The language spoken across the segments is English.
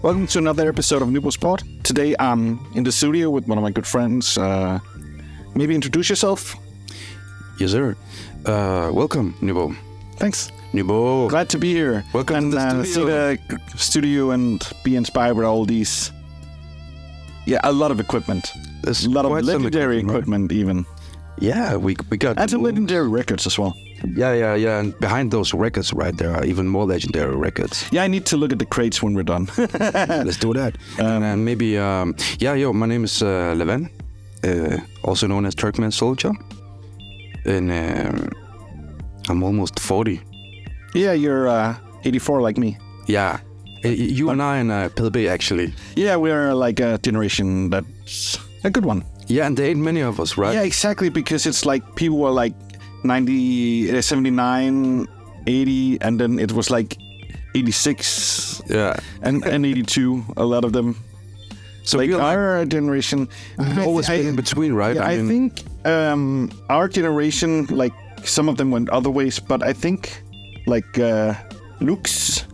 Welcome to another episode of Nybo Sport. Today I'm in the studio with one of my good friends. Maybe introduce yourself. Yes, sir. Welcome, Nybo. Thanks. Nybo. Glad to be here. Welcome to the see studio. the studio and be inspired with all these. Yeah, a lot of equipment. There's A lot of quite some legendary right? equipment even. Yeah, we got... And some legendary records as well. Yeah. And behind those records, right, there are even more legendary records. Yeah, I need to look at the crates when we're done. Let's do that. And maybe... my name is Levan, also known as Turkman Souljah. And I'm almost 40. Yeah, you're 84 like me. Yeah. You and I and PLB, actually. Yeah, we're like a generation that's a good one. Yeah, and there ain't many of us, right? Yeah, exactly, because it's like people were like 90, 79, 80, and then it was like 86 Yeah. and 82, a lot of them. So Like we're our generation... always been in between, right? Yeah, I think our generation, like some of them went other ways, but I think like Luke's,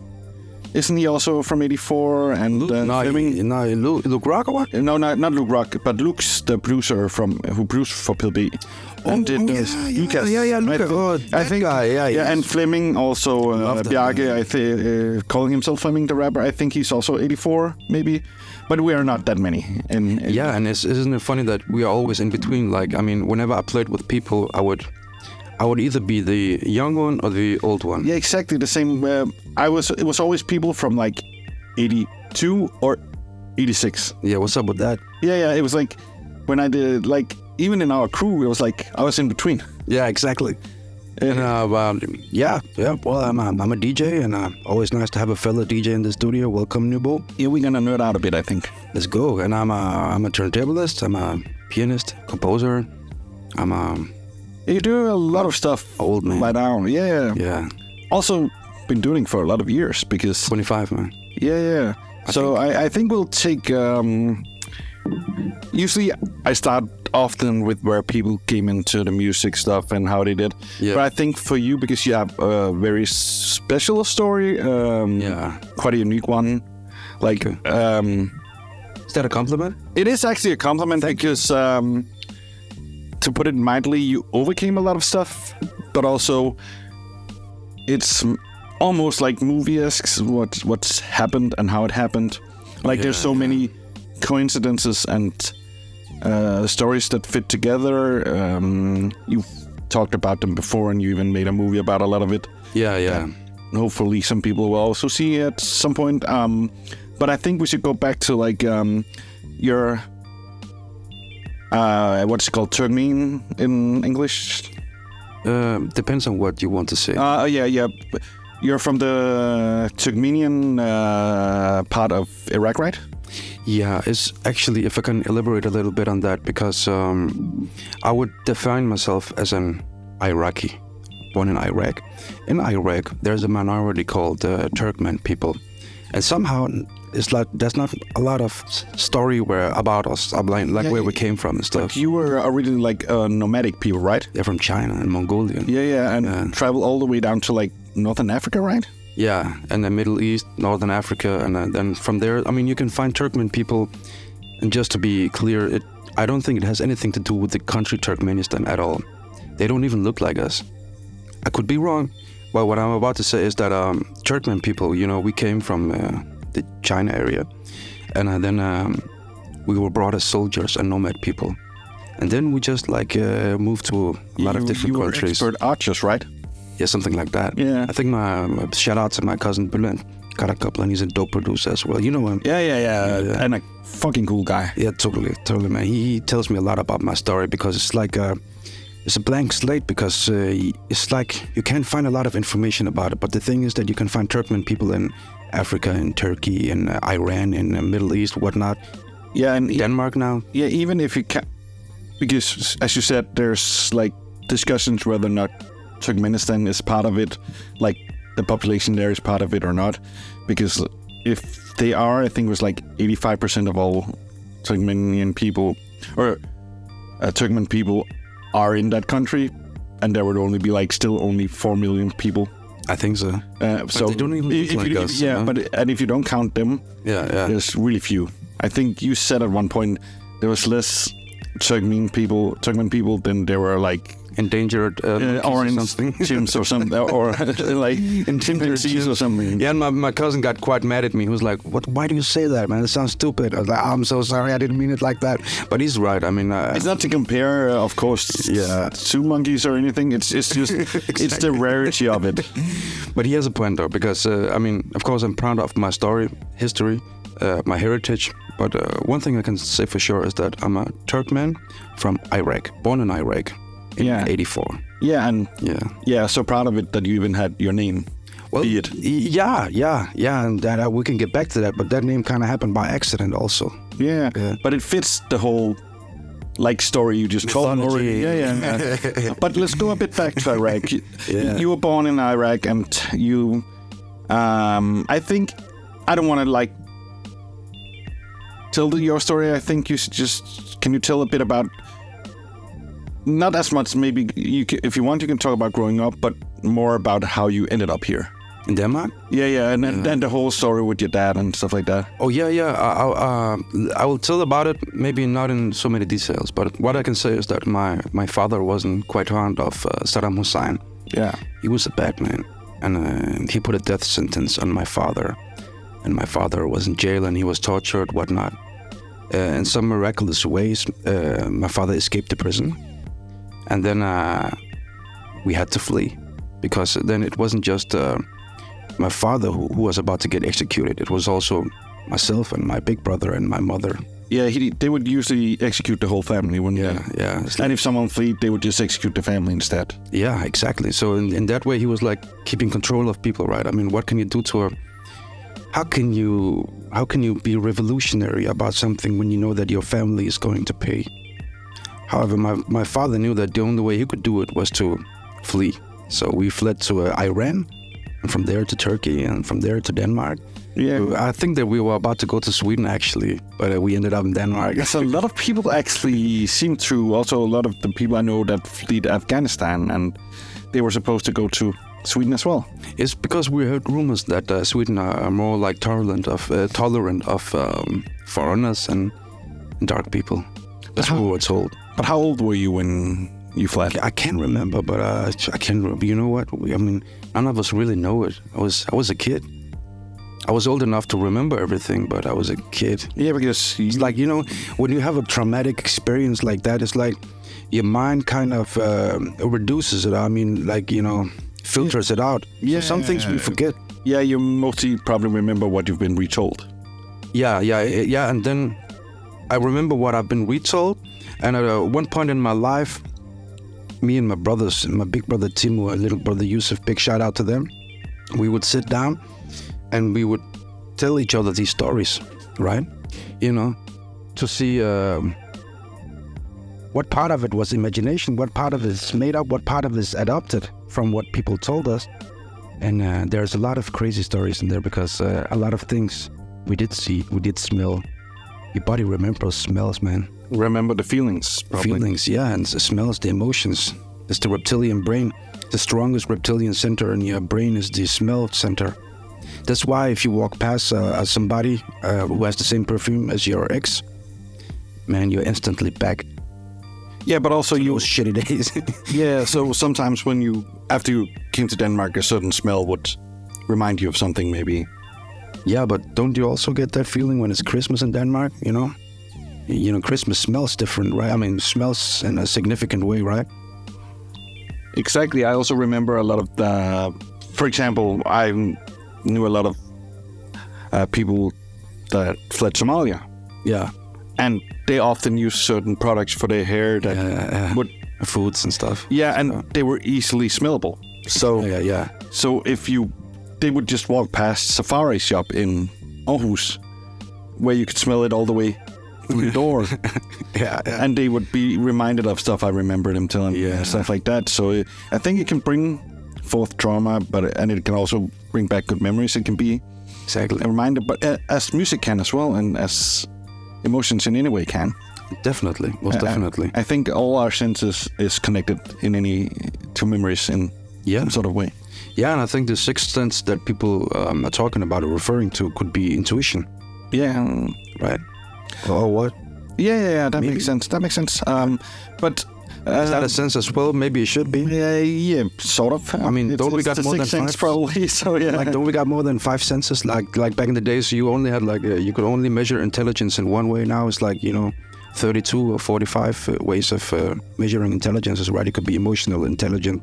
isn't he also from 84? And Luke Rock or what? No, not Luke Rock, but Luke's the producer who produced for PLB. And did Lucas. Lucas. I think, yeah, and Fleming also, Love that, Bjarke, calling himself Fleming the rapper. I think he's also 84, maybe. But we are not that many. And isn't it funny that we are always in between? Like, I mean, whenever I played with people, I would either be the young one or the old one. Yeah, exactly the same. It was always people from like 82 or 86. Yeah, what's up with that? Yeah. It was like when I did, like, even in our crew, it was like I was in between. Yeah, exactly. And well, I'm a DJ, and always nice to have a fellow DJ in the studio. Welcome, Nybo. Yeah, we're gonna nerd out a bit, I think. Let's go. And I'm a turntablist. I'm a pianist, composer. You do a lot of stuff. Old man. Right now. Yeah. Yeah. Also been doing for a lot of years because. 25, man. Yeah. I think we'll take. Usually, I start often with where people came into the music stuff and how they did. Yeah. But I think for you, because you have a very special story, quite a unique one. Like, is that a compliment? It is actually a compliment because, to put it mildly, you overcame a lot of stuff, but also it's almost like movie-esque what's happened and how it happened. Like, there's so many coincidences and stories that fit together. You've talked about them before, and you even made a movie about a lot of it. Yeah. Hopefully some people will also see at some point. But I think we should go back to like your what's it called, Turkmen in English? Depends on what you want to say. Yeah. You're from the Turkmenian part of Iraq, right? Yeah, it's actually, if I can elaborate a little bit on that, because I would define myself as an Iraqi, born in Iraq. In Iraq, there's a minority called Turkmen people, and somehow it's like there's not a lot of story about us, where we came from and stuff. But you were originally like nomadic people, right? Yeah, from China and Mongolia. Yeah, and travel all the way down to like Northern Africa, right? Yeah, and the Middle East, Northern Africa, and then from there, I mean, you can find Turkmen people. And just to be clear, I don't think it has anything to do with the country Turkmenistan at all. They don't even look like us. I could be wrong, but what I'm about to say is that Turkmen people, we came from the China area, and then we were brought as soldiers and nomad people, and then we just moved to a lot of different countries. You were expert archers, right? Yeah, something like that. Yeah. I think my shout out to my cousin Bülent, got a couple, and he's a dope producer as well. You know him? Yeah. And a fucking cool guy. Yeah, totally, man. He tells me a lot about my story because it's like it's a blank slate, because it's like you can't find a lot of information about it. But the thing is that you can find Turkmen people in Africa, in Turkey, in Iran, in the Middle East, whatnot. Yeah, and Denmark now. Yeah, even if you can, because as you said, there's like discussions whether or not Turkmenistan is part of it, like the population there is part of it or not. Because if they are, I think it was like 85% of all Turkmenian people, or Turkmen people, are in that country, and there would only be like still only 4 million people I think so. So they don't even look like us. Yeah, you know? and if you don't count them, there's really few. I think you said at one point there was less Turkmen people than there were like endangered orange something. chimps or something, or like chimpanzees or something. Yeah, and my cousin got quite mad at me. He was like, "What? Why do you say that, man? It sounds stupid." I was like, "I'm so sorry, I didn't mean it like that." But he's right. I mean, it's not to compare, of course, to monkeys or anything. It's just exactly. It's the rarity of it. But he has a point though, because I mean, of course, I'm proud of my history, my heritage. But one thing I can say for sure is that I'm a Turkman from Iraq, born in Iraq. In 84. Yeah, and so proud of it that you even had your name. Well, be it. Yeah, and that we can get back to that, but that name kind of happened by accident also. Yeah, but it fits the whole story you just told already. Yeah. But let's go a bit back to Iraq. You were born in Iraq, and you, I think, I don't want to tell your story. I think you should can you tell a bit about. Not as much, maybe if you want, you can talk about growing up, but more about how you ended up here. In Denmark? Yeah, and then the whole story with your dad and stuff like that. Oh, yeah. I will tell about it, maybe not in so many details, but what I can say is that my father wasn't quite fond of Saddam Hussein. Yeah. He was a bad man, and he put a death sentence on my father. And my father was in jail, and he was tortured, whatnot. In some miraculous ways, my father escaped the prison. And then we had to flee, because then it wasn't just my father who was about to get executed. It was also myself and my big brother and my mother. Yeah, they would usually execute the whole family, wouldn't they? Yeah. And if someone fled, they would just execute the family instead. Yeah, exactly. So in that way, he was like keeping control of people, right? I mean, what can you do to her? How can you be revolutionary about something when you know that your family is going to pay? However, my father knew that the only way he could do it was to flee. So we fled to Iran, and from there to Turkey, and from there to Denmark. Yeah, I think that we were about to go to Sweden, actually, but we ended up in Denmark. Yes, a lot of people actually seem to, also a lot of the people I know that fled Afghanistan, and they were supposed to go to Sweden as well. It's because we heard rumors that Sweden are more tolerant of foreigners and dark people. That's what we were told. But how old were you when you fled? I can't remember, but I can remember. You know what? I mean, none of us really know it. I was a kid. I was old enough to remember everything, but I was a kid. Yeah, because it's like, when you have a traumatic experience like that, it's like your mind kind of reduces it. I mean, filters it out. Yeah. So some things we forget. Yeah, you mostly probably remember what you've been retold. Yeah. And then I remember what I've been retold. And at one point in my life, me and my brothers, my big brother Timo, and little brother Yusuf, big shout out to them, we would sit down and we would tell each other these stories, right? To see what part of it was imagination, what part of it is made up, what part of it is adopted from what people told us. And there's a lot of crazy stories in there, because a lot of things we did see, we did smell. Your body remembers smells, man. Remember the feelings, probably. Feelings, yeah, and the smells, the emotions. It's the reptilian brain. The strongest reptilian center in your brain is the smell center. That's why if you walk past somebody who has the same perfume as your ex, man, you're instantly back. Yeah, but also those shitty days. Yeah, so sometimes after you came to Denmark, a certain smell would remind you of something, maybe. Yeah, but don't you also get that feeling when it's Christmas in Denmark, Christmas smells different, right? I mean, smells in a significant way, right? Exactly. I also remember a lot of for example, I knew a lot of people that fled Somalia. Yeah. And they often use certain products for their hair that would... Foods and stuff. Yeah, and they were easily smellable. So, So they would just walk past Safari shop in Aarhus, where you could smell it all the way through the door. Yeah. And they would be reminded of stuff I remember them telling me and stuff like that. So I think it can bring forth trauma, and it can also bring back good memories. It can be exactly a reminder, but as music can as well, and as emotions in any way can. Definitely, most definitely. I think all our senses is connected to memories in some sort of way. Yeah, and I think the sixth sense that people are talking about or referring to could be intuition, Yeah. right? Or what? Yeah. That Maybe. makes sense. But Is that a sense as well? Maybe it should be. yeah, sort of. I mean, don't we got the more than sixth sense five? probably? So yeah. Like, don't we got more than 5 senses? Like back in the days, you only had you could only measure intelligence in one way. Now it's 32 or 45 ways of measuring intelligence, right? It could be emotional intelligence.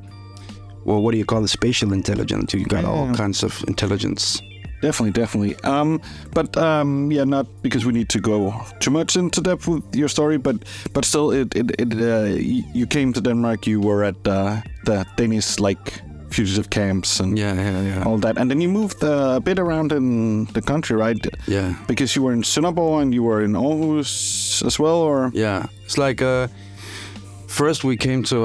Well, what do you call it? Spatial intelligence. You got all kinds of intelligence. Definitely. Not because we need to go too much into depth with your story, but still, you came to Denmark. You were at the Danish fugitive camps and Yeah. all that, and then you moved a bit around in the country, right? Yeah. Because you were in Sønderborg and you were in Aarhus as well, or Yeah. It's first we came to,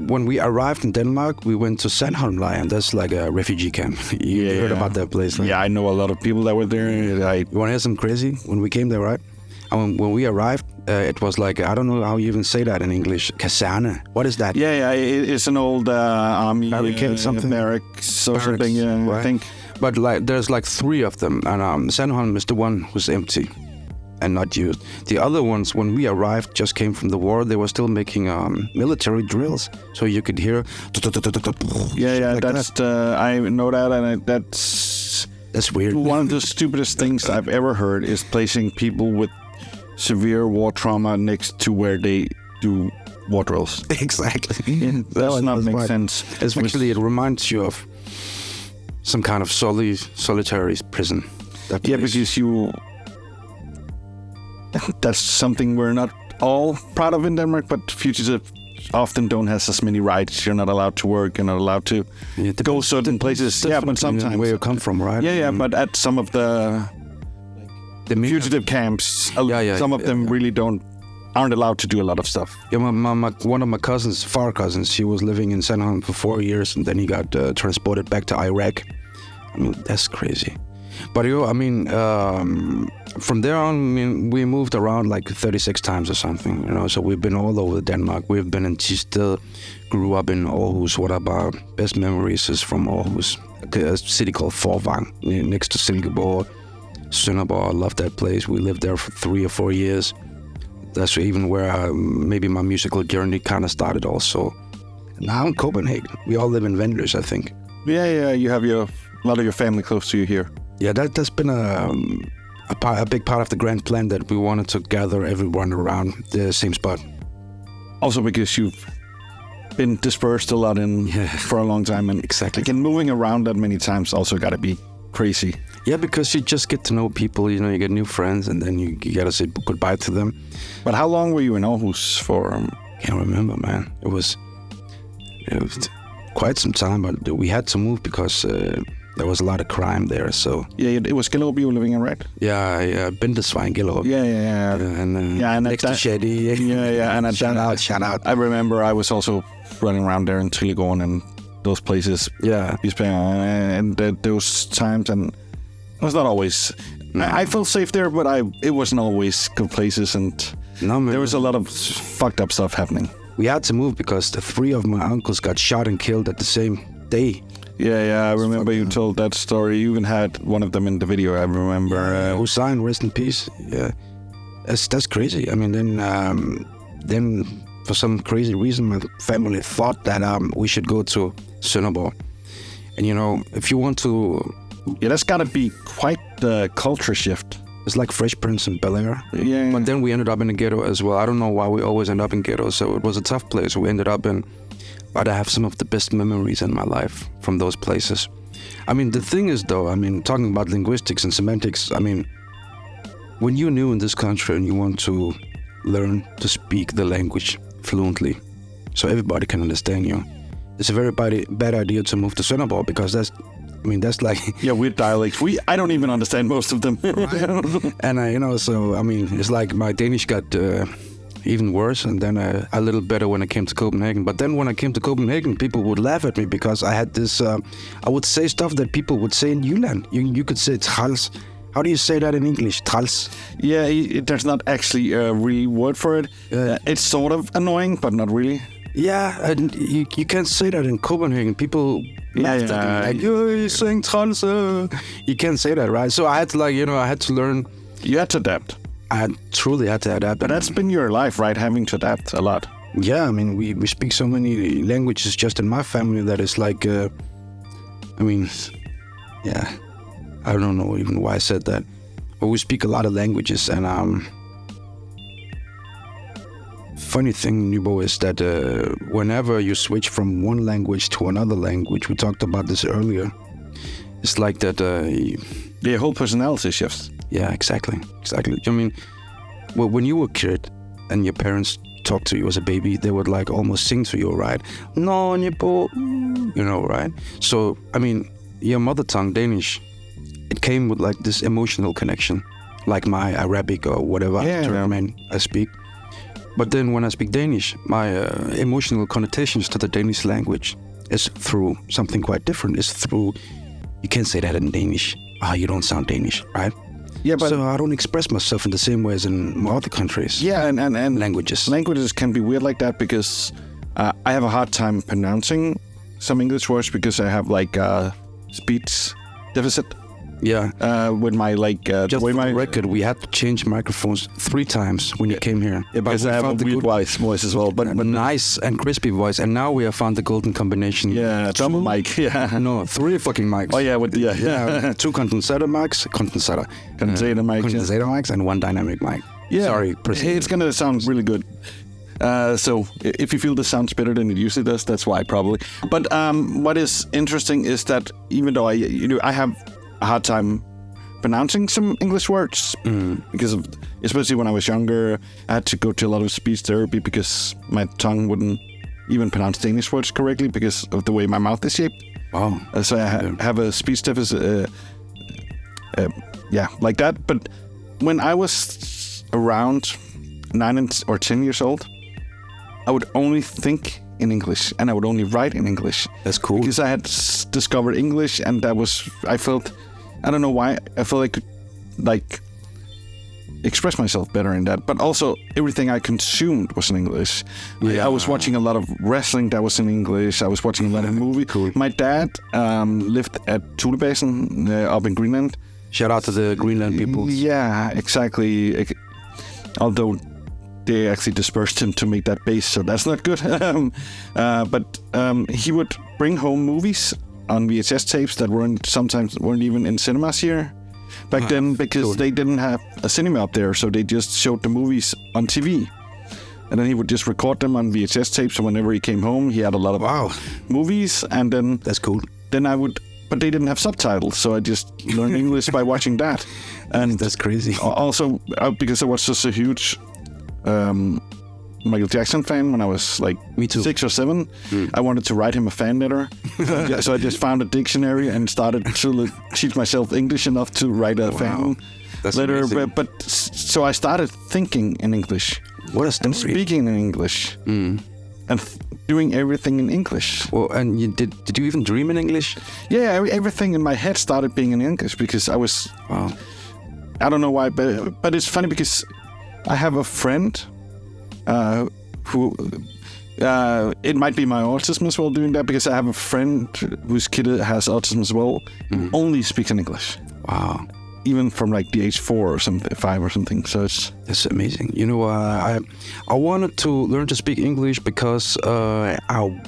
when we arrived in Denmark, we went to Sandholmlejren. That's like a refugee camp. You heard about that place? Right? Yeah, I know a lot of people that were there. You want to hear some crazy? When we came there, right? And when we arrived, it was I don't know how you even say that in English. Kaserne. What is that? Yeah. It's an old army Barricade, something. barracks or something. Yeah, right? I think. But there's 3 of them, and Sandholm is the one who's empty and not used. The other ones, when we arrived, just came from the war. They were still making military drills, so you could hear. Yeah. Like That's I know that, and that's weird. one of the stupidest things I've ever heard is placing people with severe war trauma next to where they do war drills. Exactly. It does not make sense. Especially, it reminds you of some kind of solitary prison. That Yeah, place. because that's something we're not all proud of in Denmark, but fugitives often don't have as many rights. You're not allowed to work. You're not allowed to go certain places. Yeah, but sometimes where you come from, right? Yeah. But at some of the fugitive camps, some of them really aren't allowed to do a lot of stuff. Yeah, one of my cousins, far cousins, he was living in Sandholm for 4 years, and then he got transported back to Iraq. I mean, that's crazy. But from there on, we moved around 36 times or something, so we've been all over Denmark. We've been in Thisted, grew up in Aarhus. One of our best memories is from Aarhus, a city called Forvang, next to Silkeborg. Sønderborg, I love that place. We lived there for 3 or 4 years. That's even where maybe my musical journey kind of started also. Now in Copenhagen, we all live in Vendløs, I think. Yeah, you have a lot of your family close to you here. Yeah, that's been a big part of the grand plan, that we wanted to gather everyone around the same spot. Also because you've been dispersed a lot for a long time, and Exactly. Again, moving around that many times also got to be crazy. Yeah, because you just get to know people, you get new friends, and then you got to say goodbye to them. But how long were you in Aarhus for? Can't remember, man. It was quite some time, but we had to move because there was a lot of crime there. So Yeah, it was Gellerup you were living in, right? yeah, Bindesvejen, Gellerup. Yeah. And next to Shady. Yeah, and Shout out. I remember I was also running around there in Trillegården and those places. Yeah. And those times, and it was not always. I felt safe there, but it wasn't always good places, and No, man. there was a lot of fucked up stuff happening. We had to move because the 3 of my uncles got shot and killed at the same day. Yeah, I remember you told that story. You even had one of them in the video, I remember. Hussein, rest in peace. Yeah, that's crazy. I mean, then for some crazy reason, my family thought that we should go to Sønderborg. And if you want to, Yeah, that's got to be quite the culture shift. it's like Fresh Prince in Bel-Air. Yeah. But then we ended up in a ghetto as well. I don't know why we always end up in ghettos. So it was a tough place we ended up in. But I have some of the best memories in my life from those places. I mean, the thing is, though, talking about linguistics and semantics, when you're new in this country and you want to learn to speak the language fluently so everybody can understand you, it's a very bad idea to move to Sønderborg, because that's like... Yeah, weird dialects. I don't even understand most of them. And, it's like my Danish got even worse, and then a little better when I came to Copenhagen. But then when I came to Copenhagen, people would laugh at me because I had this... I would say stuff that people would say in Jylland. You could say træls. How do you say that in English? Træls? Yeah, there's not actually a real word for it. It's sort of annoying, but not really. Yeah, and you can't say that in Copenhagen. People laugh at you, like, you're saying trans. You can't say that, right? So I had to I had to learn. You had to adapt. I truly had to adapt. But that's been your life, right? Having to adapt a lot. Yeah, I mean, we speak so many languages just in my family that it's like, yeah, I don't know even why I said that. But we speak a lot of languages, and funny thing, Nubo, is that whenever you switch from one language to another language, we talked about this earlier, it's like that... Your whole personality shifts. Yeah, exactly. I mean, when you were a kid and your parents talked to you as a baby, they would like almost sing to you, right? No, right? So, I mean, your mother tongue, Danish, it came with like this emotional connection, like my Arabic or whatever Turkmen I speak. But then when I speak Danish, my emotional connotations to the Danish language is through something quite different. It's through, you can't say that in Danish. You don't sound Danish, right? Yeah, but so I don't express myself in the same way as in other countries. Yeah, and languages. Languages can be weird like that because I have a hard time pronouncing some English words because I have like speech deficit. Yeah. With my just for the record, we had to change microphones 3 times when you came here. Yeah, because I have a weird voice as well. But nice and crispy voice, and now we have found the golden combination. Yeah, double mic. Yeah. No, 3 fucking mics. Oh yeah, 2 condensator mics, condensator mics, and 1 dynamic mic. Yeah. Sorry, it's gonna sound really good. So if you feel this sounds better than it usually does, that's why probably. But what is interesting is that even though I have a hard time pronouncing some English words because of, especially when I was younger, I had to go to a lot of speech therapy because my tongue wouldn't even pronounce Danish words correctly because of the way my mouth is shaped. Wow. So I have a speech deficit, like that. But when I was around 9 or 10 years old, I would only think in English and I would only write in English. That's cool. Because I had discovered English, and I felt, I don't know why, I felt I could like express myself better in that. But also everything I consumed was in English. Yeah. I was watching a lot of wrestling that was in English. I was watching a lot of movies. Cool. My dad lived at Thulebasen up in Greenland. Shout out to the Greenland people. Yeah, exactly. Although they actually dispersed him to make that base, so that's not good. But he would bring home movies on VHS tapes that sometimes weren't even in cinemas here back then, because they didn't have a cinema up there, so they just showed the movies on TV. And then he would just record them on VHS tapes, so whenever he came home, he had a lot of movies, and then... That's cool. Then but they didn't have subtitles, so I just learned English by watching that. And that's crazy. Also, because I was such a huge Michael Jackson fan when I was like 6 or 7. I wanted to write him a fan letter. So I just found a dictionary and started to teach myself English enough to write a fan letter. But so I started thinking in English. What a story. And speaking in English. And doing everything in English. Well, and did you even dream in English? Yeah, everything in my head started being in English because I was... Wow. I don't know why, but it's funny because I have a friend who... it might be my autism as well doing that, because I have a friend whose kid has autism as well, who only speaks in English. Wow. Even from like the age 4 or something, 5 or something. So that's amazing. You know, I wanted to learn to speak English because I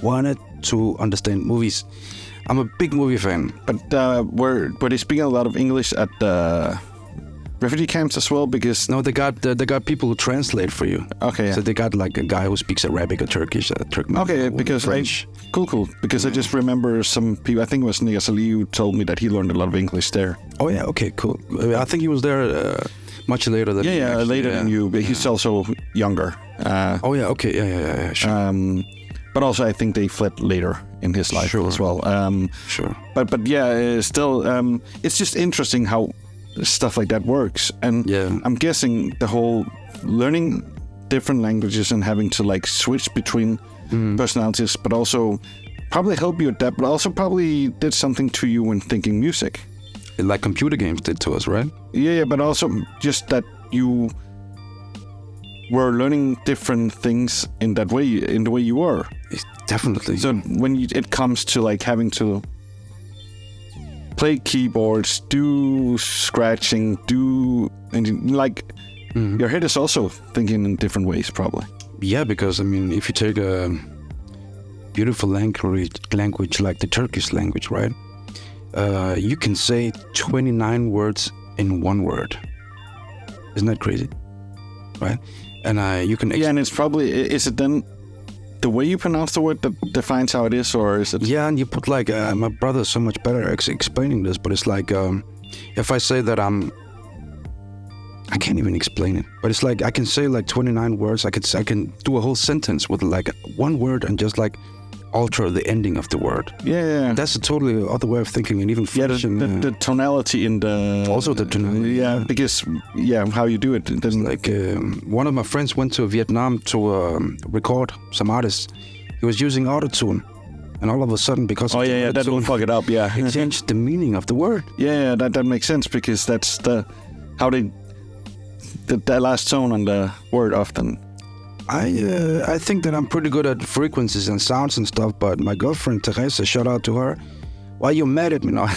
wanted to understand movies. I'm a big movie fan. But were they speaking a lot of English at the refugee camps as well? Because no, they got people who translate for you. Okay. Yeah. So they got like a guy who speaks Arabic or Turkish, Turkmen. Okay, because French. Cool. Because I just remember some people. I think it was Nias Ali who told me that he learned a lot of English there. Oh yeah. Okay. Cool. I think he was there much later than later than you. But he's also younger. Oh yeah. Okay. Yeah. Sure. But also I think they fled later in his life as well. Sure. But yeah, still, it's just interesting how stuff like that works. And I'm guessing the whole learning different languages and having to like switch between personalities, but also probably help you adapt, but also probably did something to you when thinking music. Like computer games did to us, right? Yeah, but also just that you were learning different things in that way, in the way you were. Definitely. So when it comes to like having to play keyboards, do scratching, your head is also thinking in different ways, probably. Yeah, because I mean, if you take a beautiful language like the Turkish language, right? You can say 29 words in one word. Isn't that crazy? Right? And you can... and it's probably... Is it then the way you pronounce the word that defines how it is, or is it... Yeah, and you put like... my brother's so much better explaining this, but it's like... if I say that I can't even explain it, but it's like I can say like 29 words. I can do a whole sentence with like one word and just like alter the ending of the word. Yeah. That's a totally other way of thinking, and even French. The tonality in the... Also the tonality. Yeah, because, how you do it. It doesn't... Like, one of my friends went to Vietnam to record some artists. He was using autotune. And all of a sudden, because of that will fuck it up, yeah. It changed the meaning of the word. Yeah, that makes sense, because that's how they... The last tone on the word often. I think that I'm pretty good at frequencies and sounds and stuff, but my girlfriend Teresa, shout out to her. Why are you mad at me now?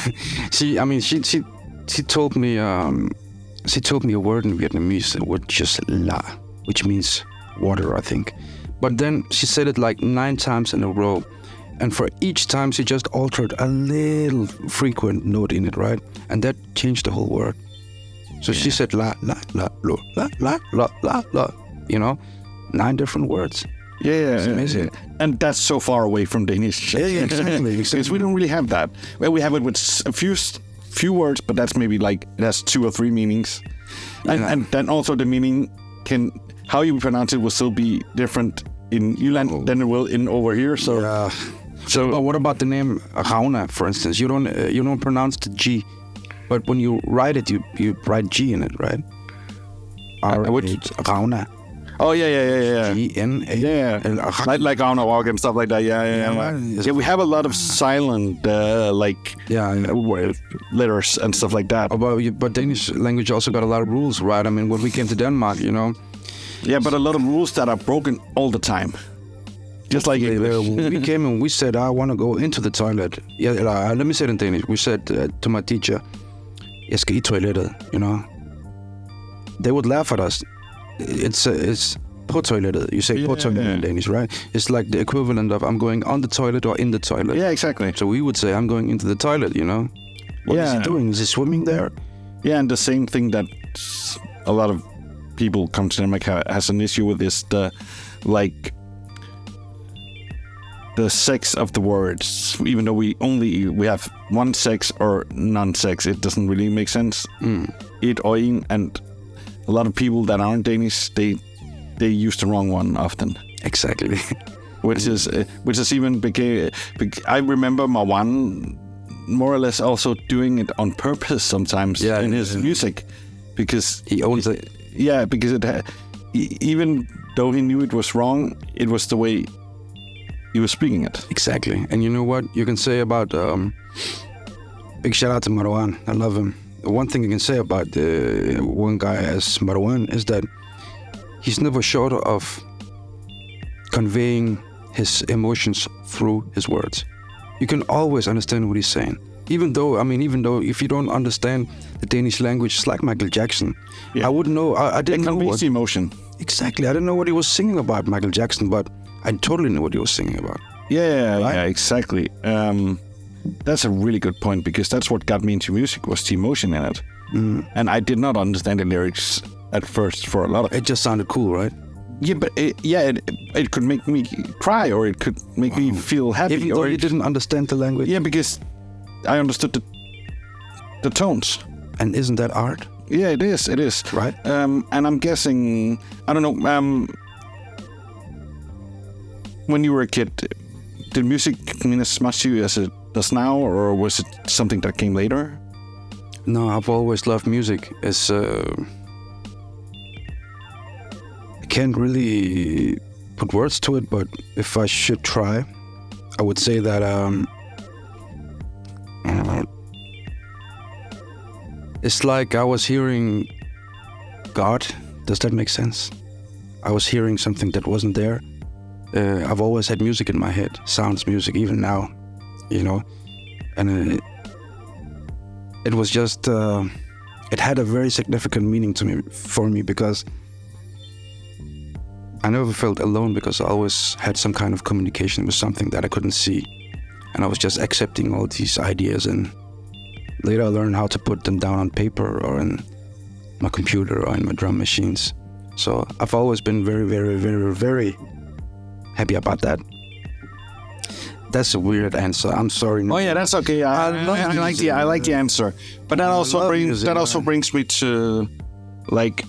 she told me a word in Vietnamese, which is la, which means water, I think. But then she said it like 9 times in a row, and for each time she just altered a little frequent note in it, right? And that changed the whole word. So she said la la la lo la la la la la, 9 different words. Yeah, it's amazing. And that's so far away from Danish. Yeah, exactly. Because we don't really have that. Well, we have it with a few words, but that's maybe like it has 2 or 3 meanings. And then also the meaning how you pronounce it will still be different in Jylland than it will in over here. So, yeah. So, but what about the name Rauna, for instance? You don't pronounce the G. But when you write it, you write G in it, right? Rauna. Oh, yeah. G-N-A. Yeah. Like on a walk and stuff like that. Yeah, we have a lot of silent, letters and stuff like that. But Danish language also got a lot of rules, right? I mean, when we came to Denmark, Yeah, but a lot of rules that are broken all the time. Just like we came and we said, I want to go into the toilet. Yeah, let me say it in Danish. We said to my teacher, jeg skal I toilettet, They would laugh at us. It's på toilettet. You say på toilettet in Danish, right? It's like the equivalent of I'm going on the toilet or in the toilet. Yeah, exactly. So we would say I'm going into the toilet, What is he doing? Is he swimming there? Yeah, and the same thing that a lot of people come to Denmark has an issue with is the sex of the words. Even though we have one sex or non-sex, it doesn't really make sense. It or in, and a lot of people that aren't Danish, they use the wrong one often. Exactly. which is even I remember Marwan more or less also doing it on purpose sometimes in his music, because he owns it. Yeah, because even though he knew it was wrong, it was the way he was speaking it. Exactly. And you know what you can say about big shout out to Marwan. I love him. One thing you can say about one guy as Marwan is that he's never short of conveying his emotions through his words. You can always understand what he's saying. Even though if you don't understand the Danish language, it's like Michael Jackson. Yeah. I wouldn't know. I didn't know what emotion. Exactly. I didn't know what he was singing about, Michael Jackson, but I totally knew what he was singing about. Yeah, right? Yeah, exactly. That's a really good point, because that's what got me into music, was the emotion in it. And I did not understand the lyrics at first for a lot of it. It just sounded cool, right? Yeah, but it could make me cry, or it could make me feel happy. Even though you didn't understand the language? Yeah, because I understood the tones. And isn't that art? Yeah, it is. Right. And I'm guessing, I don't know, when you were a kid, did music mean as much to you as it does now, or was it something that came later? No, I've always loved music. It's I can't really put words to it, but if I should try, I would say that it's like I was hearing God. Does that make sense? I was hearing something that wasn't there. I've always had music in my head, sounds music, even now, and it was just, it had a very significant meaning for me because I never felt alone because I always had some kind of communication with something that I couldn't see. And I was just accepting all these ideas, and later I learned how to put them down on paper or in my computer or in my drum machines. So I've always been very, very, very, very happy about that. That's a weird answer. I'm sorry. Oh yeah, that's okay. I like the answer, but that also brings me to like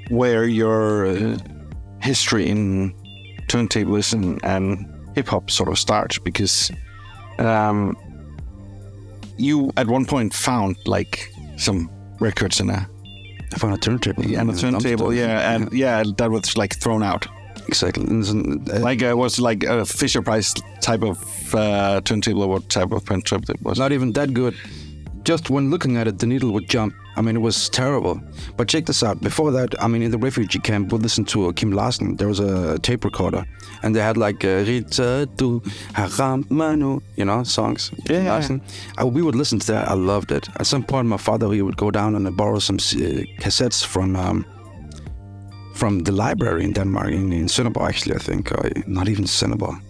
where your history in turntablism and hip hop sort of starts, because you at one point found like some records in I found a turntable. And a turntable, that was like thrown out. Exactly. Like it was like a Fisher Price type of turntable, or what type of turntable it was. Not even that good. Just when looking at it, the needle would jump. I mean, it was terrible. But check this out. Before that, I mean, in the refugee camp, we listened to Kim Larsen. There was a tape recorder, and they had like Rita tu Haram Manu, songs. Yeah. Larsen. We would listen to that. I loved it. At some point, my father, he would go down and borrow some cassettes from the library in Denmark, in Sønderborg, actually, I think. Not even Sønderborg.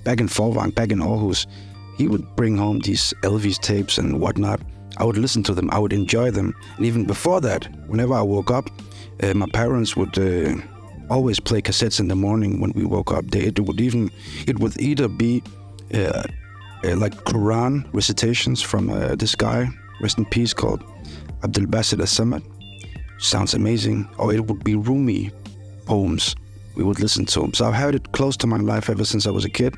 Back in Forvang, back in Aarhus, he would bring home these Elvis tapes and whatnot. I would listen to them. I would enjoy them. And even before that, whenever I woke up, my parents would always play cassettes in the morning when we woke up. It would either be like Quran recitations from this guy, rest in peace, called Abdul Basit As-Samad. Sounds amazing. Or it would be Rumi poems we would listen to. So I've had it close to my life ever since I was a kid.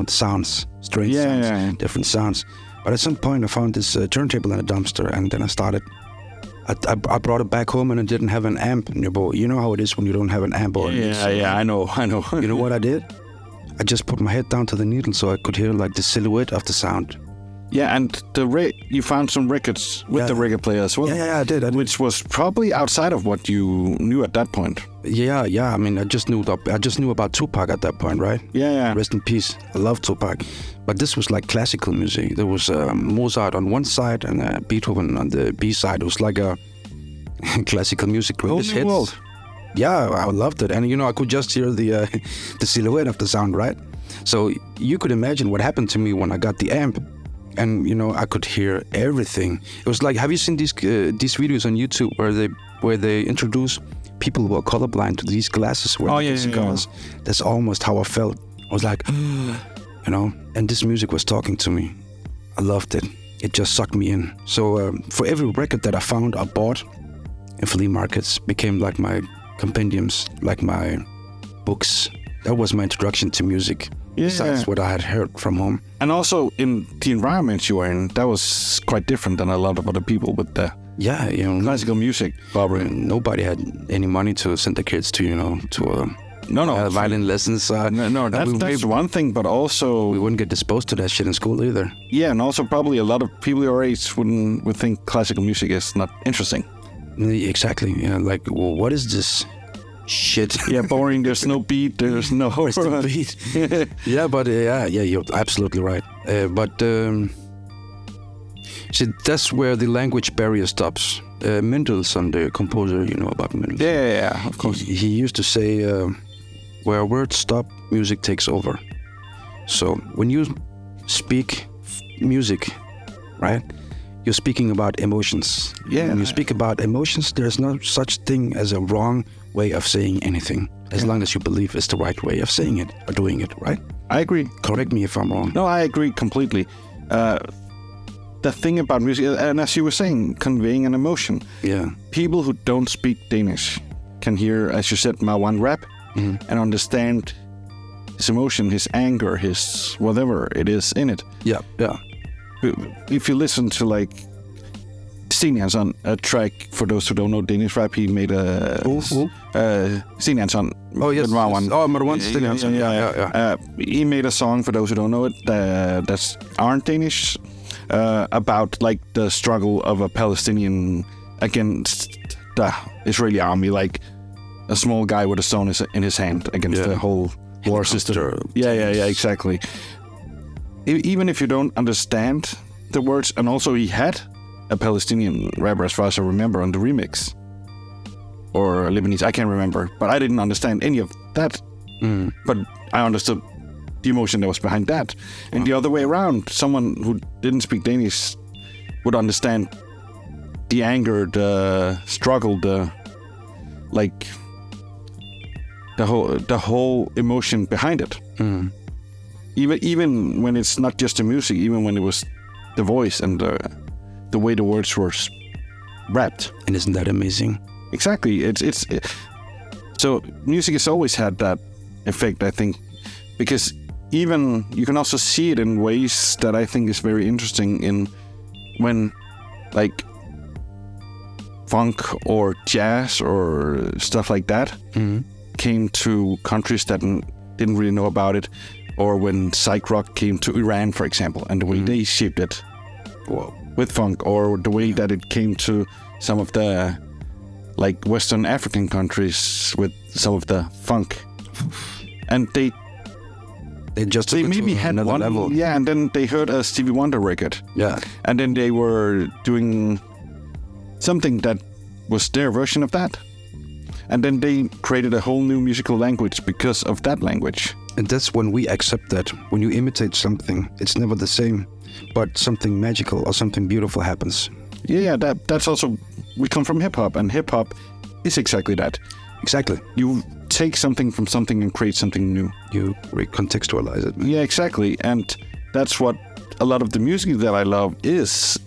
Sounds, strange sounds, different sounds. But at some point I found this turntable in a dumpster, and then I started. I brought it back home, and I didn't have an amp nearby. You know how it is when you don't have an amp. I know. You know what I did? I just put my head down to the needle so I could hear like the silhouette of the sound. Yeah, and you found some records with the record player as well. Yeah, I did. Which was probably outside of what you knew at that point. Yeah. I mean, I just knew about Tupac at that point, right? Yeah. Rest in peace. I love Tupac. But this was like classical music. There was Mozart on one side and Beethoven on the B side. It was like a classical music greatest hits. World. Yeah, I loved it, and I could just hear the silhouette of the sound, right? So you could imagine what happened to me when I got the amp. And I could hear everything. It was like, have you seen these videos on YouTube where they introduce people who are colorblind to these glasses? Yeah. That's almost how I felt. I was like, and this music was talking to me. I loved it. It just sucked me in. So for every record that I found, I bought in flea markets, became like my compendiums, like my books. That was my introduction to music. Yeah. Besides what I had heard from home. And also in the environment you were in, that was quite different than a lot of other people with the classical music. Probably nobody had any money to send the kids to violin lessons. That's one thing, but also we wouldn't get disposed to that shit in school either. Yeah, and also probably a lot of people your age would think classical music is not interesting. Exactly. Yeah, like, well, what is this shit? Yeah, boring. There's no beat. There's no beat. Yeah, but you're absolutely right. See, that's where the language barrier stops. Mendelssohn, the composer, you know about Mendelssohn. Yeah, of course. He used to say, where words stop, music takes over. So when you speak music, right, you're speaking about emotions. Yeah. When you speak about emotions, there's no such thing as a wrong way of saying anything, as long as you believe it's the right way of saying it or doing it, right? I agree. Correct me if I'm wrong. No, I agree completely. The thing about music, and as you were saying, conveying an emotion. Yeah. People who don't speak Danish can hear, as you said, Marwan rap and understand his emotion, his anger, his whatever it is in it. Yeah. If you listen to like Stian a track, for those who don't know Danish rap, he made a Stian. Oh yes. Marwan. Oh, Marwan Stian. Yeah. He made a song, for those who don't know it, that aren't Danish, about like the struggle of a Palestinian against the Israeli army, like a small guy with a stone in his hand against the whole war system. Yeah, exactly. Even if you don't understand the words, and also he had a Palestinian rapper, as far as I remember, on the remix, or Lebanese, I can't remember, but I didn't understand any of that. But I understood the emotion that was behind that. And the other way around, someone who didn't speak Danish would understand the anger, the struggle, the whole emotion behind it. Even when it's not just the music, even when it was the voice and the way the words were rapped. And isn't that amazing? Exactly. So music has always had that effect, I think, because even you can also see it in ways that I think is very interesting in when like funk or jazz or stuff like that came to countries that didn't really know about it, or when psych rock came to Iran, for example, and the way they shaped it with funk, or the way that it came to some of the like Western African countries with some of the funk, and they maybe had one level. Yeah, and then they heard a Stevie Wonder record. Yeah, and then they were doing something that was their version of that, and then they created a whole new musical language because of that language. And that's when we accept that when you imitate something, it's never the same, but something magical or something beautiful happens. Yeah, that's also, we come from hip hop, and hip hop is exactly that. Exactly. You take something from something and create something new. You recontextualize it. Yeah, exactly. And that's what a lot of the music that I love is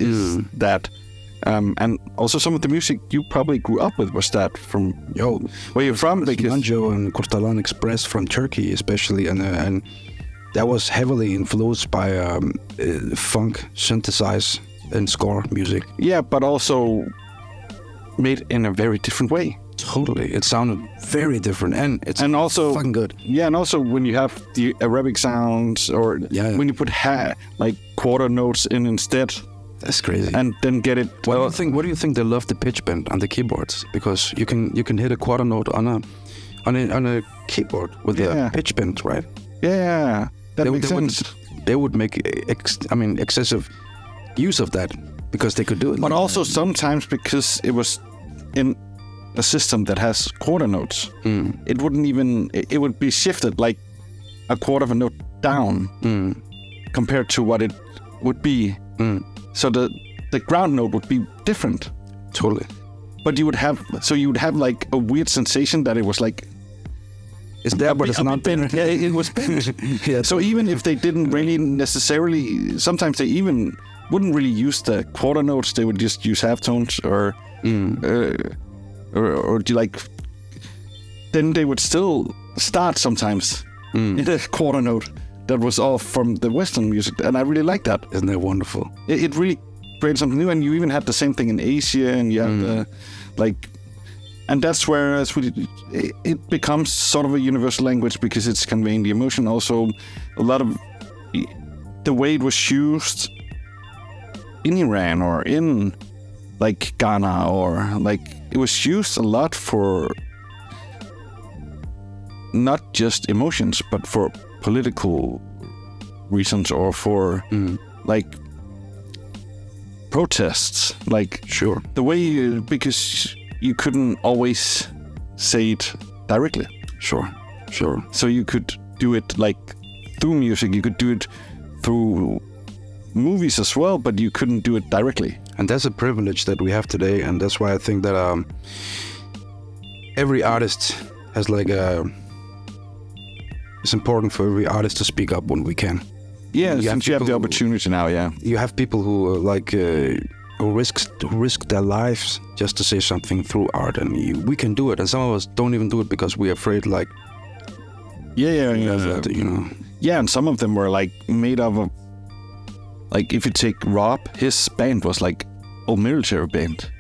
that. And also some of the music you probably grew up with was that from where you're from. Manjo and Kurtalan Express from Turkey especially, and that was heavily influenced by funk, synthesize and score music. Yeah, but also made in a very different way. Totally. It sounded very different, and also fucking good. Yeah, and also when you have the Arabic sounds, or when you put like quarter notes in instead. That's crazy. And then get it. What do you think they love the pitch bend on the keyboards? Because you can hit a quarter note on a keyboard with a pitch bend, right? Yeah, that makes sense. They would make excessive use of that because they could do it. But also sometimes because it was in a system that has quarter notes, it wouldn't even. It would be shifted like a quarter of a note down compared to what it would be. So the ground note would be different. Totally. But you would have like a weird sensation that it was like it's there, but it's not bent. Yeah, it was bent. Yeah. So even if they didn't really necessarily, sometimes they even wouldn't really use the quarter notes. They would just use half tones or like. Then they would still start sometimes in a quarter note that was off from the Western music, and I really like that. Isn't that wonderful? It really created something new, and you even had the same thing in Asia, and you have and that's where it becomes sort of a universal language because it's conveying the emotion. Also, a lot of the way it was used in Iran or in like Ghana, or like it was used a lot for not just emotions, but for political reasons, or for like protests, like the way because you couldn't always say it directly. Sure. So you could do it like through music, you could do it through movies as well, but you couldn't do it directly. And that's a privilege that we have today, and that's why I think that every artist has like it's important for every artist to speak up when we can. Yeah, since you have the opportunity now, yeah. You have people who who risk their lives just to say something through art, and we can do it. And some of us don't even do it because we're afraid, like. Yeah. You know. Yeah, and some of them were like made of, like if you take Rob, his band was like a military band.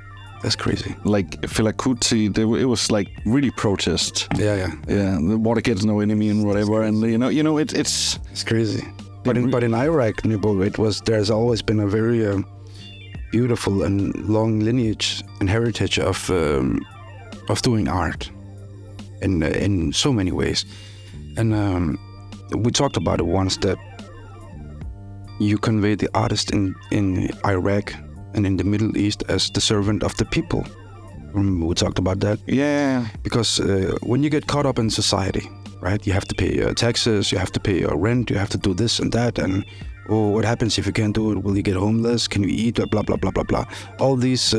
That's crazy. Like Fela Kuti, it was like really protest. Yeah. The water gets no enemy and whatever, and it's crazy. But in Iraq, there's always been a very beautiful and long lineage and heritage of doing art. in so many ways. And we talked about it once, that you convey the artist in Iraq and in the Middle East as the servant of the people. Remember we talked about that? Yeah. Because when you get caught up in society, right, you have to pay taxes, you have to pay rent, you have to do this and that, and what happens if you can't do it? Will you get homeless? Can you eat? Blah blah blah blah blah. All these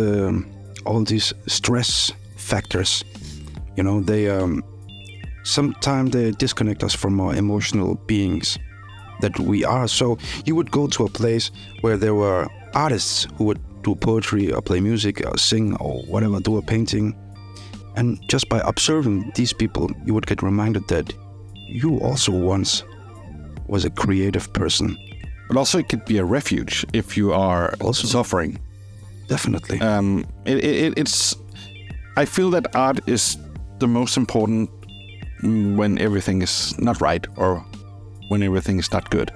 stress factors, they sometimes they disconnect us from our emotional beings that we are. So you would go to a place where there were artists who would do poetry or play music or sing or whatever, do a painting. And just by observing these people, you would get reminded that you also once was a creative person. But also it could be a refuge if you are also suffering. Definitely. I feel that art is the most important when everything is not right or when everything is not good,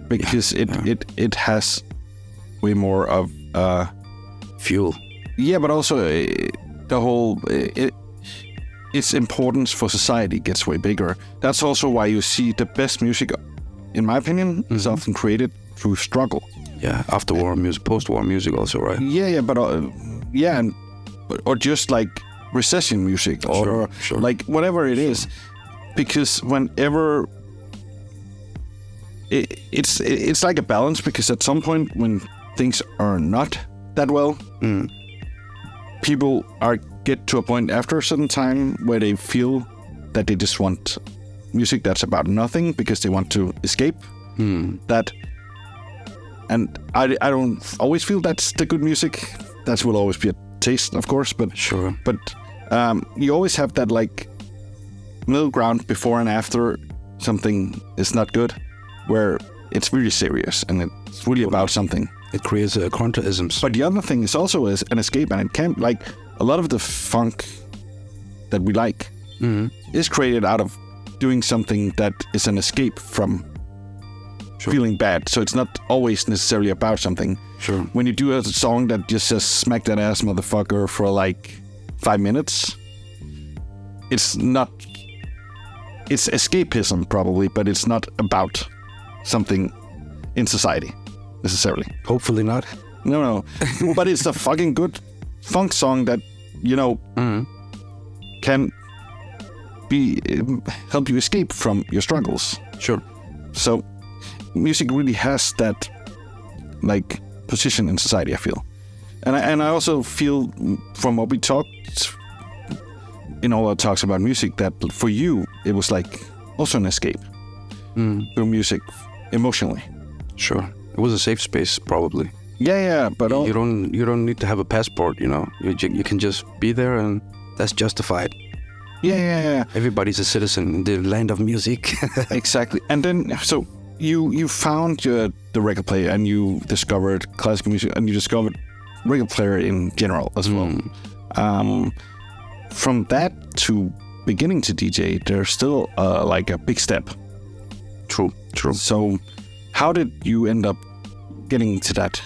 because it has way more of fuel. Yeah, but also the whole its importance for society gets way bigger. That's also why you see the best music, in my opinion, is often created through struggle. Yeah, after-war music, post-war music also, right? Yeah, but or just like recession music or sure. like whatever it is, because whenever it's like a balance, because at some point when things are not that well, people get to a point after a certain time where they feel that they just want music that's about nothing because they want to escape that. And I don't always feel that's the good music. That will always be a taste, of course, but sure. But you always have that like middle ground before and after something is not good, where it's really serious and it's really about something. It creates contraisms. But the other thing is also is an escape, and it can, like, a lot of the funk that we like is created out of doing something that is an escape from feeling bad. So it's not always necessarily about something. Sure. When you do a song that just says "smack that ass, motherfucker" for like 5 minutes, it's not. It's escapism probably, but it's not about something in society necessarily. Hopefully not. No. But it's a fucking good funk song that, can help you escape from your struggles. Sure. So music really has that like position in society, I feel. And I also feel from what we talked in all our talks about music that for you it was like also an escape through music emotionally. Sure. It was a safe space probably. Yeah, but you don't need to have a passport, You can just be there, and that's justified. Yeah. Everybody's a citizen in the land of music. Exactly. And then so you found the record player, and you discovered classical music, and you discovered record player in general as well. From that to beginning to DJ, there's still like a big step. True. So how did you end up getting to that?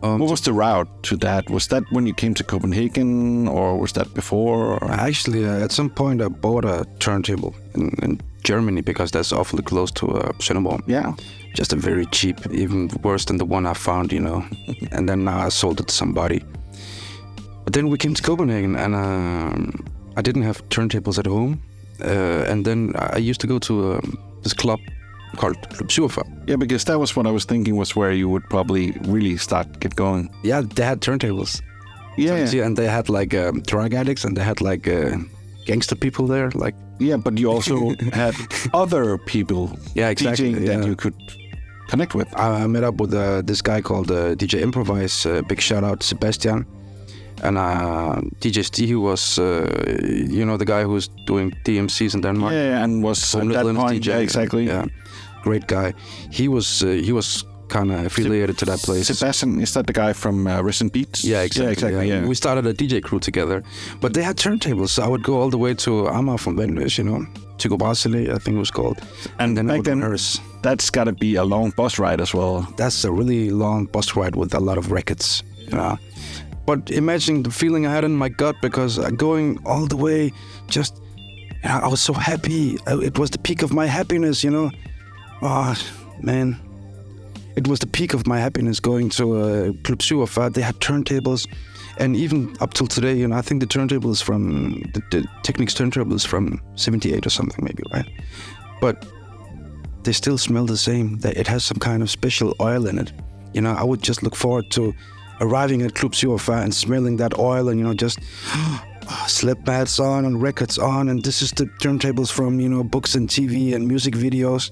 What was the route to that? Was that when you came to Copenhagen, or was that before? Or? Actually, at some point I bought a turntable in Germany, because that's awfully close to Sønderborg. Yeah. Just a very cheap, even worse than the one I found, And then I sold it to somebody. But then we came to Copenhagen, and I didn't have turntables at home. And then I used to go to this club called Club 47. Yeah, because that was what I was thinking was where you would probably really get going. Yeah, they had turntables. Yeah. And they had like drug addicts, and they had like gangster people there. Like, yeah, but you also had other people DJing that you could connect with. I met up with this guy called DJ Improvise. Big shout out to Sebastian. And DJ Steve was, the guy who was doing DMCs in Denmark. Yeah, and was at that point, DJ. Yeah, exactly. Yeah, great guy. He was kind of affiliated to that place. Sebastian, is that the guy from Resident Beats? Yeah, exactly. Yeah. We started a DJ crew together, but they had turntables. So I would go all the way to Amager from Vendløs, Tycho Brahe, I think it was called. And then back then, that's got to be a long bus ride as well. That's a really long bus ride with a lot of records, But imagine the feeling I had in my gut, because going all the way, just, I was so happy. It was the peak of my happiness, Oh, man. It was the peak of my happiness going to Club Souljah. They had turntables. And even up till today, I think the turntables from, the Technics turntables from 78 or something maybe, right? But they still smell the same. It has some kind of special oil in it. I would just look forward to arriving at Club Souljah and smelling that oil and, just slip mats on and records on. And this is the turntables from, books and TV and music videos.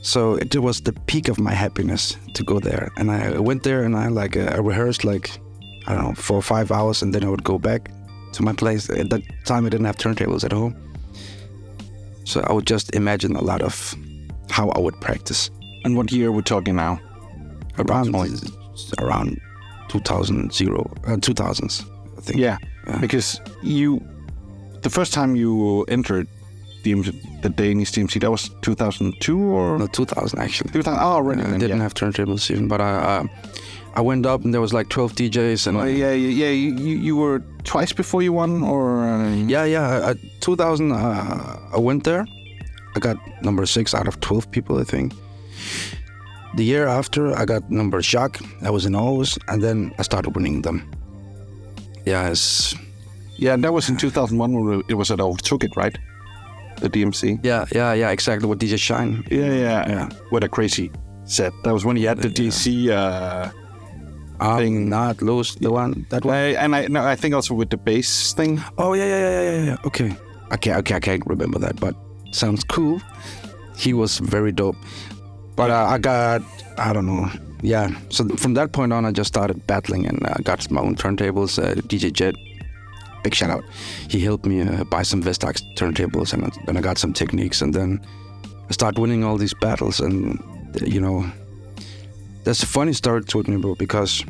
So it was the peak of my happiness to go there. And I went there and I rehearsed 4 or 5 hours, and then I would go back to my place. At that time I didn't have turntables at home. So I would just imagine a lot of how I would practice. And what year we're talking now? Around 2000s, I think. Yeah, because the first time you entered the Danish DMC, that was 2002 or? No, 2000 actually. 2000, oh, already. I didn't have turntables even, but I went up and there was 12 DJs. And you were twice before you won, or? 2000, I went there. I got number 6 out of 12 people, I think. The year after, I got number Jacques. I was in Aarhus, and then I started winning them. Yeah, and that was in 2001 when it was at Old Took It, right? The DMC. Yeah, exactly. With DJ Shine. Yeah. What a crazy set. That was when he had the DC thing. Not lose the one. That one. I think also with the bass thing. Oh yeah. Okay. I can't remember that, but sounds cool. He was very dope. But I don't know. Yeah. So from that point on, I just started battling and got my own turntables. DJ Jet, big shout out. He helped me buy some Vestax turntables, and then I got some Techniques, and then I started winning all these battles. And there's a funny story to it, bro, because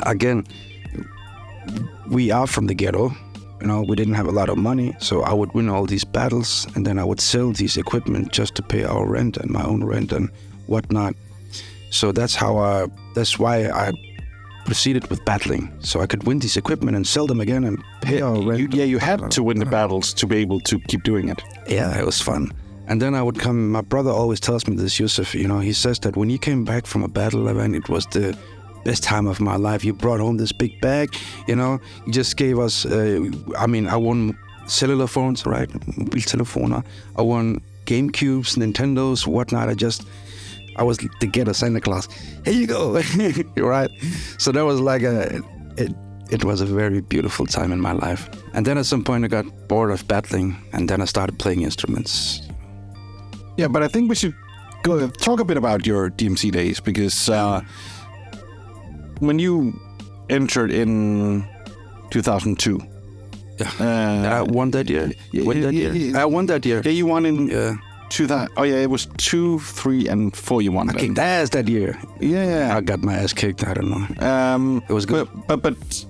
again, we are from the ghetto. We didn't have a lot of money, so I would win all these battles, and then I would sell these equipment just to pay our rent and my own rent and whatnot. So that's why I proceeded with battling, so I could win these equipment and sell them again and pay our rent. You had to win the battles to be able to keep doing it. Yeah, it was fun. And then I would come. My brother always tells me this, Yusuf. He says that when you came back from a battle event, it was the best time of my life. You brought home this big bag, you just gave us, I won cellular phones, right? Mobiltelefoner. I won GameCubes, Nintendos, whatnot. I was the ghetto Santa Claus. Here you go, right? So that was it was a very beautiful time in my life. And then at some point I got bored of battling, and then I started playing instruments. Yeah, but I think we should talk a bit about your DMC days, because when you entered in 2002, I won that year. I won that year. Yeah, you won in 2000. Oh yeah, it was 2, 3, and 4. You won. I kicked ass that year. Yeah. I got my ass kicked. I don't know. It was good. But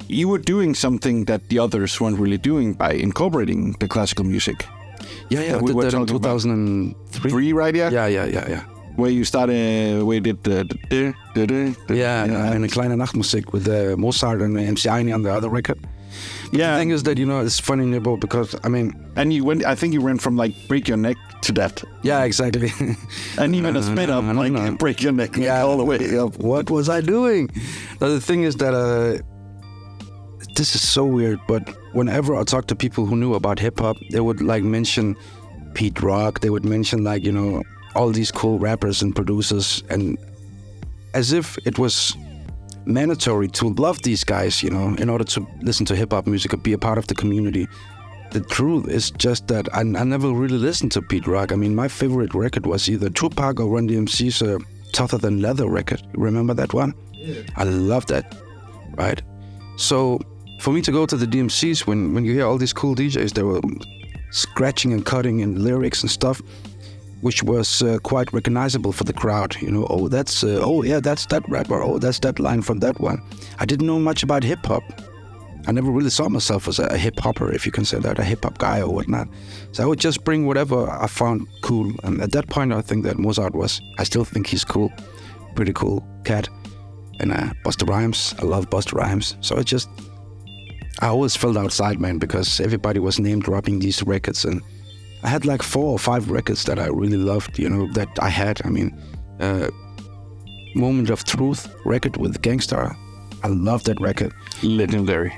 you were doing something that the others weren't really doing by incorporating the classical music. Yeah. We were did that in talking 2003. 3, right? Yeah. Where you started, where you did the and a kleine Nachtmusik with Mozart and MC Aini on the other record. But the thing is that, it's funny, Nebo, because, And you went, I think you went from, Break Your Neck to that. Yeah, exactly. And even a spin up, Break Your Neck, all the way up. What was I doing? Now, the thing is that, this is so weird, but whenever I talk to people who knew about hip-hop, they would, mention Pete Rock, they would mention, all these cool rappers and producers, and as if it was mandatory to love these guys, in order to listen to hip-hop music or be a part of the community. The truth is just that I never really listened to Pete Rock. My favorite record was either Tupac or Run DMC's Tougher Than Leather record. Remember that one? Yeah. I love that, right? So for me to go to the DMCs, when you hear all these cool DJs, they were scratching and cutting in lyrics and stuff, which was quite recognizable for the crowd. That's that rapper. Oh, that's that line from that one. I didn't know much about hip-hop. I never really saw myself as a hip-hopper, if you can say that, a hip-hop guy or whatnot. So I would just bring whatever I found cool. And at that point, I think that Mozart I still think he's cool. Pretty cool cat. and Busta Rhymes. I love Busta Rhymes. So I always felt outside, man, because everybody was name dropping these records, and I had like 4 or 5 records that I really loved, that I had. I mean, Moment of Truth record with Gangstar. I love that record. Legendary.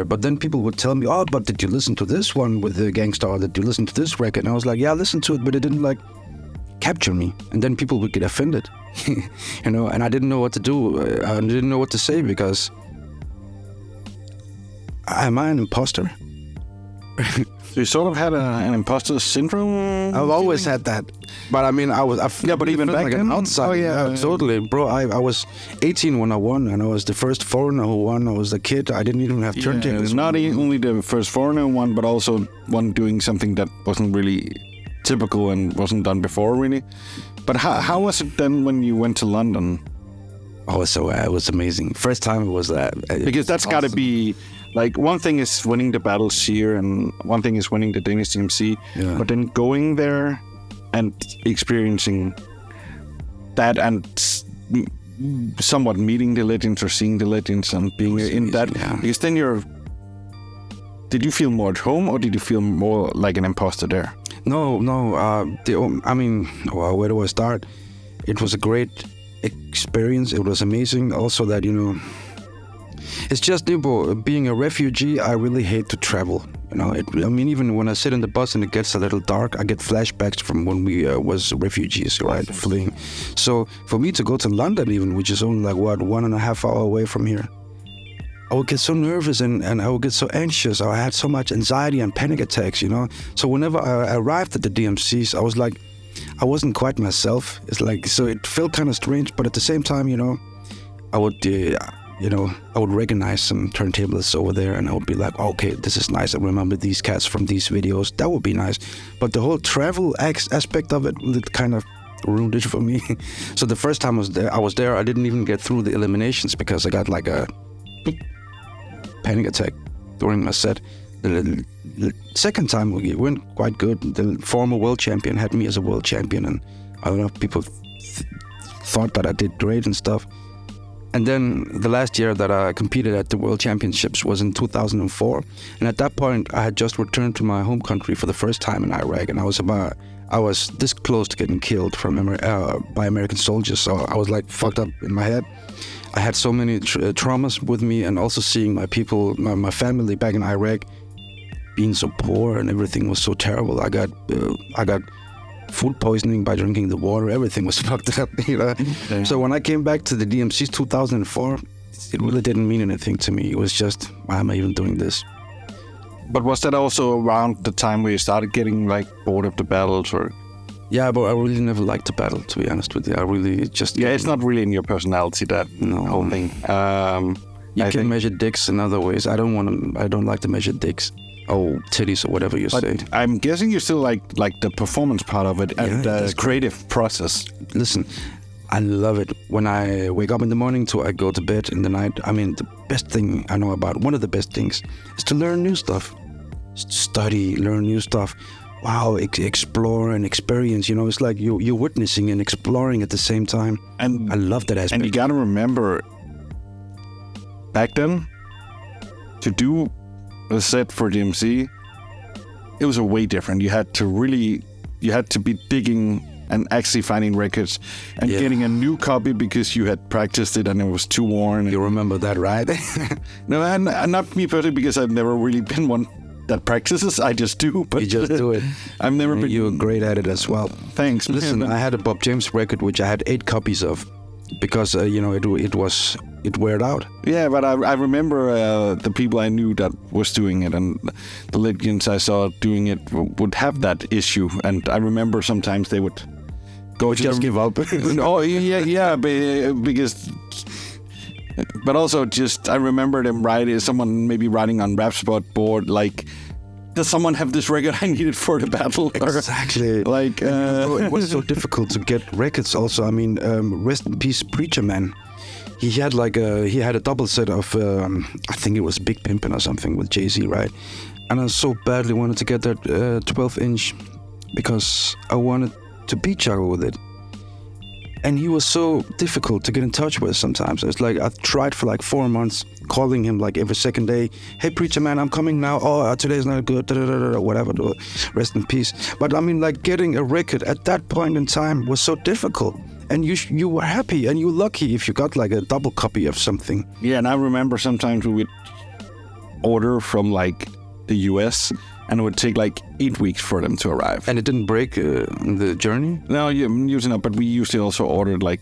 But then people would tell me, oh, but did you listen to this one with the Gangstar? Did you listen to this record? And I was like, yeah, I listened to it, but it didn't like capture me. And then people would get offended, and I didn't know what to do. I didn't know what to say because am I an imposter? So you sort of had an imposter syndrome? I've always had that. But I mean, but even back like then? an outsider. Oh, yeah. Totally. Bro, I was 18 when I won, and I was the first foreigner who won. I was the kid. I didn't even have turntables. Not only the first foreigner one, but also one doing something that wasn't really typical and wasn't done before, really. But how was it then when you went to London? Oh, so it was amazing. First time it was that. Because that's awesome. got to be... Like, one thing is winning the battles here, and one thing is winning the Danish DMC. Yeah. But then going there and experiencing that and somewhat meeting the legends or seeing the legends and being in that. Yeah. Because then did you feel more at home, or did you feel more like an imposter there? No. Where do I start? It was a great experience. It was amazing. Also that, it's just, being a refugee, I really hate to travel. Even when I sit in the bus and it gets a little dark, I get flashbacks from when we was refugees, right, fleeing. So for me to go to London even, which is only like, 1.5 hours away from here, I would get so nervous and I would get so anxious. I had so much anxiety and panic attacks, So whenever I arrived at the DMCs, I was like, I wasn't quite myself. It's like, so it felt kind of strange, but at the same time, I would... I would recognize some turntablists over there, and I would be like, okay, this is nice. I remember these cats from these videos. That would be nice. But the whole travel aspect of it kind of ruined it for me. So the first time I was there, I didn't even get through the eliminations because I got like a panic attack during my set. The second time we went quite good. The former world champion had me as a world champion, and I don't know, people thought that I did great and stuff. And then the last year that I competed at the World Championships was in 2004. And at that point, I had just returned to my home country for the first time in Iraq. And I was this close to getting killed by American soldiers. So I was like fucked up in my head. I had so many traumas with me, and also seeing my people, my family back in Iraq being so poor and everything was so terrible. I got food poisoning by drinking the water. Everything was fucked up, Yeah. So when I came back to the DMCs 2004, it really didn't mean anything to me. It was just, why am I even doing this? But was that also around the time where you started getting like bored of the battles, or? Yeah, but I really never liked to battle, to be honest with you. I really just... Yeah, it's not really in your personality, that whole thing. You can measure dicks in other ways. I don't like to measure dicks. Oh, titties or whatever you say. I'm guessing you still like the performance part of it and the creative process. Listen, I love it. When I wake up in the morning till I go to bed in the night, I mean, the best thing I know about, one of the best things, is to learn new stuff. Study, learn new stuff. Wow, explore and experience. It's like you're witnessing and exploring at the same time. And I love that aspect. And you gotta remember, back then, to do a set for DMC, it was a way different. You had to be digging and actually finding records and getting a new copy because you had practiced it and it was too worn. You remember that, right? No, and not me personally, because I've never really been one that practices. I just do. But you just do it. I've never been. You're great at it as well. Thanks. Listen, I had a Bob James record which I had 8 copies of because it weared out. Yeah, but I remember the people I knew that was doing it, and the legends I saw doing it would have that issue. And I remember sometimes they would go just give up. Oh yeah, because. But also, I remember them someone maybe writing on Rapspot board like, does someone have this record I needed for the battle? Exactly. Like, it was so difficult to get records. Also, I mean, rest in peace, Preacher Man. He had a double set of I think it was Big Pimpin' or something with Jay-Z, right? And I so badly wanted to get that 12-inch because I wanted to beat Chaco with it. And he was so difficult to get in touch with sometimes. It's like I tried for like 4 months, calling him like every second day. Hey, preacher man, I'm coming now. Oh, today's not good. Da, da, da, da, whatever. Rest in peace. But I mean, like getting a record at that point in time was so difficult. And you were happy and you were lucky if you got like a double copy of something. Yeah, and I remember sometimes we would order from like the US, and it would take like 8 weeks for them to arrive. And it didn't break the journey? No, usually not, but we usually also ordered like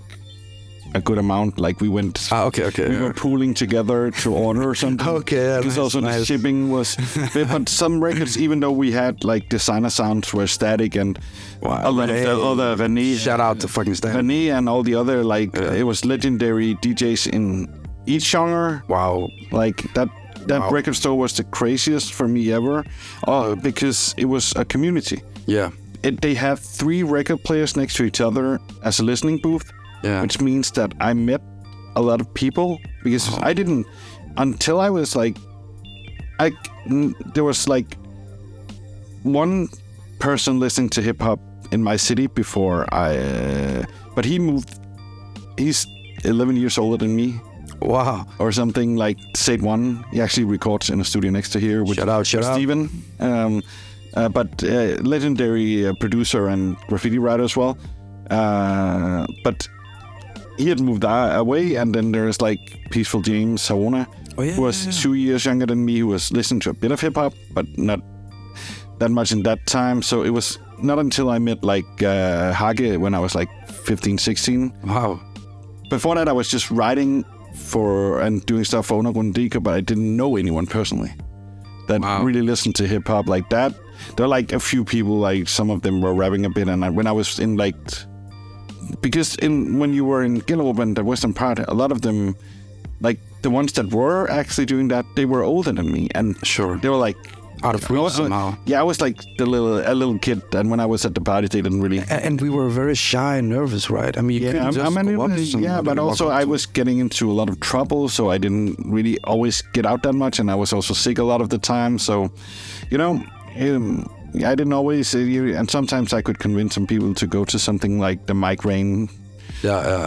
a good amount. Like we went... okay. We were pooling together to order or something. Okay, yeah, because also the shipping was... But some records, even though we had like designer sounds, were static, and a lot of the other René... Shout out to fucking Stan. René and all the other, like, it was legendary DJs in each genre. Wow. Like that record store was the craziest for me ever, because it was a community. Yeah. They had 3 record players next to each other as a listening booth, which means that I met a lot of people, because I didn't, until I was like, there was like one person listening to hip hop in my city before but he moved, he's 11 years older than me. Wow. Or something like Sade One. He actually records in a studio next to here with Steven. But legendary producer and graffiti writer as well. But he had moved away, and then there's like Peaceful James Savona, who was 2 years younger than me, who was listening to a bit of hip hop, but not that much in that time. So it was not until I met like Hage when I was like 15, 16. Wow. Before that, I was just writing for and doing stuff for Undergrund, but I didn't know anyone personally that really listened to hip hop like that. There are like a few people, like some of them were rapping a bit, and when I was in like, because when you were in Gellerup and the western part, a lot of them, like the ones that were actually doing that, they were older than me, and they were like out of reach somehow. Yeah, I was like a little kid, and when I was at the party, they didn't really. And we were very shy and nervous, right? I mean, you couldn't just go up to somebody. But also I was getting into a lot of trouble, so I didn't really always get out that much, and I was also sick a lot of the time. So, I didn't always, and sometimes I could convince some people to go to something like the Mike Rain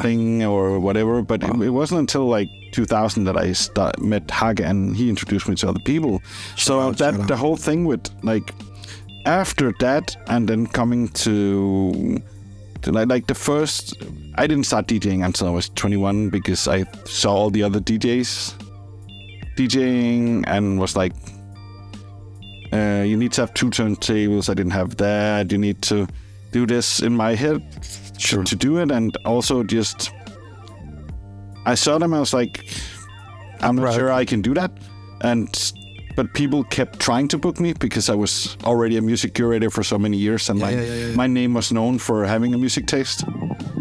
thing or whatever, but it wasn't until like 2000 that I met Hage, and he introduced me to other people. The whole thing with like after that, and then coming to like the first, I didn't start DJing until I was 21, because I saw all the other DJs DJing and was like, you need to have 2 turntables. I didn't have that. You need to do this in my head to do it, and also just I saw them. I was like, I'm not sure I can do that, but people kept trying to book me because I was already a music curator for so many years, and my name was known for having a music taste.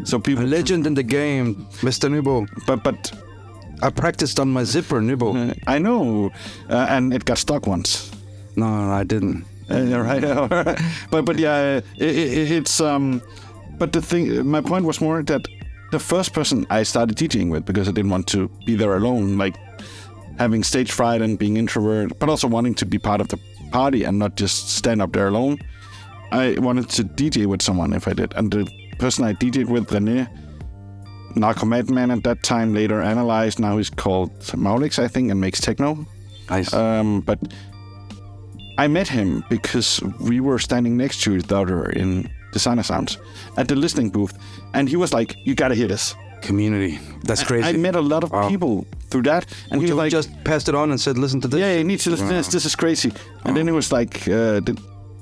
So people, a legend in the game, Mr. Nybo. But I practiced on my zipper, Nybo. I know, and it got stuck once. No, I didn't. Right. But yeah, it's But the thing, my point was more that the first person I started DJing with, because I didn't want to be there alone, like having stage fright and being introvert, but also wanting to be part of the party and not just stand up there alone. I wanted to DJ with someone if I did, and the person I DJed with, René, Narcomadman at that time, later analyzed. Now he's called Maulix, I think, and makes techno. Nice. But I met him because we were standing next to each other in Designer Sounds at the listening booth, and he was like, "You gotta hear this." Community. That's crazy. I met a lot of people through that, and he was like, just passed it on and said, "Listen to this." Yeah, you need to listen to this. This is crazy. And then it was like,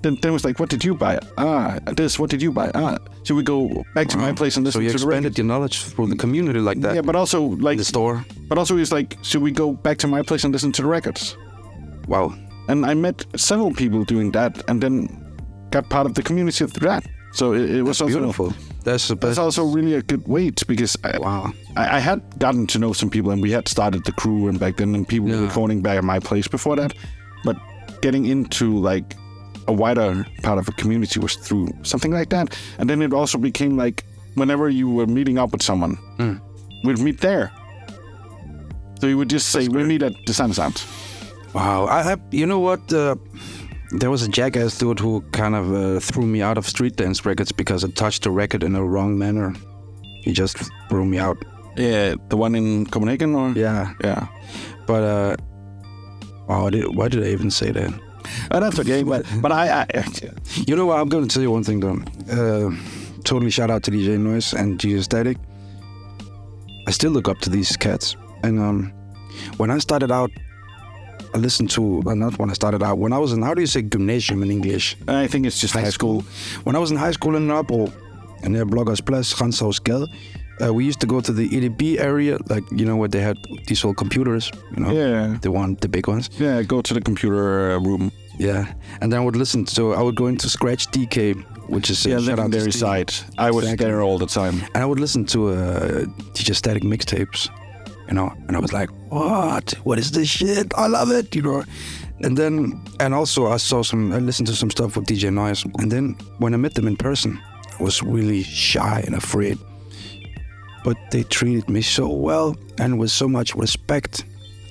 then it was like, "What did you buy?" This. What did you buy? Should we go back to my place and listen to the record? So you expanded your knowledge through the community like that. Yeah, but also like the store. But also he's like, "Should we go back to my place and listen to the records?" Wow. And I met several people doing that, and then got part of the community through that. So it was also beautiful. That's the best. That's also really a good weight, because I had gotten to know some people, and we had started the crew and back then, and people were recording back at my place before that. But getting into like a wider part of a community was through something like that. And then it also became like whenever you were meeting up with someone, we'd meet there. So you would just say, "We meet at Designer Sound." Wow. You know what? There was a jackass dude who kind of threw me out of street dance records because I touched the record in a wrong manner. He just threw me out. Yeah, the one in Copenhagen, or Yeah. But why did I even say that? That's okay. But I You know what? I'm going to tell you one thing though. Totally shout out to DJ Noise and DJ Static. I still look up to these cats. And when I started out, I listened to, not when I started out, when I was in, how do you say gymnasium in English? I think it's just high school. When I was in high school in Nørrebro, and near Blågårdsplads, Renshavsgade, we used to go to the EDB area, like, you know, where they had these old computers, you know? Yeah. The big ones. Yeah, go to the computer room. Yeah. And then I would go into Scratch DK, which is legendary site. I was there all the time. And I would listen to DJ Static mixtapes, you know, and I was like, what is this shit? I love it, you know. And also I listened to some stuff with DJ Noise. And then when I met them in person, I was really shy and afraid. But they treated me so well and with so much respect.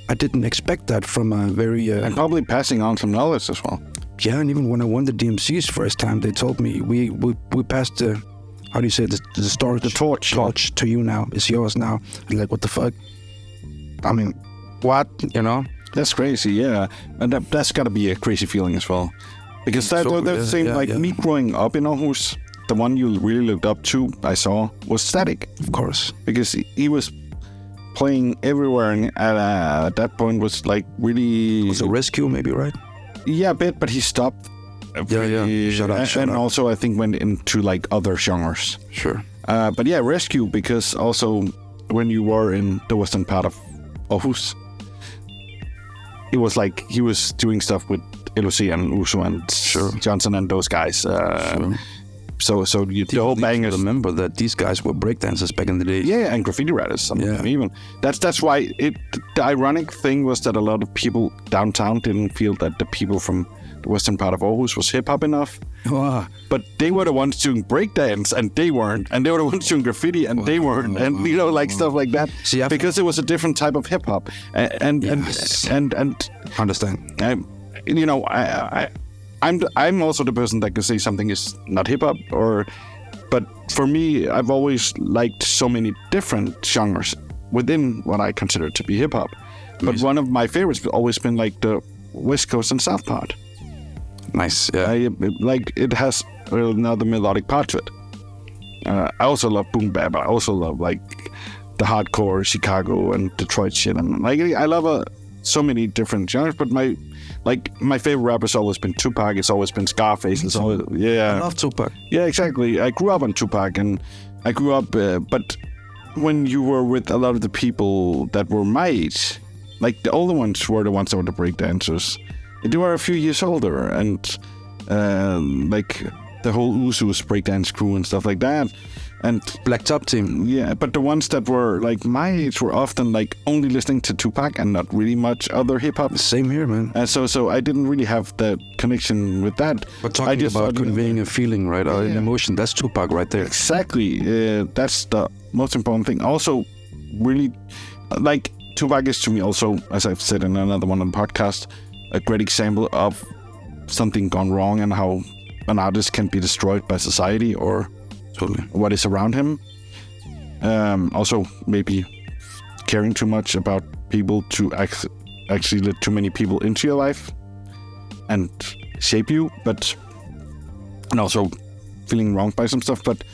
I didn't expect that from a very... and probably passing on some knowledge as well. Yeah, and even when I won the DMCs first time, they told me, we passed the... How do you say it? The torch to you now. It's yours now. I'm like, what the fuck? I mean, what? You know? That's crazy, yeah. And that's got to be a crazy feeling as well. Because that's the same, me growing up in Aarhus, the one you really looked up to, I saw, was Static. Of course. Because he was playing everywhere, and at that point was like really... It was a rescue maybe, right? Yeah, a bit, but he stopped. Yeah. Shut up. Also I think went into like other genres. Sure. But yeah, rescue, because also when you were in the western part of Aarhus, it was like he was doing stuff with LOC and Uso and Johnson and those guys. So the whole bangers. Remember that these guys were breakdancers back in the day. Yeah, and graffiti writers. Some of them even. That's why the ironic thing was that a lot of people downtown didn't feel that the people from the western part of Aarhus was hip hop enough. Wow. But they were the ones doing breakdance, and they weren't. And they were the ones doing graffiti, and they weren't. And you know, like stuff like that. See, because it was a different type of hip hop. And understand. I'm also the person that can say something is not hip hop, but for me, I've always liked so many different genres within what I consider to be hip hop. But one of my favorites has always been like the West Coast and South part. Nice, yeah. It has another melodic part to it. I also love boom bap. I also love like the hardcore Chicago and Detroit shit, and like I love so many different genres. But my favorite rapper's always been Tupac. It's always been Scarface. It's always I love Tupac. Yeah, exactly. I grew up on Tupac, and I grew up. But when you were with a lot of the people that were my age, like the older ones were the ones that were the breakdancers. They were a few years older, and like the whole Usos breakdance crew and stuff like that. And Black Top Team. Yeah, but the ones that were like my age were often like only listening to Tupac and not really much other hip hop. Same here, man. So I didn't really have that connection with that. But talking about conveying a feeling, right, or an emotion, that's Tupac right there. Exactly. That's the most important thing. Also, really, like Tupac is to me also, as I've said in another one on the podcast, a great example of something gone wrong and how an artist can be destroyed by society or what is around him. Also, maybe caring too much about people to actually let too many people into your life and shape you, and also feeling wronged by some stuff. But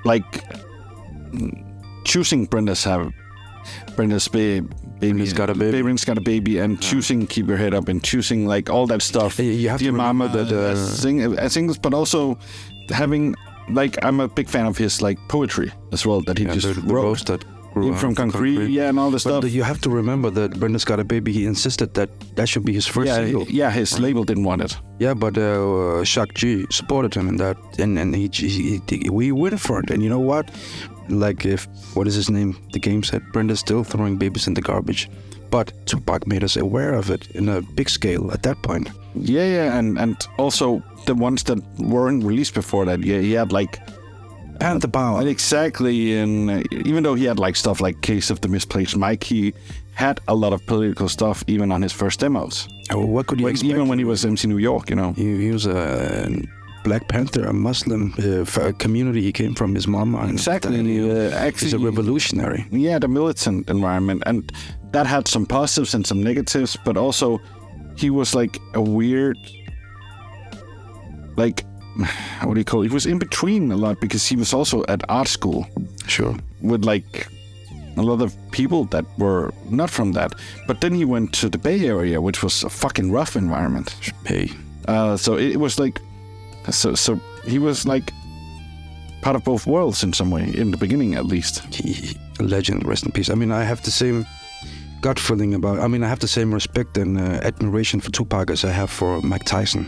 like choosing Brenda's Baby's Got a Baby. Baby's Got a Baby, and choosing Keep Your Head Up, and choosing like all that stuff. You have Dear to Mama, that singles, but also having like I'm a big fan of his like poetry as well that he just wrote. That from Concrete, yeah, and all the stuff. But you have to remember that Brenda's Got a Baby. He insisted that should be his first single. Yeah, his label didn't want it. Yeah, but Shaq G supported him in that, and we went for it. And you know what? Like what is his name? The Game said Brenda's still throwing babies in the garbage, but Tupac made us aware of it in a big scale at that point. Yeah, and also the ones that weren't released before that. Yeah, he had like. And the power. Exactly, and even though he had like stuff like Case of the Misplaced Mic, he had a lot of political stuff even on his first demos. What could you expect? Even when he was MC New York, you know. He was Black Panther, a Muslim community he came from, his mom. Exactly. He's a revolutionary. Yeah, the militant environment. And that had some positives and some negatives, but also he was like a weird, like, what do you call it? He was in between a lot because he was also at art school. Sure. With like a lot of people that were not from that. But then he went to the Bay Area, which was a fucking rough environment. Hey. So it was like, so he was like part of both worlds in some way, in the beginning at least. A legend, rest in peace. I mean, I have the same gut feeling about, I have the same respect and admiration for Tupac as I have for Mike Tyson.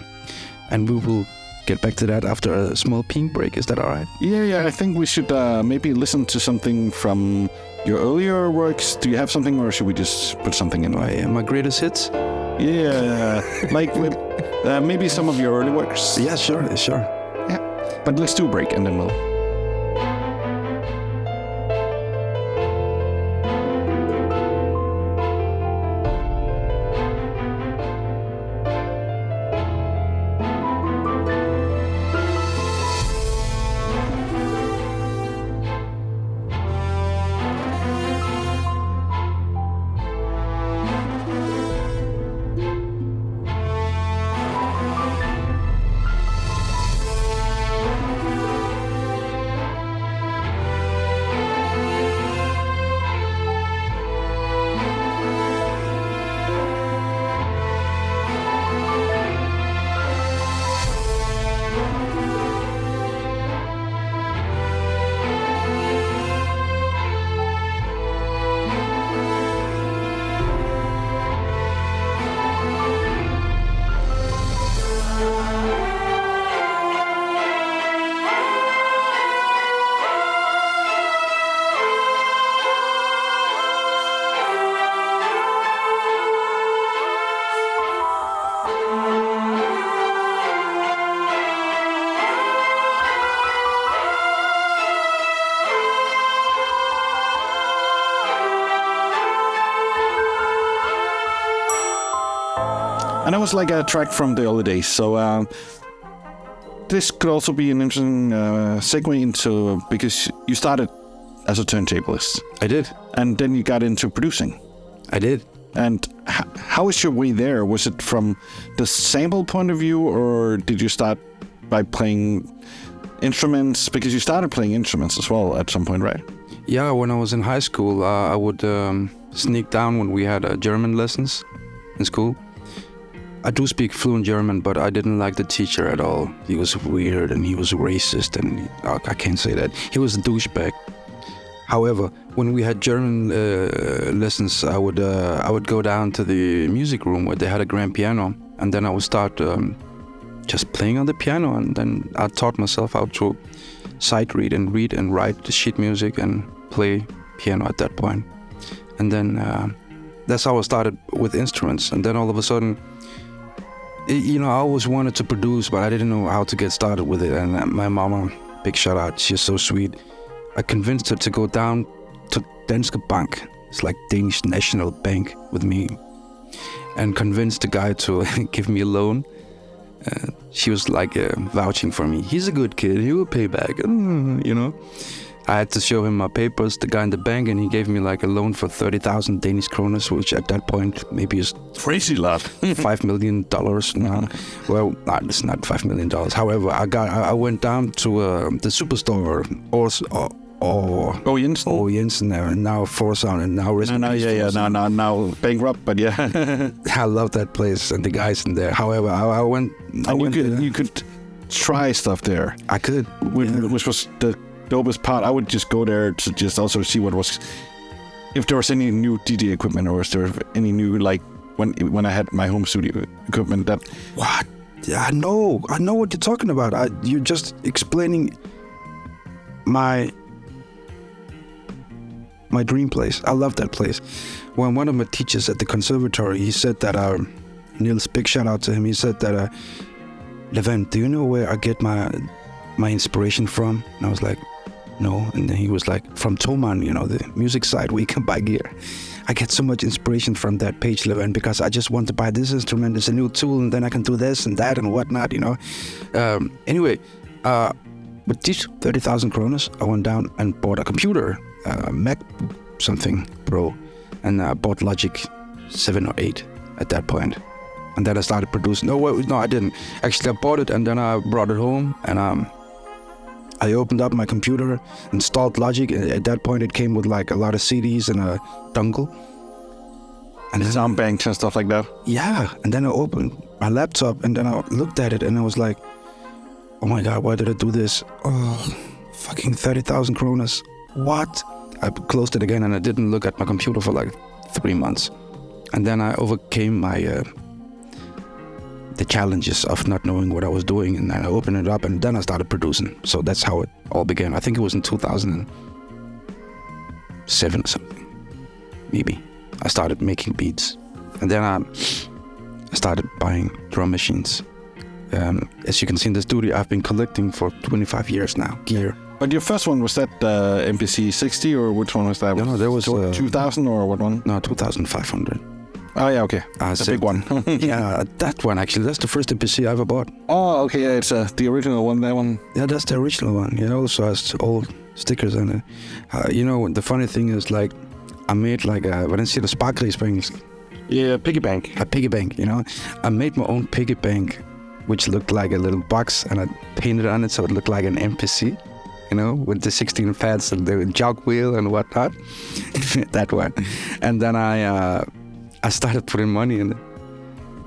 And we will get back to that after a small pink break. Is that all right? Yeah, I think we should maybe listen to something from your earlier works. Do you have something, or should we just put something in? My greatest hits? Yeah, like maybe some of your early works. Yeah, sure. Yeah, but let's do a break and then we'll... And it was like a track from the early days. So this could also be an interesting segue into, because you started as a turntablist. I did. And then you got into producing. I did. And how was your way there? Was it from the sample point of view, or did you start by playing instruments? Because you started playing instruments as well at some point, right? Yeah, when I was in high school, I would sneak down when we had German lessons in school. I do speak fluent German, but I didn't like the teacher at all. He was weird and he was racist, and I can't say that. He was a douchebag. However, when we had German lessons, I would go down to the music room where they had a grand piano, and then I would start just playing on the piano, and then I taught myself how to sight read and write the sheet music and play piano at that point. And then that's how I started with instruments. And then all of a sudden, I always wanted to produce, but I didn't know how to get started with it. And my mama, big shout out, she's so sweet. I convinced her to go down to Danske Bank. It's like Danish National Bank with me. And convinced the guy to give me a loan. She was like vouching for me. He's a good kid, he will pay back, I had to show him my papers, the guy in the bank, and he gave me like a loan for 30,000 Danish kroner, which at that point maybe is crazy lot. $5 million now. Well, it's not $5 million. However, I went down to the superstore Jensen, now Forsound, and now now bankrupt, but yeah. I love that place and the guys in there. However, I went. You could try stuff there. I could, which was the dopest part. I would just go there to just also see if there was any new DJ equipment, or was there any new, like when I had my home studio equipment. That what? Yeah, I know what you're talking about. You're just explaining my dream place. I love that place. When one of my teachers at the conservatory, he said that Niels, big shout out to him. He said that Levent, do you know where I get my inspiration from? And I was like, no. And then he was like, from Turkman, the music site where you can buy gear. I get so much inspiration from that page event because I just want to buy this instrument. It's a new tool, and then I can do this and that and whatnot, Anyway, with these 30,000 kronas, I went down and bought a computer, Mac something Pro, and I bought Logic 7 or 8 at that point. And then I started producing. No, I didn't. Actually, I bought it and then I brought it home and I opened up my computer, installed Logic. At that point, it came with like a lot of CDs and a dongle. And sound banks and stuff like that? Yeah. And then I opened my laptop and then I looked at it and I was like, oh my God, why did I do this? Oh, fucking 30,000 kronas. What? I closed it again and I didn't look at my computer for like 3 months. And then I overcame my the challenges of not knowing what I was doing, and then I opened it up and then I started producing. So that's how it all began. I think it was in 2007 or something, maybe. I started making beats, and then I started buying drum machines. As you can see in the studio, I've been collecting for 25 years now, gear. But your first one, was that MPC 60 or which one was that? No, there was 2000 or what one? No, 2500. Oh yeah, okay. The big one. Yeah, that one actually. That's the first MPC I ever bought. Oh, okay. Yeah, it's the original one. That one. Yeah, that's the original one. It also has old stickers on it. The funny thing is, like, I made like hvordan siger du sparkris på engelsk? Yeah, piggy bank. A piggy bank. I made my own piggy bank, which looked like a little box, and I painted on it so it looked like an MPC. With the 16 pads and the jog wheel and whatnot. That one. And then I started putting money in it,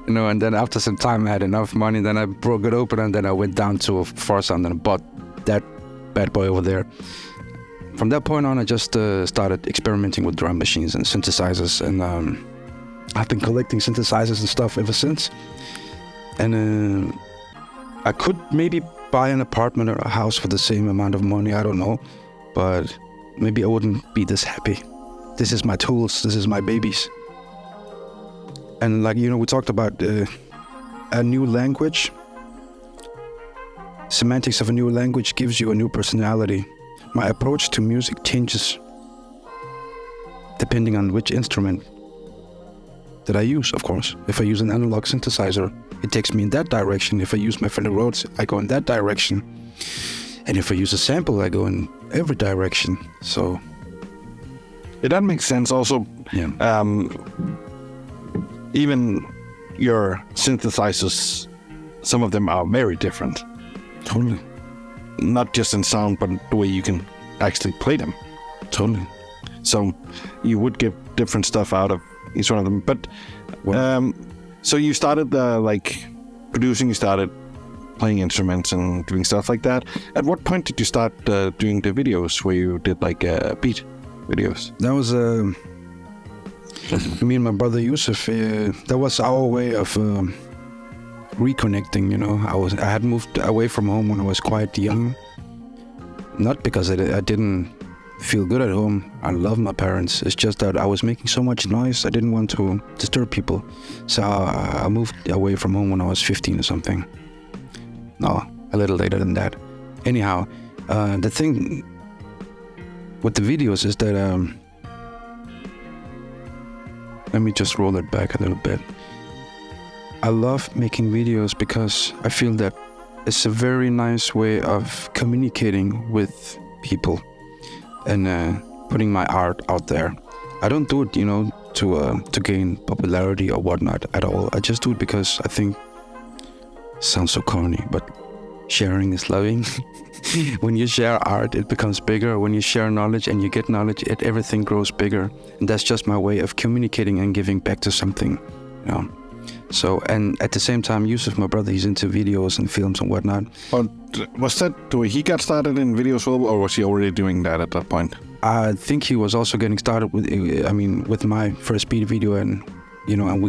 and then after some time I had enough money, then I broke it open and then I went down to Forsand and bought that bad boy over there. From that point on, I just started experimenting with drum machines and synthesizers, and I've been collecting synthesizers and stuff ever since. And I could maybe buy an apartment or a house for the same amount of money, I don't know, but maybe I wouldn't be this happy. This is my tools, this is my babies. And like, we talked about a new language. Semantics of a new language gives you a new personality. My approach to music changes depending on which instrument that I use, of course. If I use an analog synthesizer, it takes me in that direction. If I use my Fender Rhodes, I go in that direction. And if I use a sample, I go in every direction. So yeah, that makes sense also. Yeah. Even your synthesizers, some of them are very different. Totally. Not just in sound, but the way you can actually play them. Totally. So you would get different stuff out of each one of them. But so you started producing, you started playing instruments and doing stuff like that. At what point did you start doing the videos where you did beat videos? That was me and my brother Yusuf. That was our way of reconnecting. I had moved away from home when I was quite young. Not because I didn't feel good at home. I love my parents. It's just that I was making so much noise. I didn't want to disturb people. So I moved away from home when I was 15 or something. No, a little later than that. Anyhow, the thing with the videos is that let me just roll it back a little bit. I love making videos because I feel that it's a very nice way of communicating with people and putting my art out there. I don't do it, to gain popularity or whatnot at all. I just do it because I think it sounds so corny, but sharing is loving. When you share art, it becomes bigger. When you share knowledge and you get knowledge, everything grows bigger. And that's just my way of communicating and giving back to something. So, and at the same time, Yusuf, my brother, he's into videos and films and whatnot. But was that the way he got started in videos, or was he already doing that at that point? I think he was also getting started with my first beat video, and and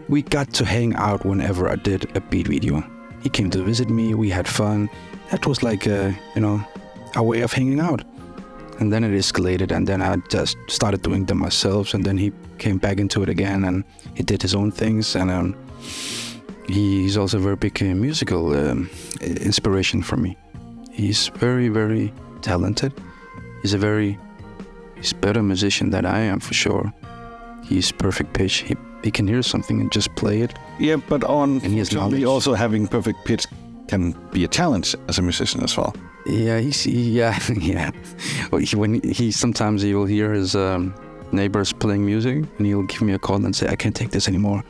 we got to hang out whenever I did a beat video. He came to visit me, we had fun. That was like our way of hanging out. And then it escalated, and then I just started doing them myself, and then he came back into it again, and he did his own things, and he's also a very big musical inspiration for me. He's very, very talented. He's a better musician than I am, for sure. He's perfect pitch. He can hear something and just play it. Yeah, but knowledge. also having perfect pitch can be a challenge as a musician as well. Yeah, yeah. Well, sometimes he will hear his neighbors playing music, and he'll give me a call and say, "I can't take this anymore.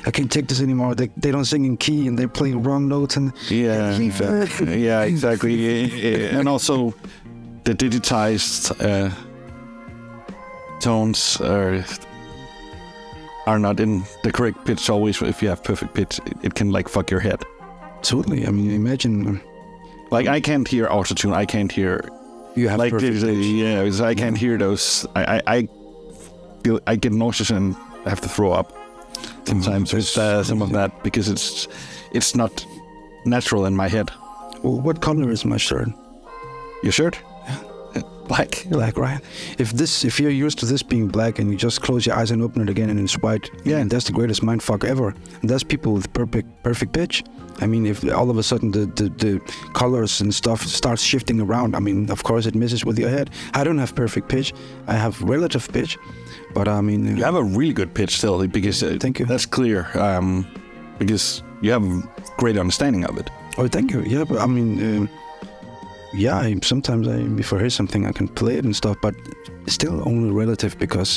They don't sing in key, and they play wrong notes." And yeah, exactly. And also, the digitized tones are not in the correct pitch always. If you have perfect pitch, it can like fuck your head. Totally. I mean, imagine. Like, I can't hear autotune. I can't hear. You have like perfect pitch. Yeah, I can't hear those. I feel I get nauseous and I have to throw up sometimes with some of that, because it's not natural in my head. Well, what color is my shirt? Your shirt? Black. Black, right? If you're used to this being black and you just close your eyes and open it again and it's white, and that's the greatest mindfuck ever. And that's people with perfect pitch. I mean, if all of a sudden the colors and stuff starts shifting around, I mean, of course it messes with your head. I don't have perfect pitch. I have relative pitch, but I mean... You have a really good pitch still, because thank you. That's clear, because you have a great understanding of it. Oh, thank you. Yeah, but I mean... sometimes if I hear something, I can play it and stuff, but still only relative, because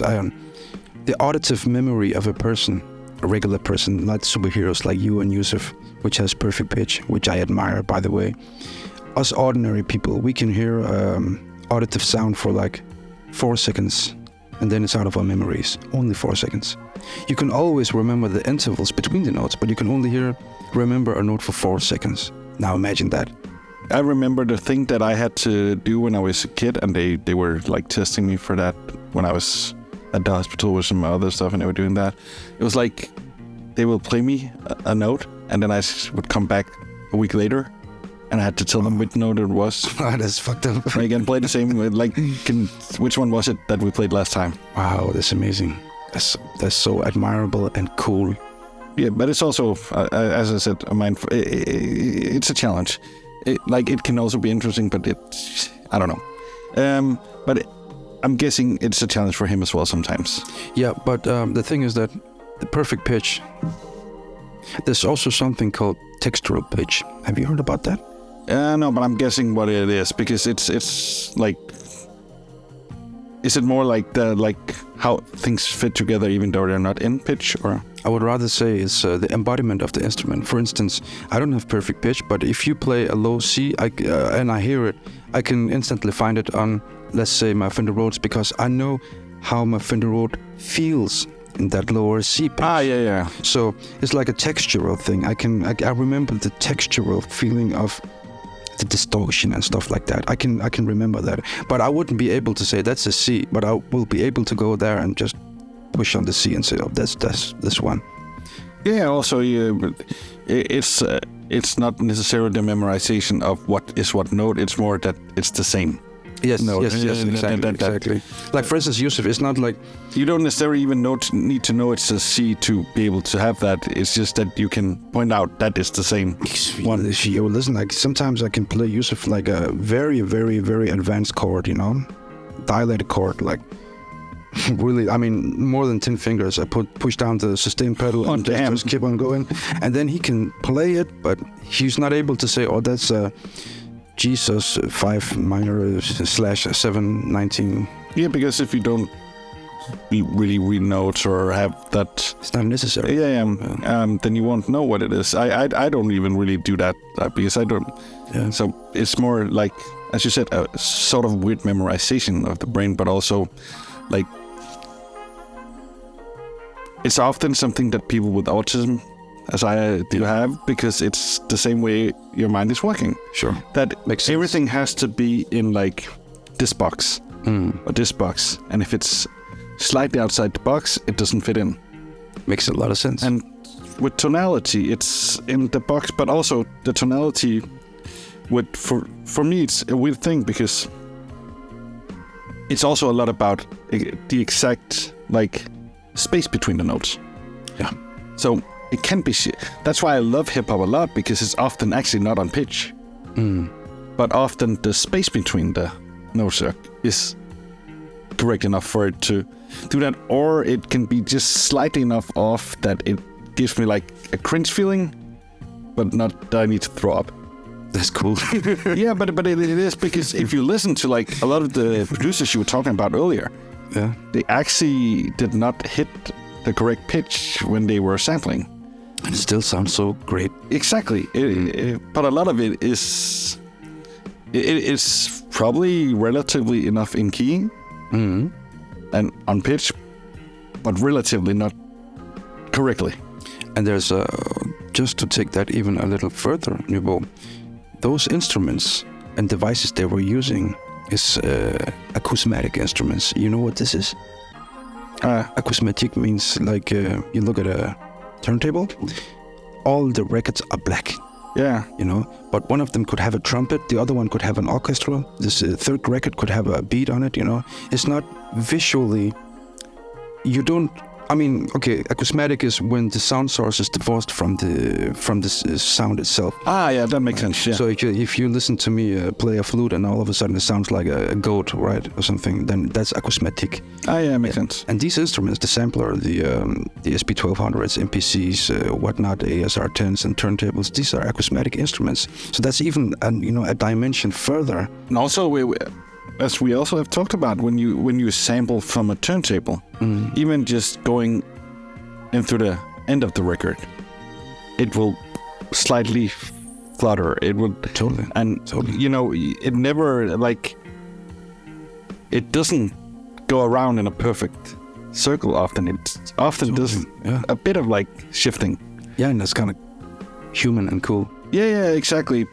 the auditive memory of a person, a regular person, not superheroes like you and Yusuf, which has perfect pitch, which I admire, by the way. Us ordinary people, we can hear auditive sound for like 4 seconds, and then it's out of our memories. Only 4 seconds. You can always remember the intervals between the notes, but you can only remember a note for 4 seconds. Now imagine that. I remember the thing that I had to do when I was a kid, and they were like testing me for that when I was at the hospital with some other stuff, and they were doing that. It was like they will play me a note, and then I would come back a week later, and I had to tell them which note it was. That's fucked up. Again, play the same. Which one was it that we played last time? Wow, that's amazing. That's so admirable and cool. Yeah, but it's also, as I said, it's a challenge. It can also be interesting, but I don't know. But I'm guessing it's a challenge for him as well sometimes. Yeah, but the thing is that the perfect pitch, there's also something called textural pitch. Have you heard about that? No, but I'm guessing what it is, because it's like, is it more like how things fit together even though they're not in pitch, or? I would rather say it's the embodiment of the instrument. For instance, I don't have perfect pitch, but if you play a low C and I hear it, I can instantly find it on, let's say, my Fender Rhodes, because I know how my Fender Rhodes feels in that lower C pitch. Yeah. So it's like a textural thing. I remember the textural feeling of the distortion and stuff like that. I can remember that, but I wouldn't be able to say that's a C, but I will be able to go there and just push on the C and say, oh, that's this one. Yeah. Also, it's not necessarily the memorization of what note. It's more that it's the same. Yes, note. Yes, exactly. Like, for instance, Yusuf, it's not like... You don't necessarily even need to know it's a C to be able to have that. It's just that you can point out that it's the same one. Listen, like, sometimes I can play Yusuf like a very, very, very advanced chord, dilated chord, like, really, I mean, more than 10 fingers. I push down the sustain pedal and just keep on going. And then he can play it, but he's not able to say, oh, that's Jesus 5 minor / 7 19. Yeah, because if you don't really read notes or have that, it's not necessary. Then you won't know what it is. I don't even really do that because I don't. Yeah. So it's more like, as you said, a sort of weird memorization of the brain, but also like it's often something that people with autism, as I do have, because it's the same way your mind is working. Sure. That makes sense. Everything has to be in like this box or this box. And if it's slightly outside the box, it doesn't fit in. Makes a lot of sense. And with tonality, it's in the box, but also the tonality for me, it's a weird thing, because it's also a lot about the exact like space between the notes. Yeah. So it can be. That's why I love hip hop a lot, because it's often actually not on pitch. but often the space between the notes is correct enough for it to do that, or it can be just slightly enough off that it gives me like a cringe feeling, but not that I need to throw up. That's cool. Yeah, but it is, because if you listen to like a lot of the producers you were talking about earlier, Yeah. they actually did not hit the correct pitch when they were sampling. And it still sounds so great. Exactly. But a lot of it is it's probably relatively enough in key and on pitch, but relatively not correctly. And there's just to take that even a little further, Nubo, those instruments and devices they were using is acousmatic instruments. You know what this is? Acousmatic means like you look at a turntable, all the records are black. Yeah. You know, but one of them could have a trumpet, the other one could have an orchestra, this third record could have a beat on it, you know. It's not visually, you don't, I mean, okay, acousmatic is when the sound source is divorced from the sound itself. Yeah, that makes sense. Yeah. So if you listen to me play a flute and all of a sudden it sounds like a goat, right, or something, then that's acousmatic. Yeah, makes sense. And these instruments, the sampler, the SP1200s, MPCs, whatnot, ASR10s and turntables, these are acousmatic instruments. So that's even a dimension further. And also, as we also have talked about, when you sample from a turntable, even just going into the end of the record, it will slightly flutter. It will Totally. you know, it never it doesn't go around in a perfect circle. Often it does a bit of like shifting. Yeah, and that's kind of human and cool. Yeah, exactly.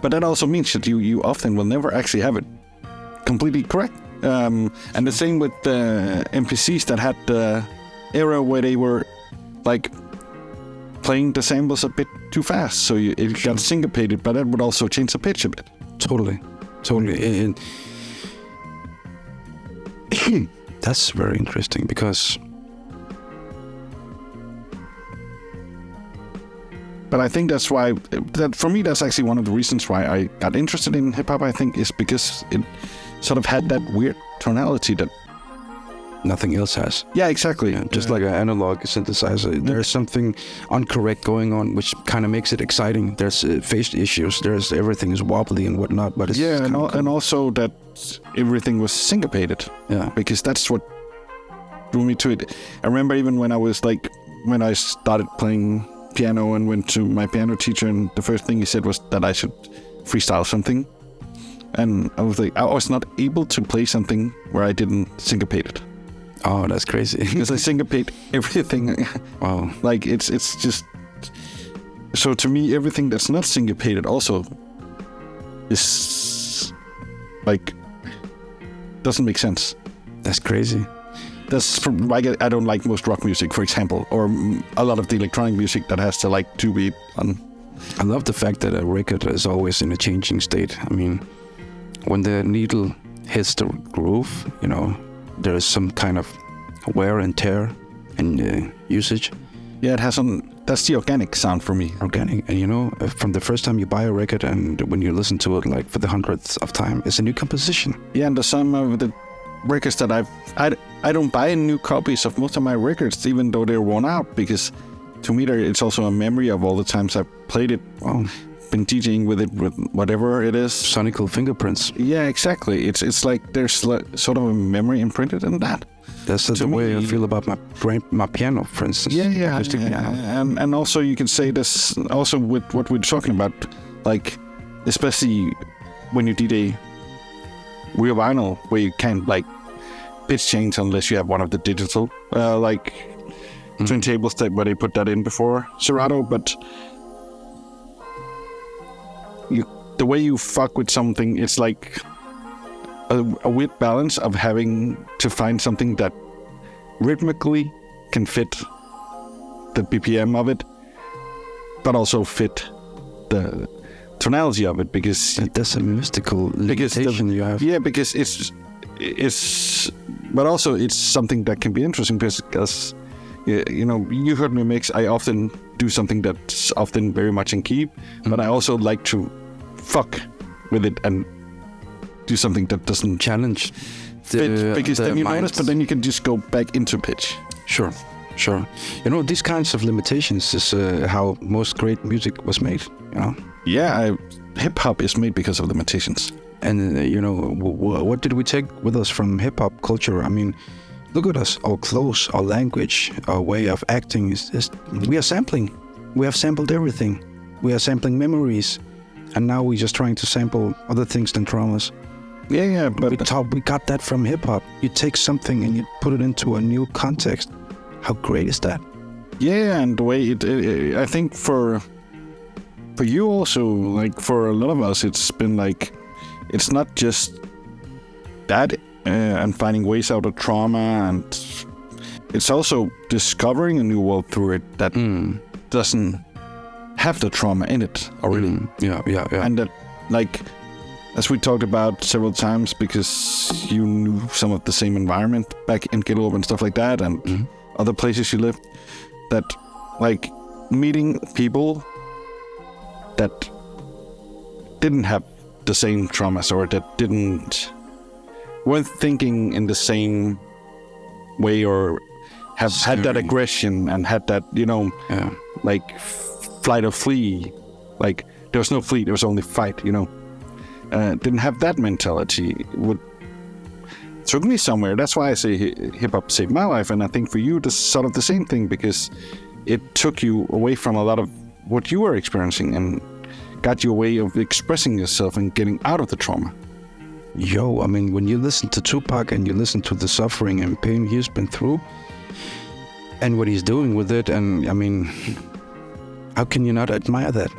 But that also means that you often will never actually have it completely correct. And the same with the MPCs that had the era where they were like playing the samples a bit too fast, so it got syncopated, but that would also change the pitch a bit. Totally. And that's very interesting because... But I think that's why, for me, that's actually one of the reasons why I got interested in hip-hop, I think, is because it sort of had that weird tonality that nothing else has. Yeah, exactly. Yeah, just like an analog synthesizer. There's something incorrect going on, which kind of makes it exciting. There's phase issues. There's everything is wobbly and whatnot. But it's cool. And also that everything was syncopated. Yeah, because that's what drew me to it. I remember even when I started playing piano and went to my piano teacher, and the first thing he said was that I should freestyle something. And I was like, I was not able to play something where I didn't syncopate it. Oh, that's crazy. Because I syncopate everything. Wow. Like it's just, so to me, everything that's not syncopated also is like, doesn't make sense. That's crazy. That's from, like, I don't like most rock music, for example, or a lot of the electronic music that has to like 2-beat on. I love the fact that a record is always in a changing state. I mean, when the needle hits the groove, you know, there is some kind of wear and tear and usage. Yeah, it has that's the organic sound for me. Organic. And you know, from the first time you buy a record and when you listen to it like for the 100th of time, it's a new composition. Yeah, and some of the records that I don't buy new copies of most of my records, even though they're worn out, because to me it's also a memory of all the times I've played it. Wow. Been DJing with it, with whatever it is. Sonical fingerprints. Yeah, exactly. It's like there's sort of a memory imprinted in that. That's the way I feel about my piano, for instance. Yeah. And also you can say this also with what we're talking about, like especially when you DJ real vinyl, where you can't like pitch change unless you have one of the digital turntables that where they put that in before Serato, but the way you fuck with something, it's like a weird balance of having to find something that rhythmically can fit the BPM of it, but also fit the tonality of it, because that's a mystical limitation you have. Yeah, because it's, but also it's something that can be interesting because you know, you heard me mix. I often do something that's often very much in key, but I also like to fuck with it and do something that doesn't Challenge fit, because then you notice, but then you can just go back into pitch. Sure. You know, these kinds of limitations is how most great music was made, you know? Yeah, hip-hop is made because of limitations. And, you know, what did we take with us from hip-hop culture? I mean, look at us, our clothes, our language, our way of acting. We are sampling. We have sampled everything. We are sampling memories. And now we're just trying to sample other things than traumas. Yeah, but we got that from hip-hop. You take something and you put it into a new context. How great is that? Yeah, and the way I think for you also, like for a lot of us, it's been like, it's not just that and finding ways out of trauma, and it's also discovering a new world through it that doesn't have the trauma in it already. Yeah. And that, like, as we talked about several times, because you knew some of the same environment back in Gellerup and stuff like that, and other places you lived, that, like, meeting people that didn't have the same traumas, or that weren't thinking in the same way, or have had that aggression and had that, you know, like flight or flee. Like, there was no flee, there was only fight, you know. Didn't have that mentality. Took me somewhere. That's why I say hip-hop saved my life. And I think for you, it's sort of the same thing, because it took you away from a lot of what you were experiencing and got you a way of expressing yourself and getting out of the trauma. I mean, when you listen to Tupac and you listen to the suffering and pain he's been through and what he's doing with it, and I mean, how can you not admire that?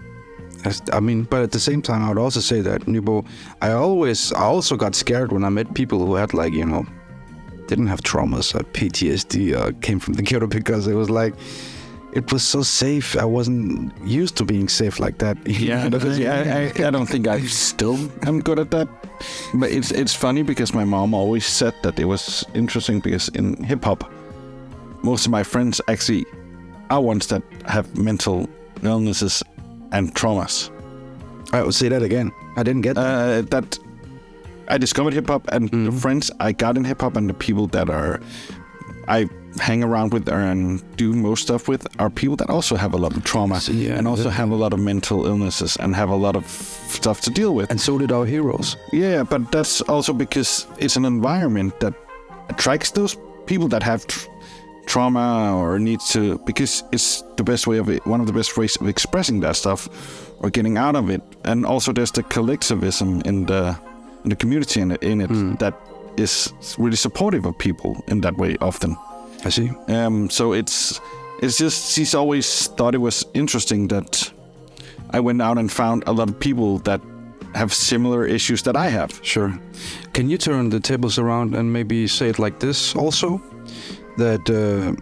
I mean, but at the same time, I would also say that, Nybo, I also got scared when I met people who had, like, you know, didn't have traumas or PTSD or came from the ghetto, because it was like, it was so safe. I wasn't used to being safe like that. Yeah, I don't think I still am good at that. But it's funny, because my mom always said that it was interesting, because in hip-hop, most of my friends actually are ones that have mental illnesses and traumas. I would say that again. I didn't get that. That I discovered hip-hop, and the friends I got in hip-hop and the people that I hang around with and do most stuff with are people that also have a lot of trauma, and also have a lot of mental illnesses and have a lot of stuff to deal with. And so did our heroes. Yeah, but that's also because it's an environment that attracts those people that have trauma or needs to, because it's the best way of it, one of the best ways of expressing that stuff or getting out of it. And also there's the collectivism in the community in it that is really supportive of people in that way often. I see. So it's just, she's always thought it was interesting that I went out and found a lot of people that have similar issues that I have. Sure. Can you turn the tables around and maybe say it like this also? That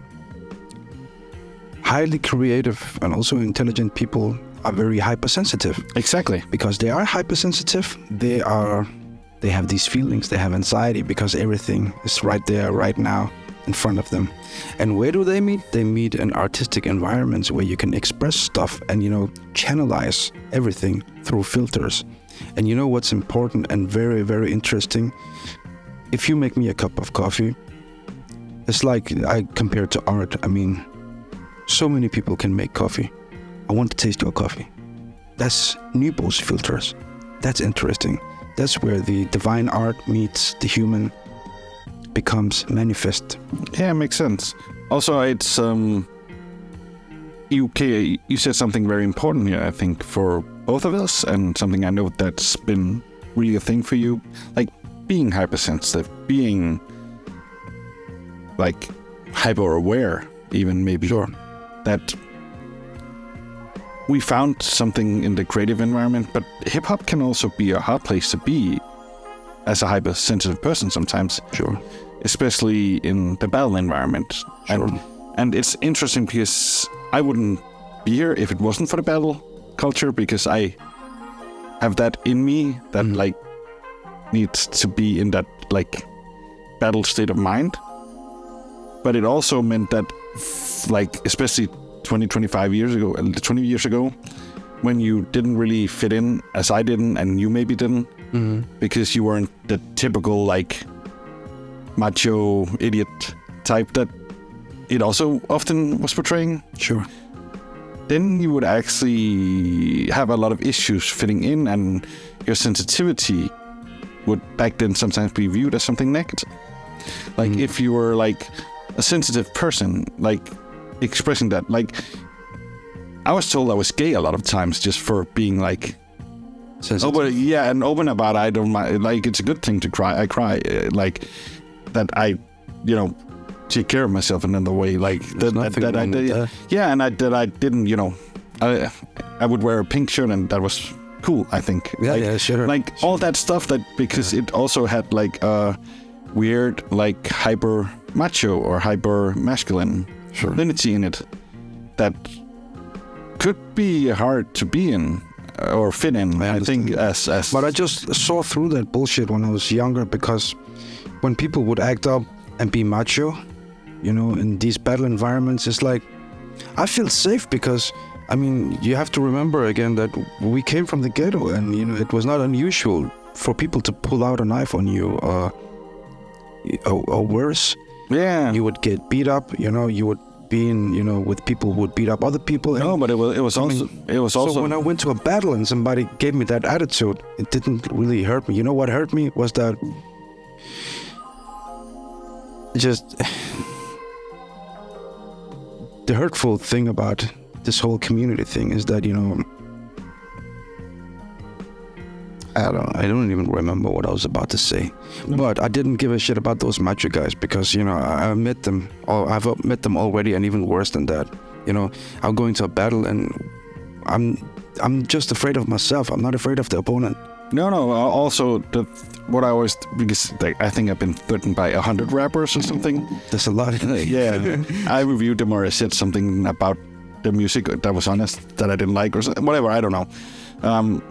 highly creative and also intelligent people are very hypersensitive. Exactly. Because they are hypersensitive, they have these feelings, they have anxiety, because everything is right there, right now, in front of them. And where do they meet? They meet in artistic environments where you can express stuff and, you know, channelize everything through filters. And you know what's important and very, very interesting? If you make me a cup of coffee, it's like I compare it to art. I mean, so many people can make coffee. I want to taste your coffee. That's Nybo's filters. That's interesting. That's where the divine art meets the human, becomes manifest. Yeah, it makes sense. Also, it's you said something very important here, I think, for both of us, and something I know that's been really a thing for you, like being hypersensitive, being like hyper aware, even maybe. Sure. That we found something in the creative environment, but hip hop can also be a hard place to be as a hypersensitive person sometimes. Sure. Especially in the battle environment. Sure. And it's interesting, because I wouldn't be here if it wasn't for the battle culture, because I have that in me that like needs to be in that like battle state of mind. But it also meant that like, especially 20 years ago, when you didn't really fit in, as I didn't, and you maybe didn't, because you weren't the typical like macho idiot type that it also often was portraying. Sure. Then you would actually have a lot of issues fitting in, and your sensitivity would back then sometimes be viewed as something negative. Like if you were like a sensitive person, like expressing that, like I was told I was gay a lot of times just for being like Sensitive. open, yeah, and open about I don't mind. Like it's a good thing to cry. I cry, like that. I, take care of myself in another way. Like that I did, yeah, and that I didn't. I would wear a pink shirt, and that was cool. I think. Yeah, sure. Like all that stuff that because it also had like a weird like hyper macho or hyper masculinity in it that could be hard to be in or fit in. I think as But I just saw through that bullshit when I was younger, because when people would act up and be macho, in these battle environments, it's like I feel safe because you have to remember again that we came from the ghetto, and it was not unusual for people to pull out a knife on you or worse. Yeah, you would get beat up. You would be in with people who would beat up other people. No, but it was also. So when I went to a battle and somebody gave me that attitude, it didn't really hurt me. You know what hurt me was that just the hurtful thing about this whole community thing is that I don't even remember what I was about to say, but I didn't give a shit about those macho guys because I met them, or I've met them already, and even worse than that. I'm going to a battle and I'm just afraid of myself. I'm not afraid of the opponent. No. Also, what I always, because I think I've been threatened by 100 rappers or something. There's a lot. Yeah, I reviewed them or I said something about the music that was honest that I didn't like or whatever. I don't know.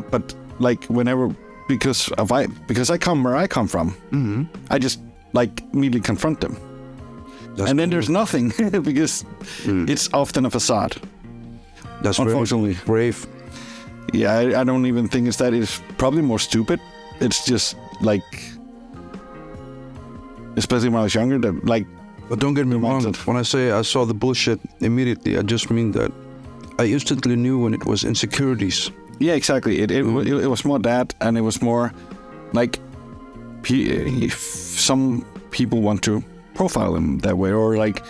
But like whenever, because I come where I come from, I just like immediately confront them. And then there's nothing because it's often a facade. That's unfortunately brave. Yeah, I don't even think it's that. It's probably more stupid. It's just like, especially when I was younger, that like. But don't get me wrong. When I say I saw the bullshit immediately, I just mean that I instantly knew when it was insecurities. Yeah, exactly. It was more that, and it was more like some people want to profile him that way, or like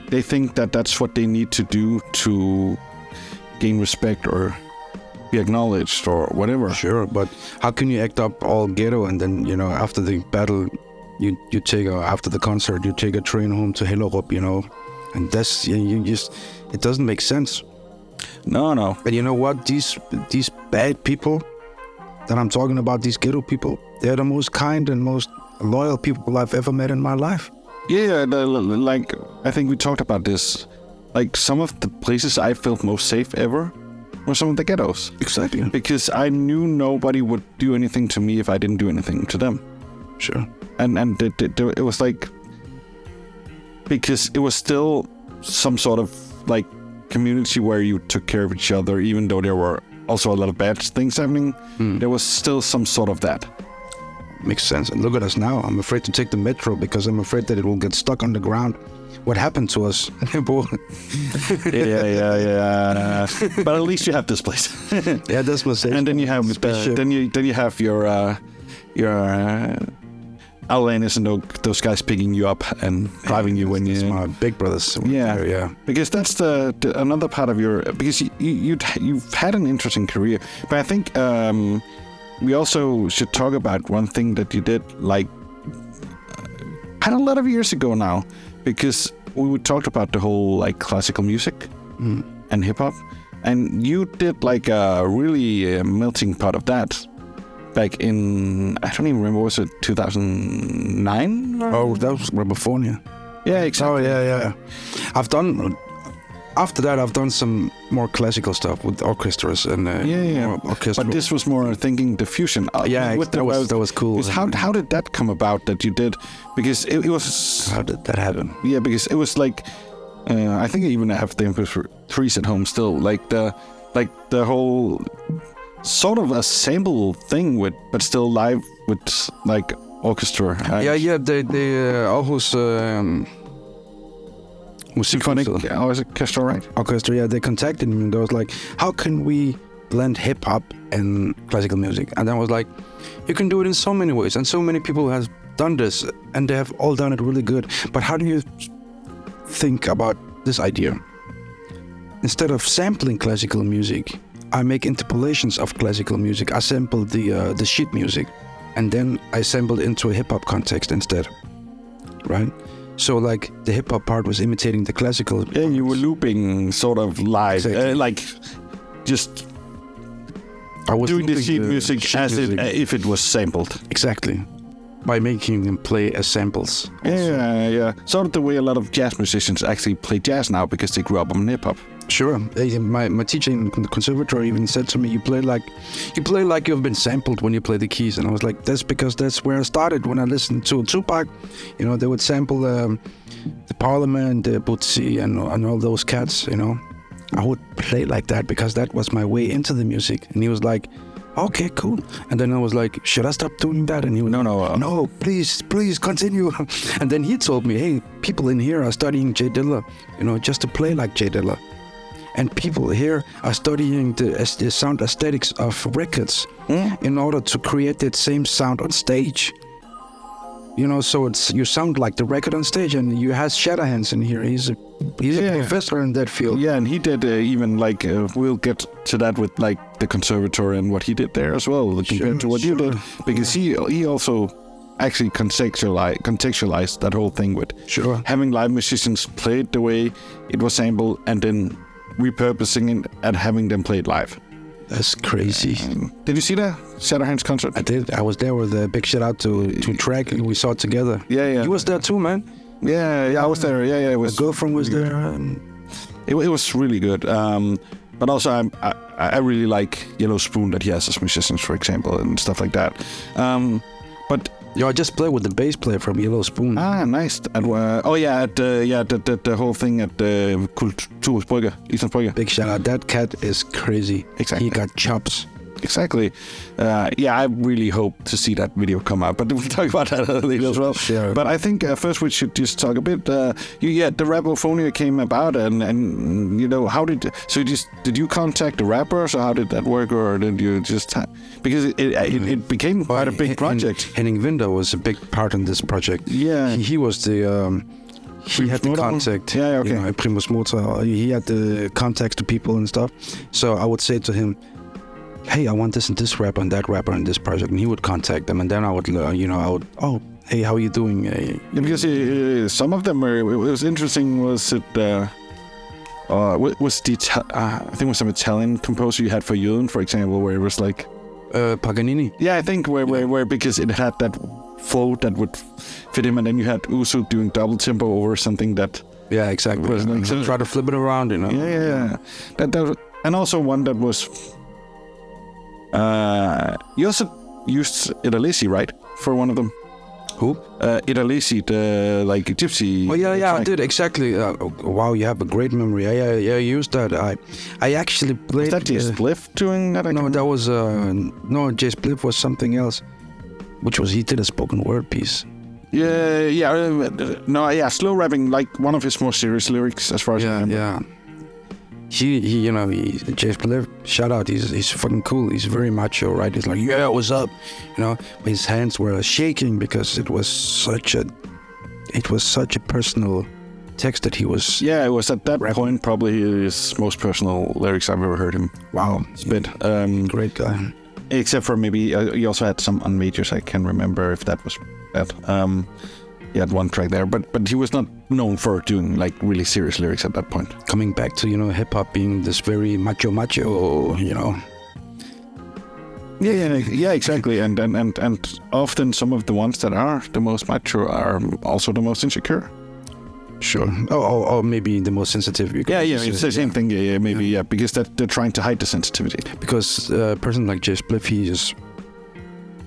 they think that that's what they need to do to gain respect or be acknowledged or whatever. Sure, but how can you act up all ghetto and then after the battle, you take after the concert you take a train home to Hellerup, and that's it doesn't make sense. No. And you know what? These bad people that I'm talking about, these ghetto people, they're the most kind and most loyal people I've ever met in my life. Yeah, like I think we talked about this. Like some of the places I felt most safe ever were some of the ghettos. Exactly. Because I knew nobody would do anything to me if I didn't do anything to them. Sure. And it was like, because it was still some sort of like community where you took care of each other, even though there were also a lot of bad things happening. There was still some sort of that. Makes sense. And look at us now. I'm afraid to take the metro because I'm afraid that it will get stuck on the ground. What happened to us? Yeah. But at least you have this place. Yeah, that's what. And then you have then you have your Alanis and those guys picking you up and driving you when you. My big brothers. Yeah. Because that's the another part of your, because you've had an interesting career, but I think we also should talk about one thing that you did like a lot of years ago now, because we talked about the whole like classical music and hip hop, and you did like a really melting pot of that. Back in, I don't even remember, was it 2009? Oh, that was California. Yeah, exactly. Oh, yeah. After that, I've done some more classical stuff with orchestras and orchestral. But this was more thinking the fusion. That was cool. How did that come about that you did? Because it was... How did that happen? Yeah, because it was like, I think I even have the MP3s at home still. Like like the whole sort of a sample thing but still live with like orchestra. Yeah. They Aarhus Symphonic orchestra, right? Orchestra. Yeah, they contacted me and they was like, how can we blend hip hop and classical music? And I was like, you can do it in so many ways, and so many people have done this, and they have all done it really good. But how do you think about this idea? Instead of sampling classical music, I make interpolations of classical music. I sample the sheet music, and then I sampled into a hip hop context instead, right? So like the hip hop part was imitating the classical. Yeah, you were looping sort of live, Exactly. like just I was doing the looping sheet music sheet as music. if it was sampled. Exactly. By making them play as samples. Yeah. Sort of the way a lot of jazz musicians actually play jazz now because they grew up on hip hop. Sure. My teacher in the conservatory even said to me, you play like you've been sampled when you play the keys. And I was like, that's because that's where I started when I listened to Tupac. You know, they would sample the Parliament, the Bootsy, and all those cats, you know. I would play like that because that was my way into the music. And he was like, okay, cool. And then I was like, should I stop doing that? And he was no, please continue. And then he told me, hey, people in here are studying J Dilla, you know, just to play like J Dilla. And people here are studying the sound aesthetics of records in order to create that same sound on stage. You know, so you sound like the record on stage, and you have Shatterhands in here. He's a professor in that field. Yeah, and he did even like we'll get to that with like the conservatory and what he did there as well compared to what you did, because he also actually contextualized that whole thing with having live musicians play it the way it was sampled and then repurposing it and having them play it live. That's crazy. Did you see the Shatterhands concert? I did. I was there with a big shout out to Track, and we saw it together. Yeah. You was there too, man. Yeah, I was there. Yeah, it was. The girlfriend was there. It was really good. But also, I really like Yellow Spoon that he has as musicians, for example, and stuff like that. But I just played with the bass player from Yellow Spoon. Ah, nice. At the whole thing at the Kulturhus Brygge, Islands Brygge. Big shout out. That cat is crazy. Exactly. He got chops. Exactly. I really hope to see that video come out, but we'll talk about that later as well. Sure. But I think first we should just talk a bit. The Rapophonia came about, and you know, did you contact the rappers, or how did that work, or did you just because it became quite a big project. Henning Winder was a big part in this project. Yeah, he was the. He had the contact. Yeah, okay. You know, Primus Motor. He had the contacts to people and stuff. So I would say to him, hey, I want this and this rapper and that rapper in this project, and he would contact them, and then I would, hey, how are you doing? Yeah, because some of them were. It was interesting. Was it? Was the I think it was some Italian composer you had for Juden, for example, where it was like Paganini. Yeah, I think where because it had that flow that would fit him, and then you had Uso doing double tempo over something that. Yeah, exactly. Try to flip it around, you know. Yeah. That and also one that was. You also used Idalisi, right, for one of them? Who? Idalisi, the gypsy. Oh yeah, I did exactly. Wow, you have a great memory. Yeah, I used that. I actually played. Was that Jay Spliff doing that? No, that was Jay Spliff was something else, which was he did a spoken word piece. Slow rapping, like one of his more serious lyrics, as far as I remember. Yeah. He Jay Spliff, shout out, he's fucking cool. He's very macho, right? He's like, yeah, what's up? You know, his hands were shaking because it was such a personal text that he was. Yeah, it was at that point probably his most personal lyrics I've ever heard him. Wow, spit. Great guy. Except for maybe he also had some on majors. I can't remember if that was that. He had one track there, but he was not known for doing like really serious lyrics at that point. Coming back to hip hop being this very macho, you know. Yeah, exactly. And often some of the ones that are the most macho are also the most insecure. Sure. Or maybe the most sensitive. It's the same thing. Yeah, because they're trying to hide the sensitivity. Because a person like Jay Spliff, he is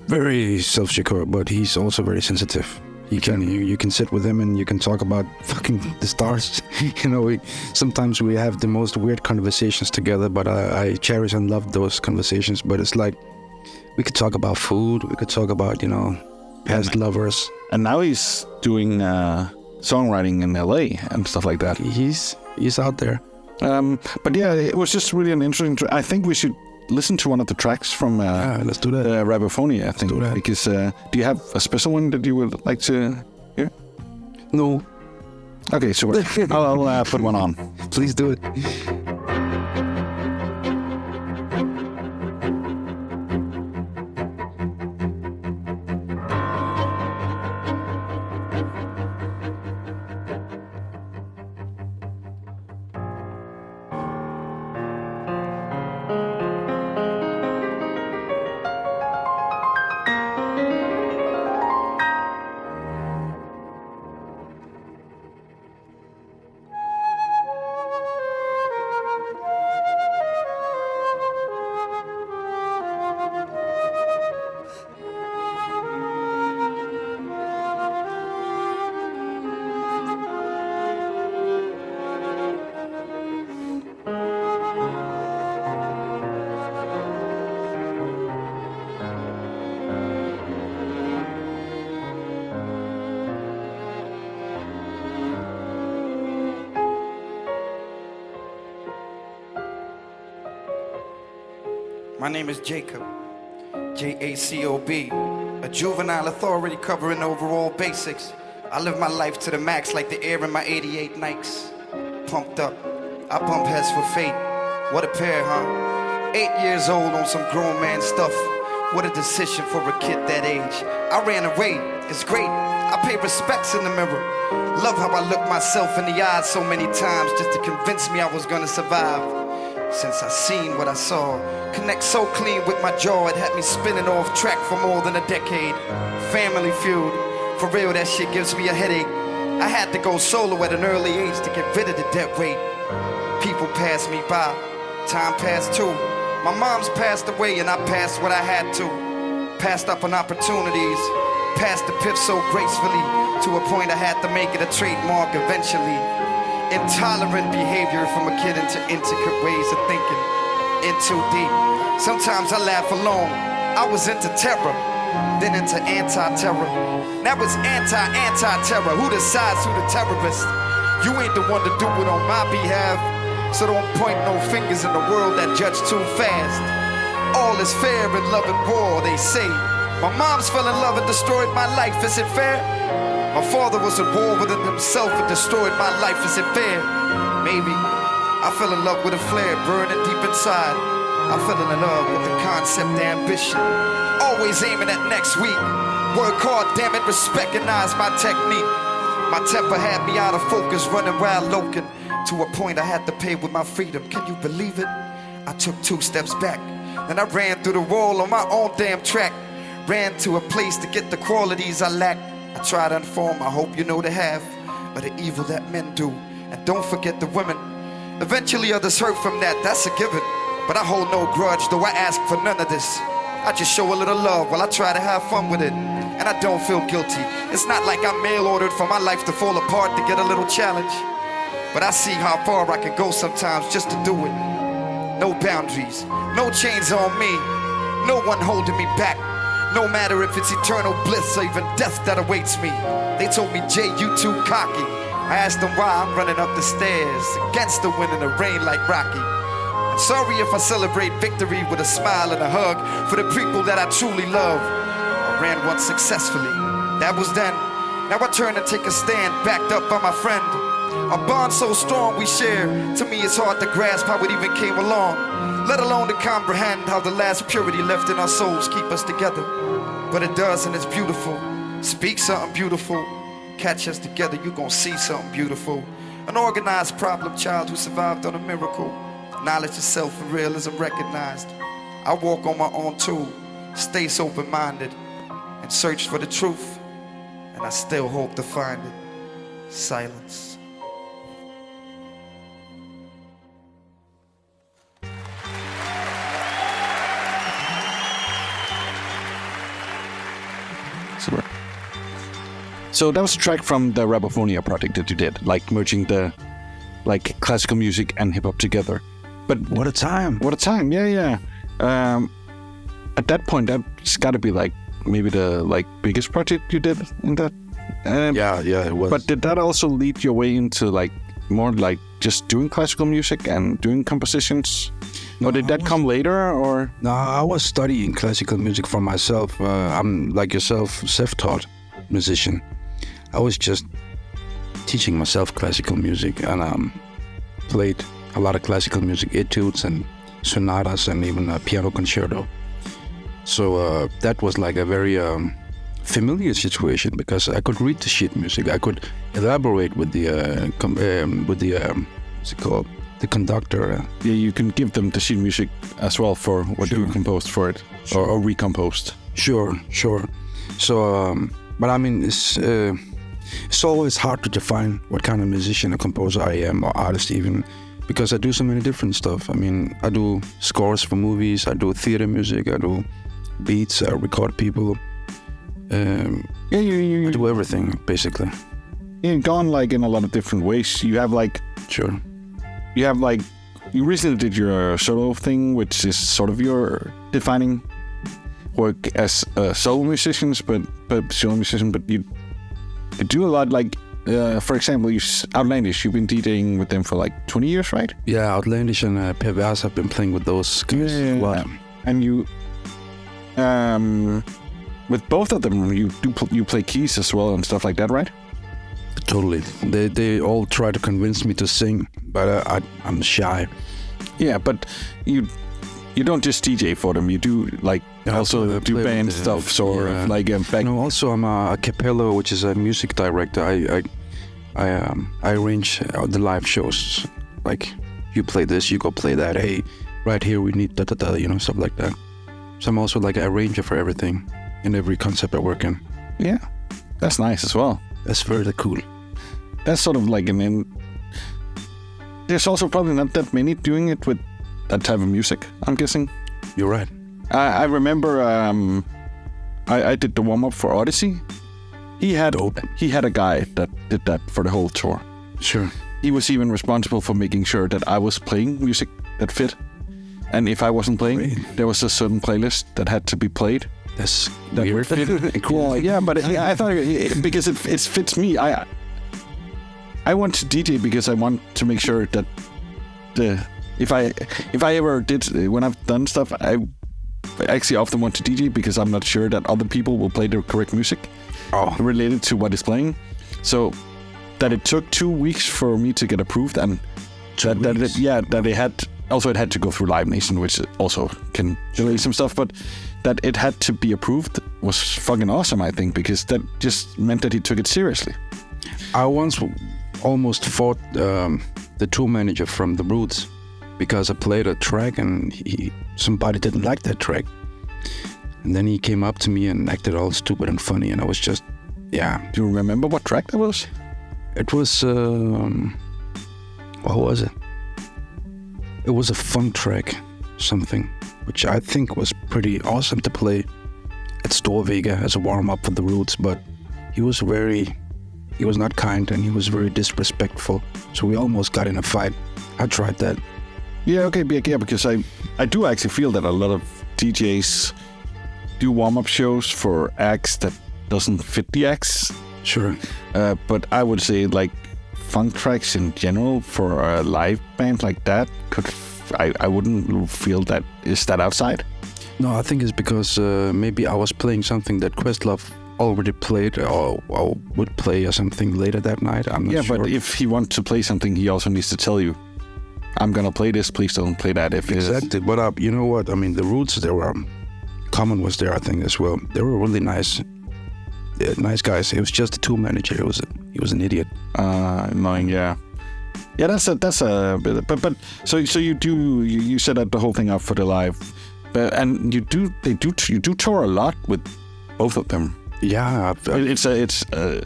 very self-secure, but he's also very sensitive. You can sit with him and you can talk about fucking the stars. Sometimes we have the most weird conversations together, but I cherish and love those conversations. But it's like we could talk about food, we could talk about past lovers. And now he's doing songwriting in LA and stuff like that. He's out there. But yeah, it was just really an interesting. I think we should listen to one of the tracks from. Let's do that. Rabophonia, I think. do that. Because do you have a special one that you would like to hear? No. Okay, sure. I'll put one on. Please do it. My name is Jacob, J-A-C-O-B, a juvenile authority covering overall basics. I live my life to the max like the air in my 88 Nikes. Pumped up, I bump heads for fate. What a pair, huh? 8 years old on some grown man stuff. What a decision for a kid that age. I ran away, it's great. I pay respects in the mirror. Love how I look myself in the eyes so many times just to convince me I was gonna survive. Since I seen what I saw, connect so clean with my jaw, it had me spinning off track for more than a decade. Family feud, for real that shit gives me a headache. I had to go solo at an early age to get rid of the debt weight. People passed me by, time passed too. My mom's passed away and I passed what I had to. Passed up on opportunities, passed the piff so gracefully. To a point I had to make it a trademark eventually. Intolerant behavior from a kid into intricate ways of thinking. In too deep. Sometimes I laugh alone. I was into terror, then into anti-terror. Now it's anti-terror. Who decides who the terrorist? You ain't the one to do it on my behalf. So don't point no fingers in the world that judge too fast. All is fair in love and war, they say. My mom's fell in love and destroyed my life, is it fair? My father was at war within himself and destroyed my life, is it fair? Maybe. I fell in love with a flare burning deep inside. I fell in love with the concept of ambition. Always aiming at next week. Work hard, damn it, recognize my technique. My temper had me out of focus, running wild loking. To a point I had to pay with my freedom, can you believe it? I took 2 steps back, then I ran through the wall on my own damn track. Ran to a place to get the qualities I lack. I try to inform, I hope you know the half of the evil that men do. And don't forget the women. Eventually others hurt from that, that's a given. But I hold no grudge, though I ask for none of this. I just show a little love while I try to have fun with it. And I don't feel guilty. It's not like I'm mail-ordered for my life to fall apart to get a little challenge. But I see how far I can go sometimes just to do it. No boundaries, no chains on me. No one holding me back. No matter if it's eternal bliss or even death that awaits me. They told me, Jay, you too cocky. I asked them why I'm running up the stairs against the wind and the rain like Rocky. And sorry if I celebrate victory with a smile and a hug for the people that I truly love. I ran once successfully, that was then. Now I turn and take a stand, backed up by my friend. A bond so strong we share, to me it's hard to grasp how it even came along. Let alone to comprehend how the last purity left in our souls keep us together. But it does and it's beautiful. Speak something beautiful. Catch us together, you gon' see something beautiful. An organized problem child who survived on a miracle. Knowledge of self and realism recognized. I walk on my own too. Stay open-minded and search for the truth. And I still hope to find it. Silence. Super. So that was a track from the Rabophonia project that you did, like merging the classical music and hip hop together. But What a time! what a time! Yeah. At that point, that's got to be like maybe the biggest project you did in that. Yeah, it was. But did that also lead your way into like more like just doing classical music and doing compositions? No, or did that come later? Or No, I was studying classical music for myself. I'm like yourself, self-taught musician. I was just teaching myself classical music, and played a lot of classical music etudes and sonatas and even a piano concerto. So that was like a very familiar situation because I could read the sheet music. I could elaborate with the what's it called? The conductor. yeah, you can give them the sheet music as well for what you composed for it, or recomposed. Sure. So, but I mean, it's always hard to define what kind of musician or composer I am, or artist even, because I do so many different stuff. I mean, I do scores for movies, I do theater music, I do beats, I record people. Yeah, I do everything, basically. you've gone like in a lot of different ways. You have like Sure. you recently did your solo thing, which is sort of your defining work as a solo musician, but you do a lot like, for example, Outlandish, you've been DJing with them for like 20 years, right? Yeah, Outlandish and Perverse have been playing with those guys a lot. And you, with both of them, you play keys as well and stuff like that, right? Totally. They all try to convince me to sing, but I'm shy. Yeah, but you don't just DJ for them. You do like also do play band with the- stuff, sort of like back. No, also I'm a cappella, which is a music director. I arrange the live shows. Like, you play this, you go play that. Hey, right here we need da da da, stuff like that. So I'm also like an arranger for everything in every concept I work in. Yeah, that's nice as well. That's very cool. That's sort of like there's also probably not that many doing it with that type of music, I'm guessing. You're right. I remember I did the warm-up for Odyssey. He had a guy that did that for the whole tour. Sure. He was even responsible for making sure that I was playing music that fit. And if I wasn't playing, there was a certain playlist that had to be played. That's That weird. fit. Cool. Yeah, but I thought because it fits me. I want to DJ because I want to make sure that if I ever did, when I've done stuff, I actually often want to DJ because I'm not sure that other people will play the correct music related to what is playing. So that it took 2 weeks for me to get approved, and it had to go through Live Nation, which also can delay some stuff, but that it had to be approved was fucking awesome, I think, because that just meant that he took it seriously. I once almost fought the tour manager from The Roots because I played a track and somebody didn't like that track. And then he came up to me and acted all stupid and funny, and I was just, yeah. Do you remember what track that was? It was, what was it? It was a funk track, something, which I think was pretty awesome to play at Storvega as a warm-up for The Roots, but he was not kind and he was very disrespectful, so we almost got in a fight. I tried that. Yeah, okay, yeah, because I do actually feel that a lot of DJs do warm-up shows for acts that doesn't fit the acts. Sure. But I would say like funk tracks in general for a live band like that I wouldn't feel that is that outside. No, I think it's because maybe I was playing something that Questlove already played or would play or something later that night. I'm not sure. But if he wants to play something, he also needs to tell you, I'm gonna play this, please don't play that. Exactly. But you know what? I mean, the Roots, Common was there, I think, as well. They were really nice guys. It was just the tour manager. He was an idiot. Annoying, yeah. Yeah, that's a bit. But so you set up the whole thing up for the live, and you do tour a lot with both of them. Yeah, it's a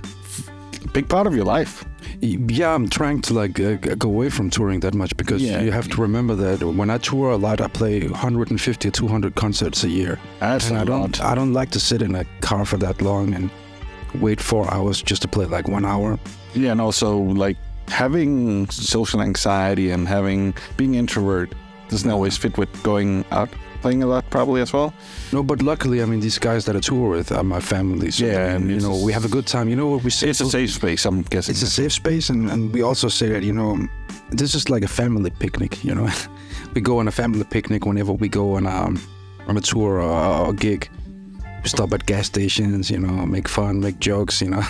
big part of your life. Yeah, I'm trying to go away from touring that much because you have to remember that when I tour a lot, I play 150 or 200 concerts a year. That's and a lot. I don't like to sit in a car for that long and wait 4 hours just to play like 1 hour. Yeah, and also like having social anxiety and being introvert doesn't always fit with going out playing a lot, probably as well. No, but luckily, I mean, these guys that I tour with are my family. So, Yeah, and you know, we have a good time. You know what we say? It's a safe space, I'm guessing. It's a safe space, and we also say that, you know, this is like a family picnic, you know. We go on a family picnic whenever we go on a tour or a gig. We stop at gas stations, you know, make fun, make jokes, you know.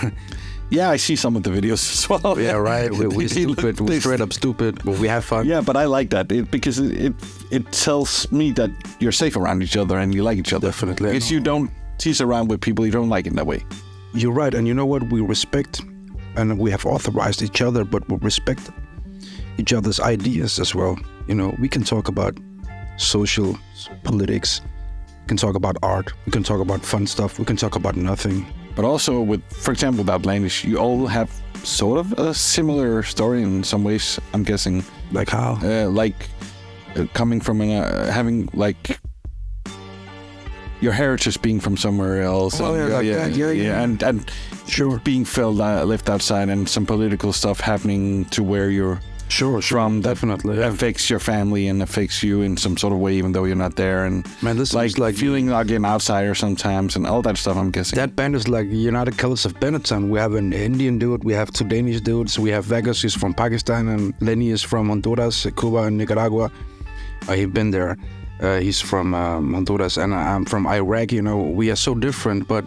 Yeah, I see some of the videos as well. Yeah, right. We're stupid. We're straight up stupid, but we have fun. Yeah, but I like that because it tells me that you're safe around each other and you like each other. Definitely. Because you don't tease around with people you don't like in that way. You're right, and you know what? We respect, and we have authorized each other, but we respect each other's ideas as well. You know, we can talk about social politics, we can talk about art, we can talk about fun stuff, we can talk about nothing. But also with, for example, with Outlandish, you all have sort of a similar story in some ways, I'm guessing. Like how? Coming from having like your heritage being from somewhere else. Oh, yeah. And sure, being left outside, and some political stuff happening to where you're from. Definitely affects your family and affects you in some sort of way, even though you're not there. And man, this like is like feeling like an outsider sometimes, and all that stuff. I'm guessing that band is like United Colors of Benetton. We have an Indian dude, we have 2 Danish dudes, we have Vegas is from Pakistan, and Lenny is from Honduras, Cuba, and Nicaragua. He's been there. He's from Honduras, and I'm from Iraq. You know, we are so different, but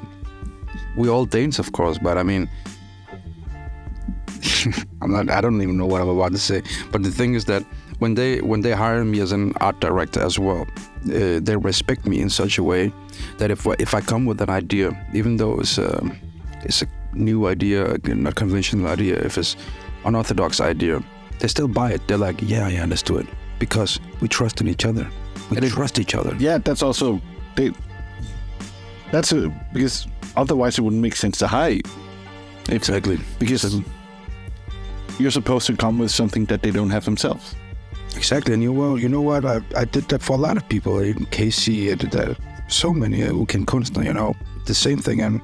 we all Danes, of course. But I mean, I don't even know what I'm about to say. But the thing is that when they hire me as an art director as well, they respect me in such a way that if I come with an idea, even though it's a new idea, not conventional idea, if it's unorthodox idea, they still buy it. They're like, yeah, let's do it, because we trust in each other. We trust each other. Yeah, that's also because otherwise it wouldn't make sense to hire you. Exactly. Because you're supposed to come with something that they don't have themselves. Exactly, and you know what? I did that for a lot of people. Even Casey, I did that. So many who can kunstner, you know, the same thing. And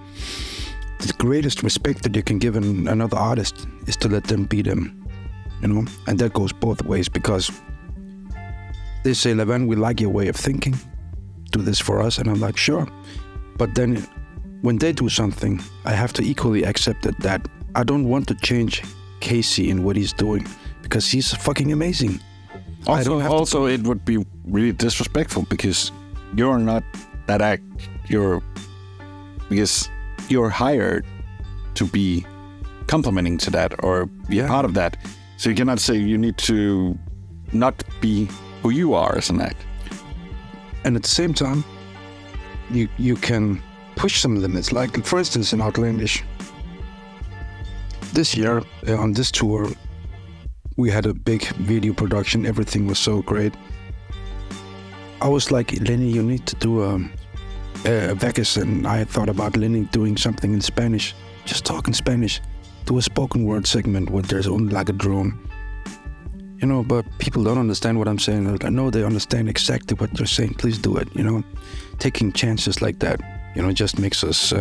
the greatest respect that you can give another artist is to let them be them, you know. And that goes both ways, because they say, Levan, we like your way of thinking. Do this for us, and I'm like, sure. But then, when they do something, I have to equally accept it, that I don't want to change Casey in what he's doing, because he's fucking amazing. Also, it would be really disrespectful, because you're not that act. Because you're hired to be complimenting to that or be part of that. So you cannot say you need to not be who you are as an act. And at the same time, you can push some limits. Like, for instance, in Outlandish, this year on this tour, we had a big video production. Everything was so great. I was like, Lenny, you need to do a Vegas, and I had thought about Lenny doing something in Spanish. Just talk in Spanish. Do a spoken word segment where there's only like a drone. You know, but people don't understand what I'm saying. They're like, no, they understand exactly what you're saying. Please do it, you know. Taking chances like that, you know, just makes us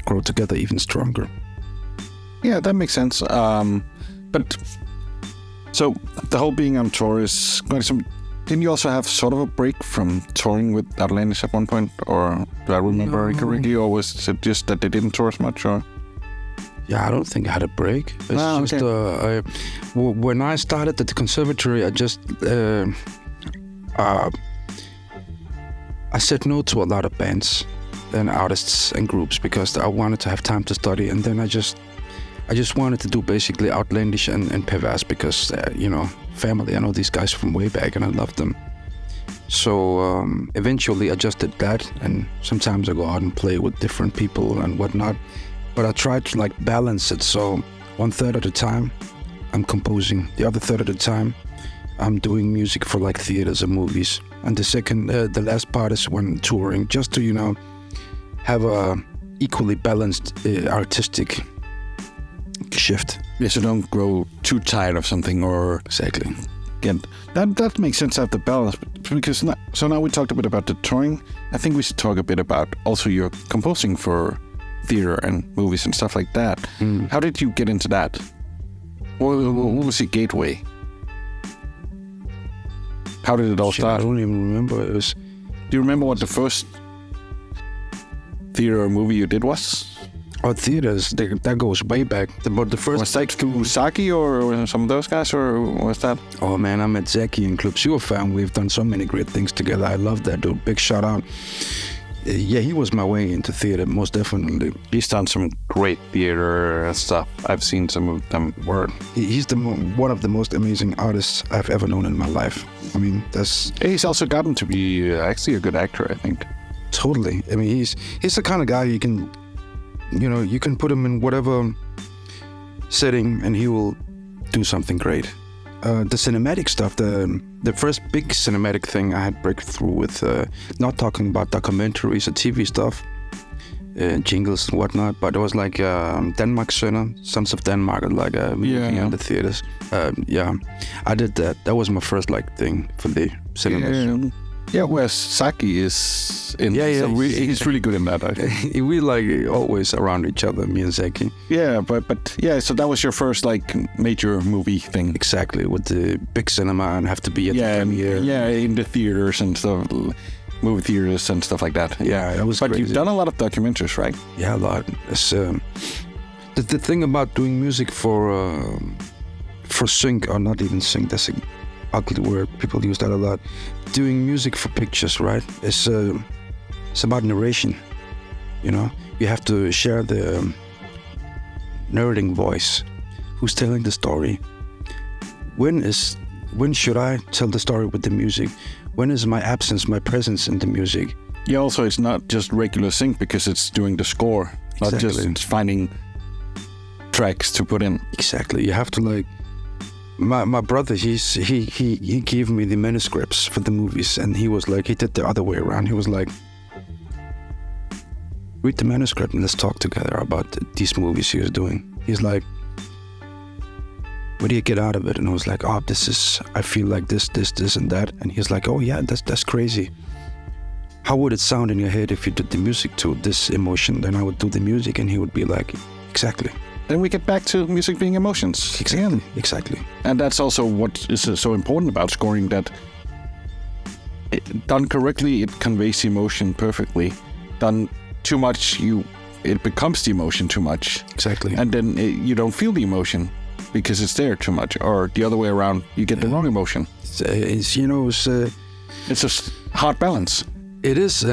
grow together even stronger. Yeah, that makes sense. But so the whole being on tour is quite some. Didn't you also have sort of a break from touring with Outlandish at one point, or do I remember correctly, or was it just that they didn't tour as much, or? Yeah, I don't think I had a break. It's just when I started at the conservatory, I just I said no to a lot of bands and artists and groups, because I wanted to have time to study, and then I just wanted to do basically Outlandish and Perverse, because you know, family. I know these guys from way back, and I love them. So eventually, I just did that, and sometimes I go out and play with different people and whatnot. But I try to like balance it. So 1/3 of the time, I'm composing. The other 1/3 of the time, I'm doing music for like theaters and movies. And the last part is when touring, just to, you know, have a equally balanced artistic shift. Yeah, so don't grow too tired of something, or exactly. Again, that makes sense to have the balance. Because now we talked a bit about the touring. I think we should talk a bit about also your composing for theater and movies and stuff like that. How did you get into that? What was your gateway? How did it all start? I don't even remember. It was. Do you remember what the first theater or movie you did was? Oh, theaters, that goes way back. But the first... Was that through Saki or some of those guys, or was that? Oh man, I met Zeki in Club Superfan. We've done so many great things together. I love that dude. Big shout out. Yeah, he was my way into theater, most definitely. He's done some great theater stuff. I've seen some of them. Word. He's one of the most amazing artists I've ever known in my life. I mean, that's... He's also gotten to be actually a good actor, I think. Totally. I mean, he's the kind of guy you can... you can put him in whatever setting and he will do something great. The cinematic stuff, the first big cinematic thing I had breakthrough with, not talking about documentaries or TV stuff, jingles and whatnot, but it was like Denmark Sønner, Sons of Denmark, like in the theaters. I did that. That was my first thing for the cinemas. Yeah, where Saki is in. So he's really good in that, I think. We always around each other, me and Zeki. Yeah, but so that was your first major movie thing. Exactly, with the big cinema and have to be at the premiere. Yeah, in the theaters and stuff, movie theaters and stuff like that. Yeah, that was But crazy. You've done a lot of documentaries, right? Yeah, a lot. It's, the thing about doing music for sync, or not even sync, that's an ugly word, people use that a lot. Doing music for pictures, right? It's about narration, You have to share the narrating voice. Who's telling the story? When should I tell the story with the music? When is my absence, my presence in the music? Yeah, also it's not just regular sync because it's doing the score, not just finding tracks to put in. Exactly. You have to My brother, he gave me the manuscripts for the movies, and he was he did the other way around. He was like, read the manuscript and let's talk together about these movies he was doing. He's like, what do you get out of it? And I was like, I feel like this and that. And he's like, oh yeah, that's crazy. How would it sound in your head if you did the music to this emotion? Then I would do the music, and he would be like, exactly. Then we get back to music being emotions. Exactly. And that's also what is so important about scoring, that done correctly, it conveys emotion perfectly. Done too much, it becomes the emotion too much. Exactly. And then you don't feel the emotion because it's there too much. Or the other way around, you get the wrong emotion. It's a hard balance. It is,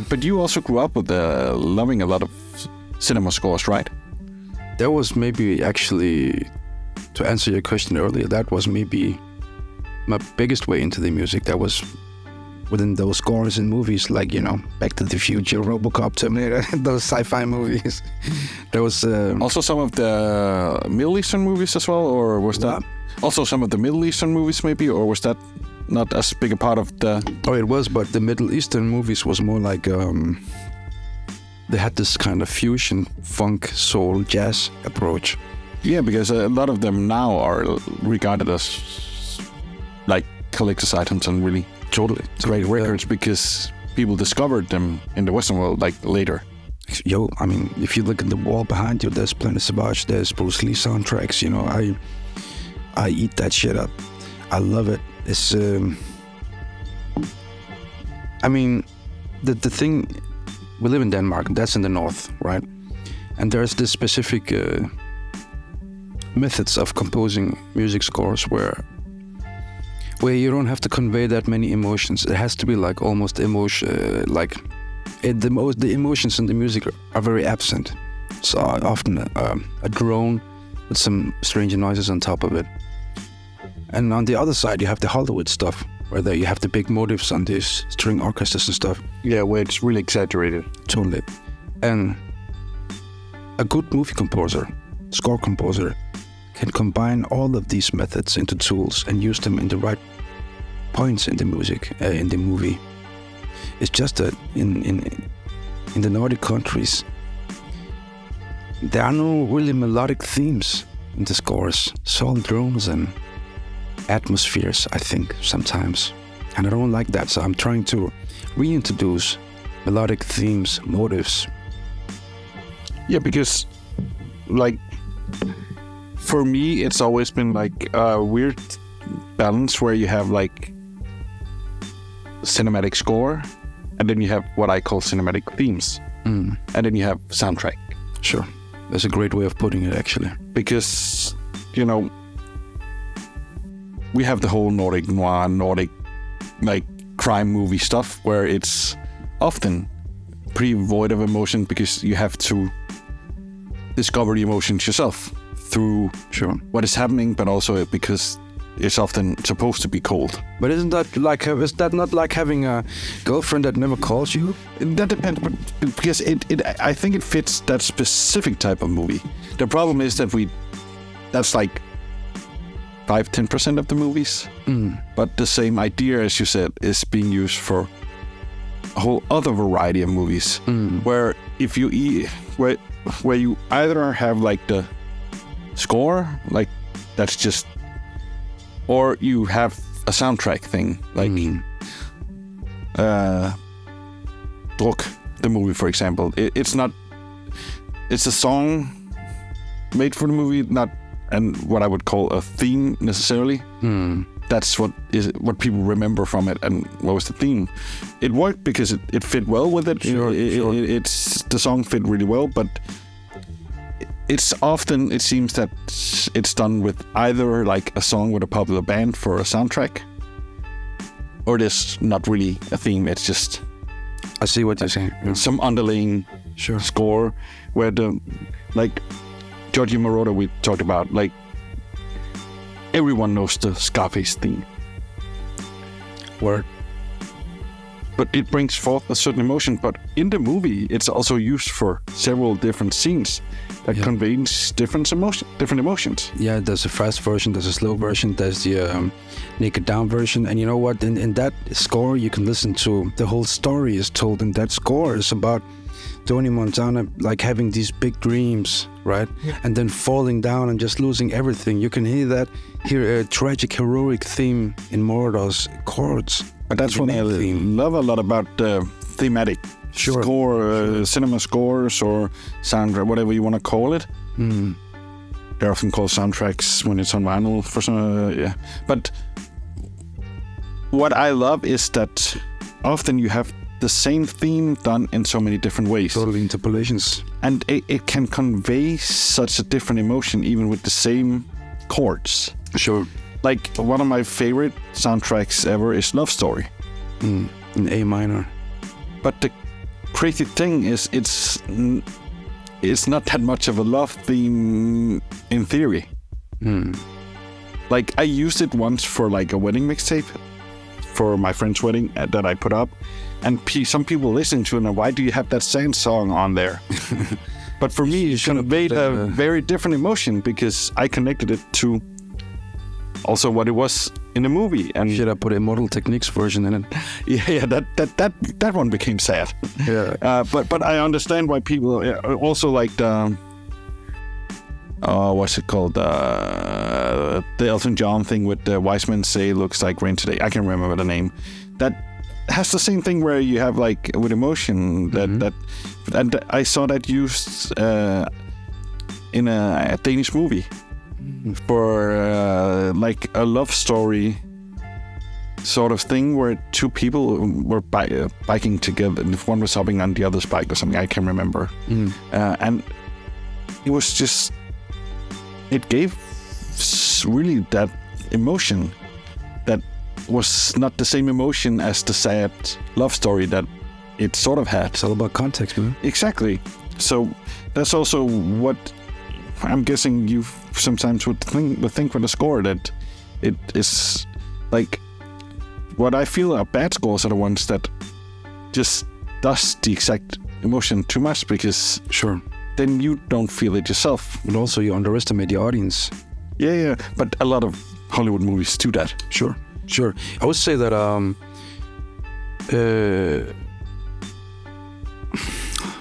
but you also grew up with loving a lot of cinema scores, right? That was maybe actually, to answer your question earlier, that was maybe my biggest way into the music. That was within those scores in movies Back to the Future, RoboCop, Terminator, those sci-fi movies. There was also some of the Middle Eastern movies as well, or was that also some of the Middle Eastern movies maybe, or was that not as big a part of the... Oh, it was, but the Middle Eastern movies was more they had this kind of fusion, funk, soul, jazz approach. Yeah, because a lot of them now are regarded as collector's items and really great records because people discovered them in the Western world later. Yo, I mean, if you look at the wall behind you, there's Planet Savage, there's Bruce Lee soundtracks. I eat that shit up. I love it. It's I mean, the thing, we live in Denmark, that's in the north, right? And there's this specific methods of composing music scores where you don't have to convey that many emotions. It has to be almost emotion, the emotions in the music are very absent. So often a drone with some strange noises on top of it. And on the other side, you have the Hollywood stuff, where you have the big motifs on these string orchestras and stuff. Yeah, where it's really exaggerated. Totally. And a good movie composer, score composer, can combine all of these methods into tools and use them in the right points in the music, in the movie. It's just that in the Nordic countries, there are no really melodic themes in the scores. It's all drones and atmospheres, I think, sometimes. And I don't like that, so I'm trying to reintroduce melodic themes, motives Yeah, because like for me, it's always been like a weird balance where you have like cinematic score, and then you have what I call cinematic themes, and then you have soundtrack. Sure. That's a great way of putting it, actually. Because, you know, we have the whole Nordic noir, Nordic like crime movie stuff where it's often pretty void of emotion because you have to discover the emotions yourself through what is happening, but also because it's often supposed to be cold. But is that not like having a girlfriend that never calls you? That depends, but because I think it fits that specific type of movie. The problem is that that's like 5-10% of the movies, but the same idea, as you said, is being used for a whole other variety of movies, where if you where you either have like the score, like that's just, or you have a soundtrack thing, like Druk, the movie, for example. It's a song made for the movie, not and what I would call a theme necessarily. That's what people remember from it, and what was the theme. It worked because it fit well with it. Sure. It's the song fit really well, but it's often, it seems that it's done with either like a song with a popular band for a soundtrack, or it is not really a theme. It's just, I see what you're saying. Yeah. Some underlying score where like Giorgio Moroder we talked about, like everyone knows the Scarface theme. Word. But it brings forth a certain emotion. But in the movie, it's also used for several different scenes that conveys different emotions. Yeah, there's a fast version, there's a slow version, there's the naked down version. And you know what? In that score, you can listen to the whole story is told in that score. It's about Tony Montana like having these big dreams, right? Yeah. And then falling down and just losing everything. You can hear a tragic, heroic theme in Moroder's chords. But that's what I love a lot about thematic score, cinema scores or soundtrack, whatever you want to call it. They're often called soundtracks when it's on vinyl for some, But what I love is that often you have the same theme done in so many different ways. Totally interpolations. And it can convey such a different emotion even with the same chords. Sure. Like, one of my favorite soundtracks ever is Love Story. In A minor. But the crazy thing is it's not that much of a love theme in theory. Like, I used it once for like a wedding mixtape for my friend's wedding that I put up. And some people listening to it, and why do you have that same song on there? But for me, it conveyed a very different emotion because I connected it to also what it was in the movie. And should I put Immortal Techniques version in it? Yeah, that one became sad. Yeah. But I understand why people also like the what's it called? The Elton John thing with the Wise Men Say Looks Like Rain Today. I can't remember the name. That has the same thing where you have like with emotion that and I saw that used in a Danish movie for like a love story sort of thing where two people were biking together and one was hopping on the other's bike or something. I can't remember. And it was just, it gave really that emotion that was not the same emotion as the sad love story that it sort of had. It's all about context, man. Exactly. So that's also what I'm guessing you sometimes would think with a score, that it is like, what I feel are bad scores are the ones that just does the exact emotion too much, because then you don't feel it yourself. And also you underestimate the audience. Yeah. But a lot of Hollywood movies do that. Sure. I would say that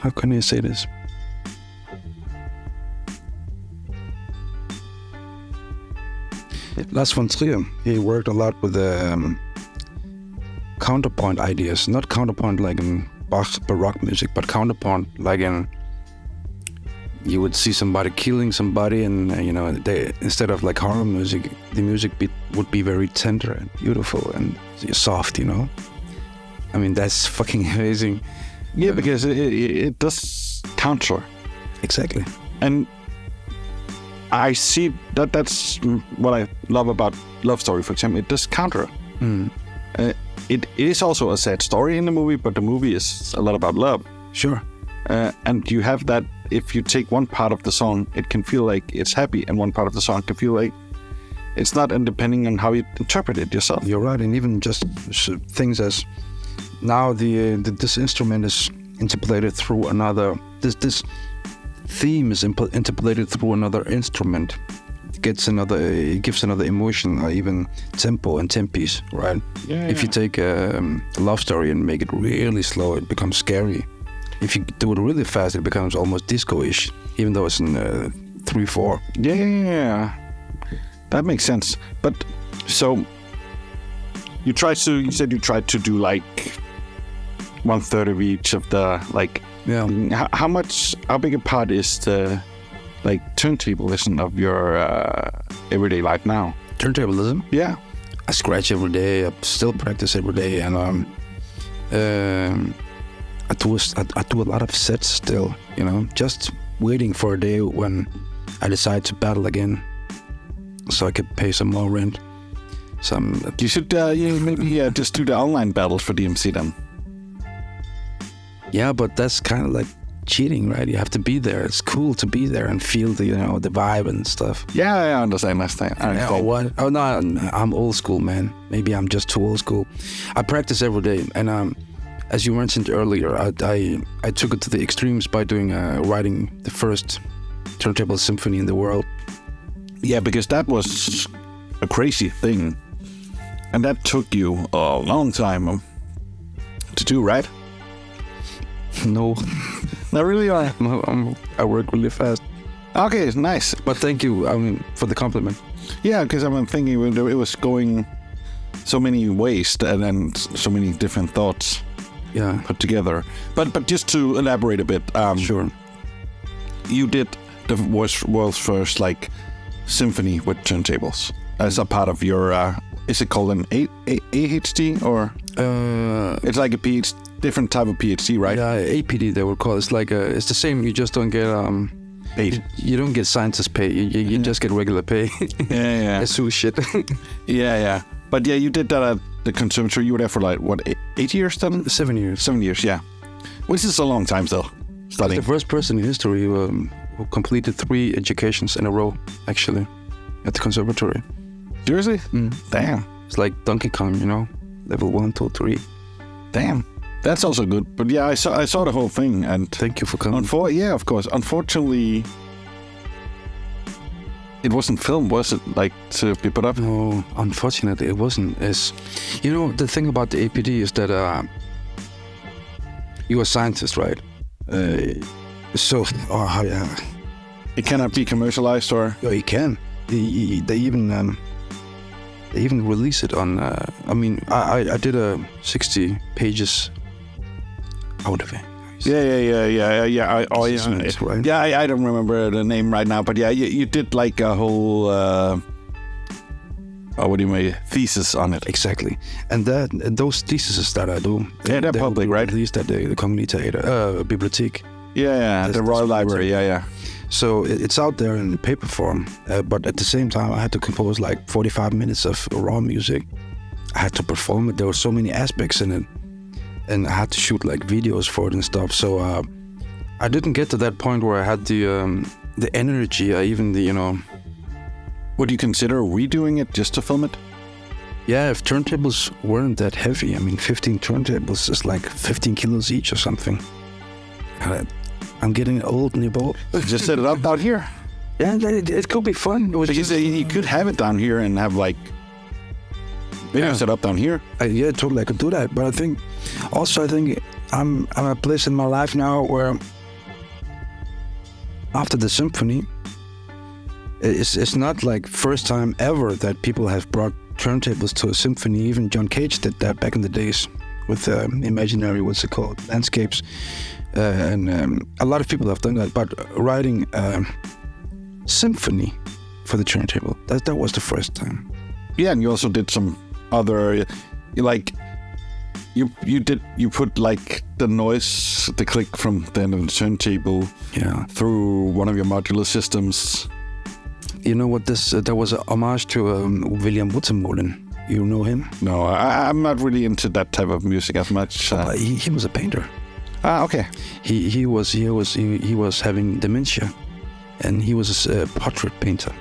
how can I say this? Lars von Trier, he worked a lot with counterpoint ideas. Not counterpoint like in Bach's Baroque music, but counterpoint like in you would see somebody killing somebody, and they, instead of like horror music, the music would be very tender and beautiful and soft. I mean, that's fucking amazing. Yeah, because it does counter. Exactly. And I see that's what I love about Love Story, for example. It does counter. It is also a sad story in the movie, but the movie is a lot about love. Sure. And you have that, if you take one part of the song, it can feel like it's happy, and one part of the song can feel like it's not, and depending on how you interpret it yourself. You're right, and even just things as now this instrument is interpolated through another. This theme is interpolated through another instrument. It gives another emotion, or even tempo and tempis, right? Yeah. If you take a love story and make it really slow, it becomes scary. If you do it really fast, it becomes almost disco-ish, even though it's in 3/4. Yeah. That makes sense. But so you said you tried to do like 1/3 of each of the like. Yeah. How big a part is the like turntablism of your everyday life now? Turntablism? Yeah. I scratch every day. I still practice every day, and I do a lot of sets still. Just waiting for a day when I decide to battle again, so I could pay some more rent. You should maybe just do the online battles for DMC then. Yeah, but that's kind of like cheating, right? You have to be there. It's cool to be there and feel the vibe and stuff. Yeah, I understand. Yeah, what? Oh no, I'm old school, man. Maybe I'm just too old school. I practice every day, and as you mentioned earlier, I took it to the extremes by writing the first turntable symphony in the world. Yeah, because that was a crazy thing, and that took you a long time to do, right? No. Not really. I work really fast. Okay, nice. But thank you, for the compliment. Yeah, because I'm thinking it was going so many ways and then so many different thoughts. Yeah. Put together. But just to elaborate a bit. Sure. You did the world's first like symphony with turntables as a part of your. Is it called an AHD or? It's like a PhD. Different type of PhD, right? Yeah, APD they would call it. It's like it's the same. You just don't get paid. You don't get scientist pay. You just get regular pay. Yeah. It's shit. Yeah. But yeah, you did that at the conservatory. You were there for like what, 8 years then? 7 years. 7 years, yeah. Which is a long time still. Studying. The first person in history who completed 3 educations in a row, actually, at the conservatory. Seriously? Damn. It's like Donkey Kong, level 1, 2, 3. Damn. That's also good. But yeah, I saw the whole thing, and thank you for coming. Yeah, of course. Unfortunately, it wasn't filmed, was it? Like to be put up? No, unfortunately, it wasn't. The thing about the APD is that you're a scientist, right? It cannot be commercialized, or? Yeah, it can. They even release it on. I did 60 pages out of it. Yeah. Right? Yeah, I don't remember the name right now, but yeah, you did like a whole thesis on it. Exactly, and those theses that I do, they're public, right? Released at the Kongelige Teater Bibliotek. Yeah, the Royal Library. Yeah. So it's out there in paper form, but at the same time, I had to compose like 45 minutes of raw music. I had to perform it. There were so many aspects in it, and I had to shoot like videos for it and stuff. So I didn't get to that point where I had the energy, Would you consider redoing it just to film it? Yeah, if turntables weren't that heavy, 15 turntables is like 15 kilos each or something. I'm getting old, Nibble. Just set it up down here. Yeah, it could be fun. Because you could have it down here and have like set up down here. Yeah, totally, I could do that. But I think I'm at a place in my life now where after the symphony, it's not like first time ever that people have brought turntables to a symphony. Even John Cage did that back in the days with imaginary, what's it called, landscapes. And a lot of people have done that, but writing symphony for the turntable, that was the first time. Yeah, and you also did some other, like, you put like the noise, the click from the end of the turntable through one of your modular systems. You know what, that was a homage to William Wuttermolen. You know him? No, I'm not really into that type of music as much. He was a painter. Ah, okay. He was having dementia, and he was a portrait painter.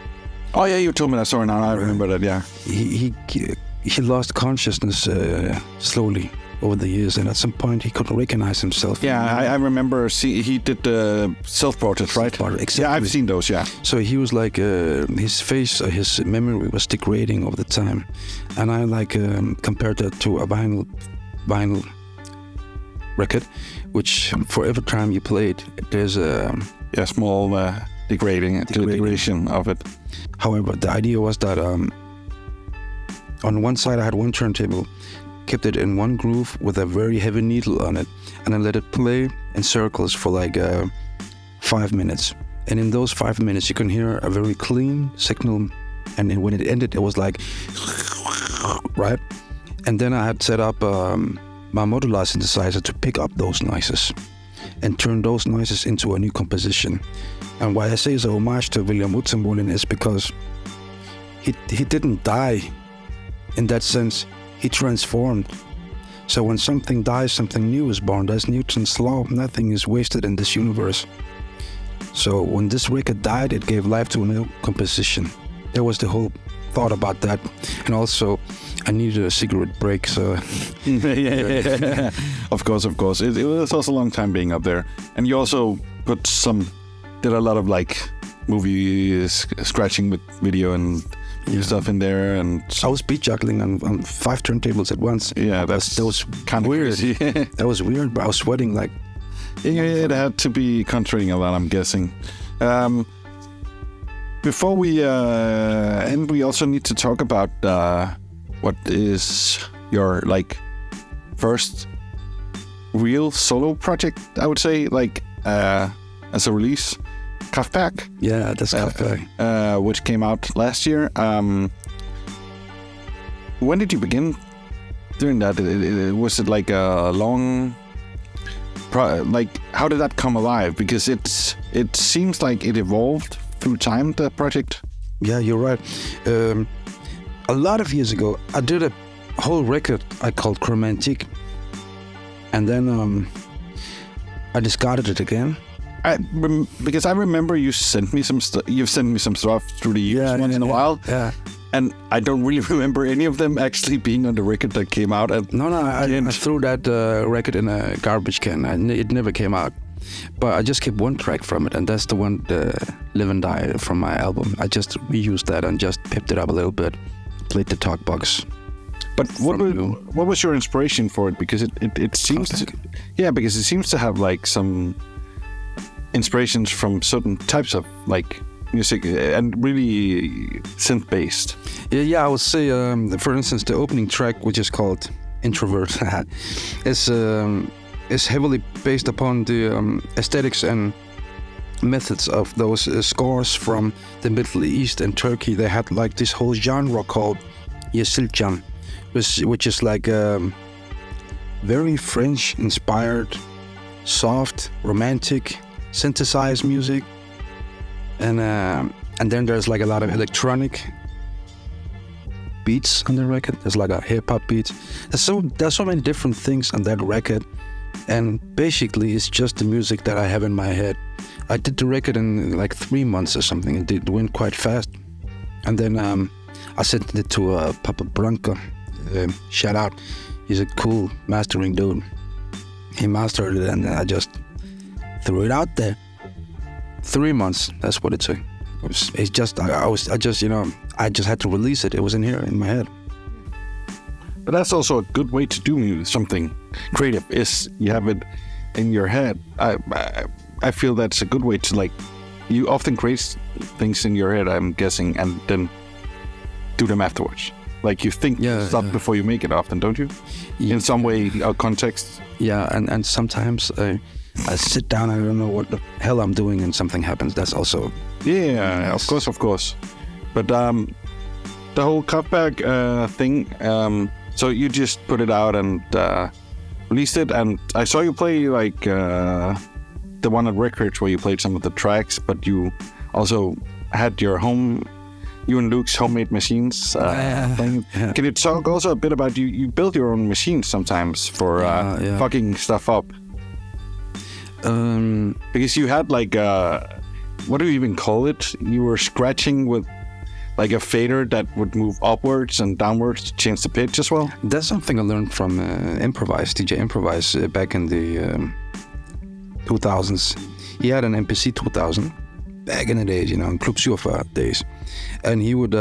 Oh yeah, you told me that story now. I remember that. Yeah. He lost consciousness slowly over the years, and at some point he couldn't recognize himself. Yeah, I remember. He did the self-portraits, right? Exactly. Yeah, I've seen those. Yeah. So he was like his face, his memory was degrading over the time, and I compared that to a vinyl record, which for every time you play it, there's a small degradation of it. However, the idea was that on one side I had one turntable, kept it in one groove with a very heavy needle on it, and I let it play in circles for like 5 minutes. And in those 5 minutes, you can hear a very clean signal, and when it ended, it was like right. And then I had set up my modular synthesizer to pick up those noises and turn those noises into a new composition. And why I say it's a homage to William Wuttermolen is because he didn't die in that sense. He transformed. So when something dies, something new is born. That's Newton's law. Nothing is wasted in this universe. So when this record died, it gave life to a new composition. That was the whole thought about that. And also, I needed a cigarette break, so... yeah. Of course. It was also a long time being up there. And you also did a lot of like movie scratching with video and stuff in there. And I was beat juggling on 5 turntables at once. Yeah, that was kind of weird. Crazy. That was weird, but I was sweating like... Yeah, it had to be concentrating a lot, I'm guessing. Before we end, we also need to talk about what is your like first real solo project, I would say, like as a release, Kraftwerk. Yeah, that's Kraftwerk. Which came out last year. When did you begin doing that? Was it like a long... how did that come alive? Because it seems like it evolved through time, the project. Yeah, you're right. A lot of years ago, I did a whole record I called Chromantique, and then I discarded it again. Because I remember you sent me some stuff. You've sent me some stuff through the years once in a while. Yeah. And I don't really remember any of them actually being on the record that came out. No, I threw that record in a garbage can. It never came out. But I just kept one track from it, and that's the one, Live and Die, from my album. I just reused that and just pipped it up a little bit, played the talk box. But what was your inspiration for it? Because it seems because it seems to have like some inspirations from certain types of like music and really synth based. Yeah, I would say for instance the opening track, which is called Introvert, is heavily based upon the aesthetics and methods of those scores from the Middle East and Turkey. They had like this whole genre called Yeşilçam, which is like very French inspired, soft, romantic, synthesized music, and then there's like a lot of electronic beats on the record. There's like a hip hop beat. There's so many different things on that record, and basically it's just the music that I have in my head. I did the record in like 3 months or something. It went quite fast, and then I sent it to Papa Branco. Shout out, he's a cool mastering dude. He mastered it, and I just threw it out there. 3 months, that's what it took. It's just I just had to release it. It was in here in my head. But that's also a good way to do something creative. Is you have it in your head. I feel that's a good way to like. You often create things in your head, I'm guessing, and then do them afterwards. Like you think stuff before you make it often, don't you? In some way or context. Yeah, and sometimes I sit down, I don't know what the hell I'm doing, and something happens. That's also... Yeah, of course. But the whole Kraftwerk thing, so you just put it out and released it, and I saw you play like the one at Records where you played some of the tracks, but you also had you and Luke's homemade machines thing. Yeah. Can you talk also a bit about you build your own machines sometimes for fucking stuff up? Because you had like what do you even call it? You were scratching with like a fader that would move upwards and downwards to change the pitch as well. That's something I learned from DJ Improvise back in the 2000s. He had an MPC 2000 back in the days, in Club Surfer days, and he would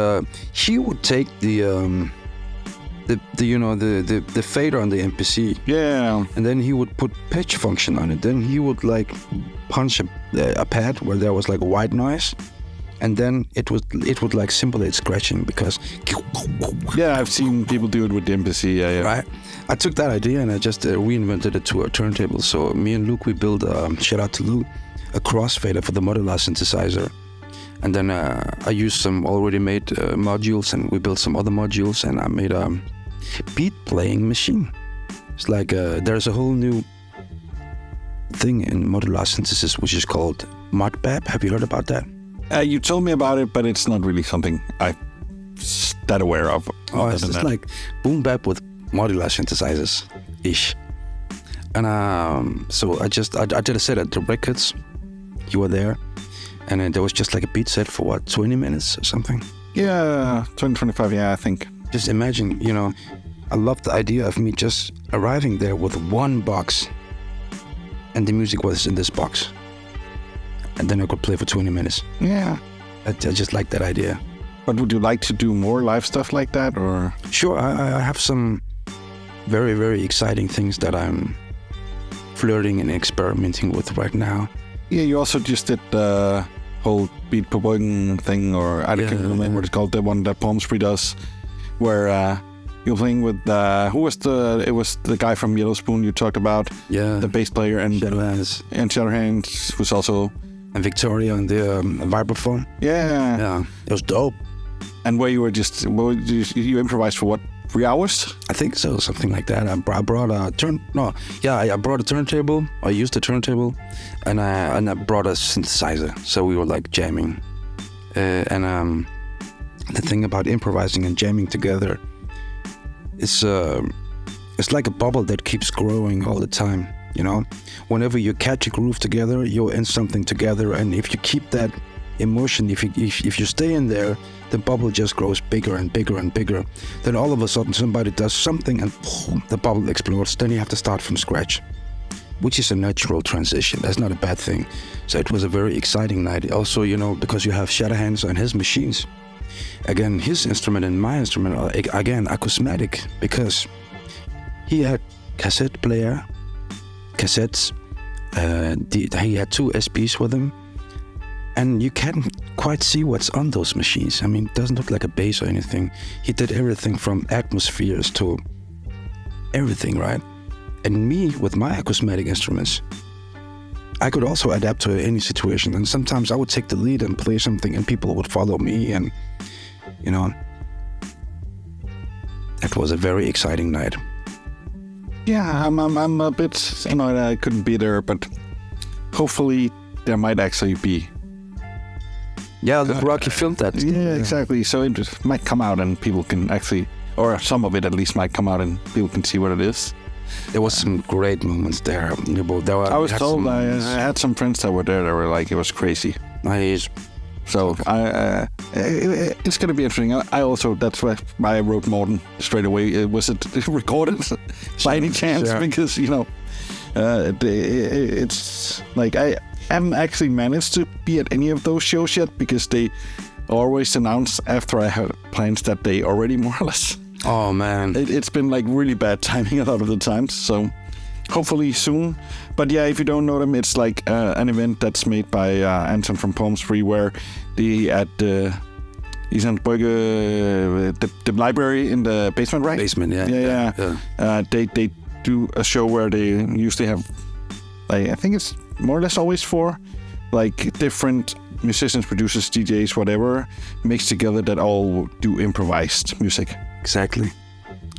take the fader on the MPC, and then he would put pitch function on it. Then he would like punch a pad where there was like white noise, and then it would like simulate scratching because I've seen people do it with the MPC. Right. I took that idea and I just reinvented it to a turntable. So me and Luke, we built shout out to Luke, a crossfader for the modular synthesizer. And then I used some already made modules, and we built some other modules, and I made a beat playing machine. It's like there's a whole new thing in modular synthesis which is called modbap. Have you heard about that? You told me about it, but it's not really something I'm that aware of. Oh, it's like boom bap with modular synthesizers ish. And so I did a set at the Records. You were there. And there was just like a beat set for 20 minutes or something? Yeah, 25, I think. Just imagine, I love the idea of me just arriving there with one box, and the music was in this box. And then I could play for 20 minutes. Yeah. I just like that idea. But would you like to do more live stuff like that, or? Sure, I have some very, very exciting things that I'm flirting and experimenting with right now. Yeah, you also just did the whole Beat på Bøjen thing, or I can't remember what it's called, the one that Palm Spree does, where you're playing with, it was the guy from Yellow Spoon you talked about, the bass player, and Shadowhands, who's also... And Victoria on the vibraphone. Yeah. It was dope. And where you were you improvised for what, 3 hours? I think so, something like that. I brought a turntable. I used a turntable, and I brought a synthesizer. So we were like jamming. The thing about improvising and jamming together is it's like a bubble that keeps growing all the time. Whenever you catch a groove together, you're in something together, and if you keep that emotion, if you stay in there, the bubble just grows bigger and bigger and bigger. Then all of a sudden somebody does something and the bubble explodes. Then you have to start from scratch, which is a natural transition. That's not a bad thing. So it was a very exciting night. Also, because you have Shadowhands on his machines. Again, his instrument and my instrument are again acousmatic, because he had cassette player, cassettes. He had 2 SPs with him. And you can't quite see what's on those machines. I mean, it doesn't look like a bass or anything. He did everything from atmospheres to everything, right? And me, with my acousmatic instruments, I could also adapt to any situation. And sometimes I would take the lead and play something, and people would follow me. And, it was a very exciting night. Yeah, I'm a bit annoyed I couldn't be there, but hopefully there might actually be. Yeah, Rocky filmed that. Yeah, exactly. So it might come out and people can actually, or some of it at least might come out and people can see what it is. There was some great moments there. I was told I had some friends that were there that were like, it was crazy. Nice. So it's going to be interesting. I also, that's why I wrote Morten straight away. Was it recorded by any chance? Sure. Because, it's like I haven't actually managed to be at any of those shows yet, because they always announce after I have plans that day already, more or less. Oh, man. It's been like really bad timing a lot of the times, so hopefully soon. But yeah, if you don't know them, it's like an event that's made by Anton from Palm Spree, where they at He's in the library in the basement, right? Basement, yeah. Yeah. They do a show where they usually have, like, I think it's more or less always 4, like, different musicians, producers, DJs, whatever, mixed together that all do improvised music. Exactly.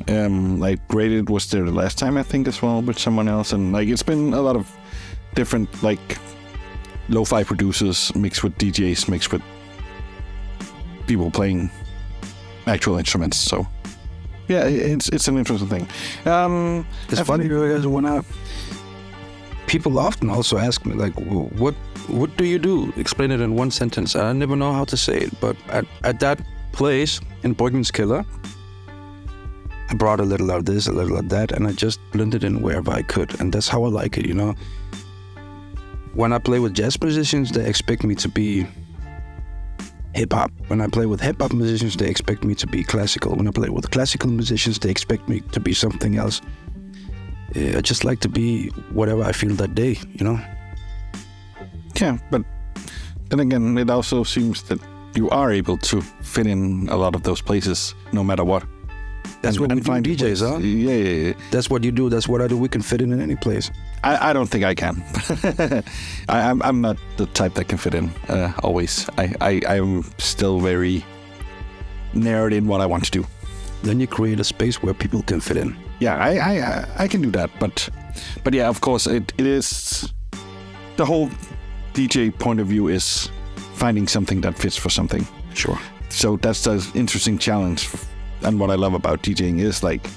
Like Graded was there the last time, I think, as well, with someone else, and like it's been a lot of different, like, lo-fi producers mixed with DJs, mixed with people playing actual instruments. So yeah, it's an interesting thing. It's funny because when people often also ask me, like, what do you do? Explain it in one sentence. I never know how to say it, but at that place in Bryggens Kælder, I brought a little of this, a little of that, and I just blended in wherever I could, and that's how I like it, you know. When I play with jazz musicians, they expect me to be hip-hop. When I play with hip-hop musicians, they expect me to be classical. When I play with classical musicians, they expect me to be something else. I just like to be whatever I feel that day, you know? Yeah, but then again, it also seems that you are able to fit in a lot of those places, no matter what. That's what we do, DJs, huh? Yeah. That's what you do. That's what I do. We can fit in any place. I don't think I can. I'm not the type that can fit in always. I'm still very narrowed in what I want to do. Then you create a space where people can fit in. Yeah, I can do that. But yeah, of course, it is the whole DJ point of view is finding something that fits for something. Sure. So that's the interesting challenge. And what I love about DJing is, like,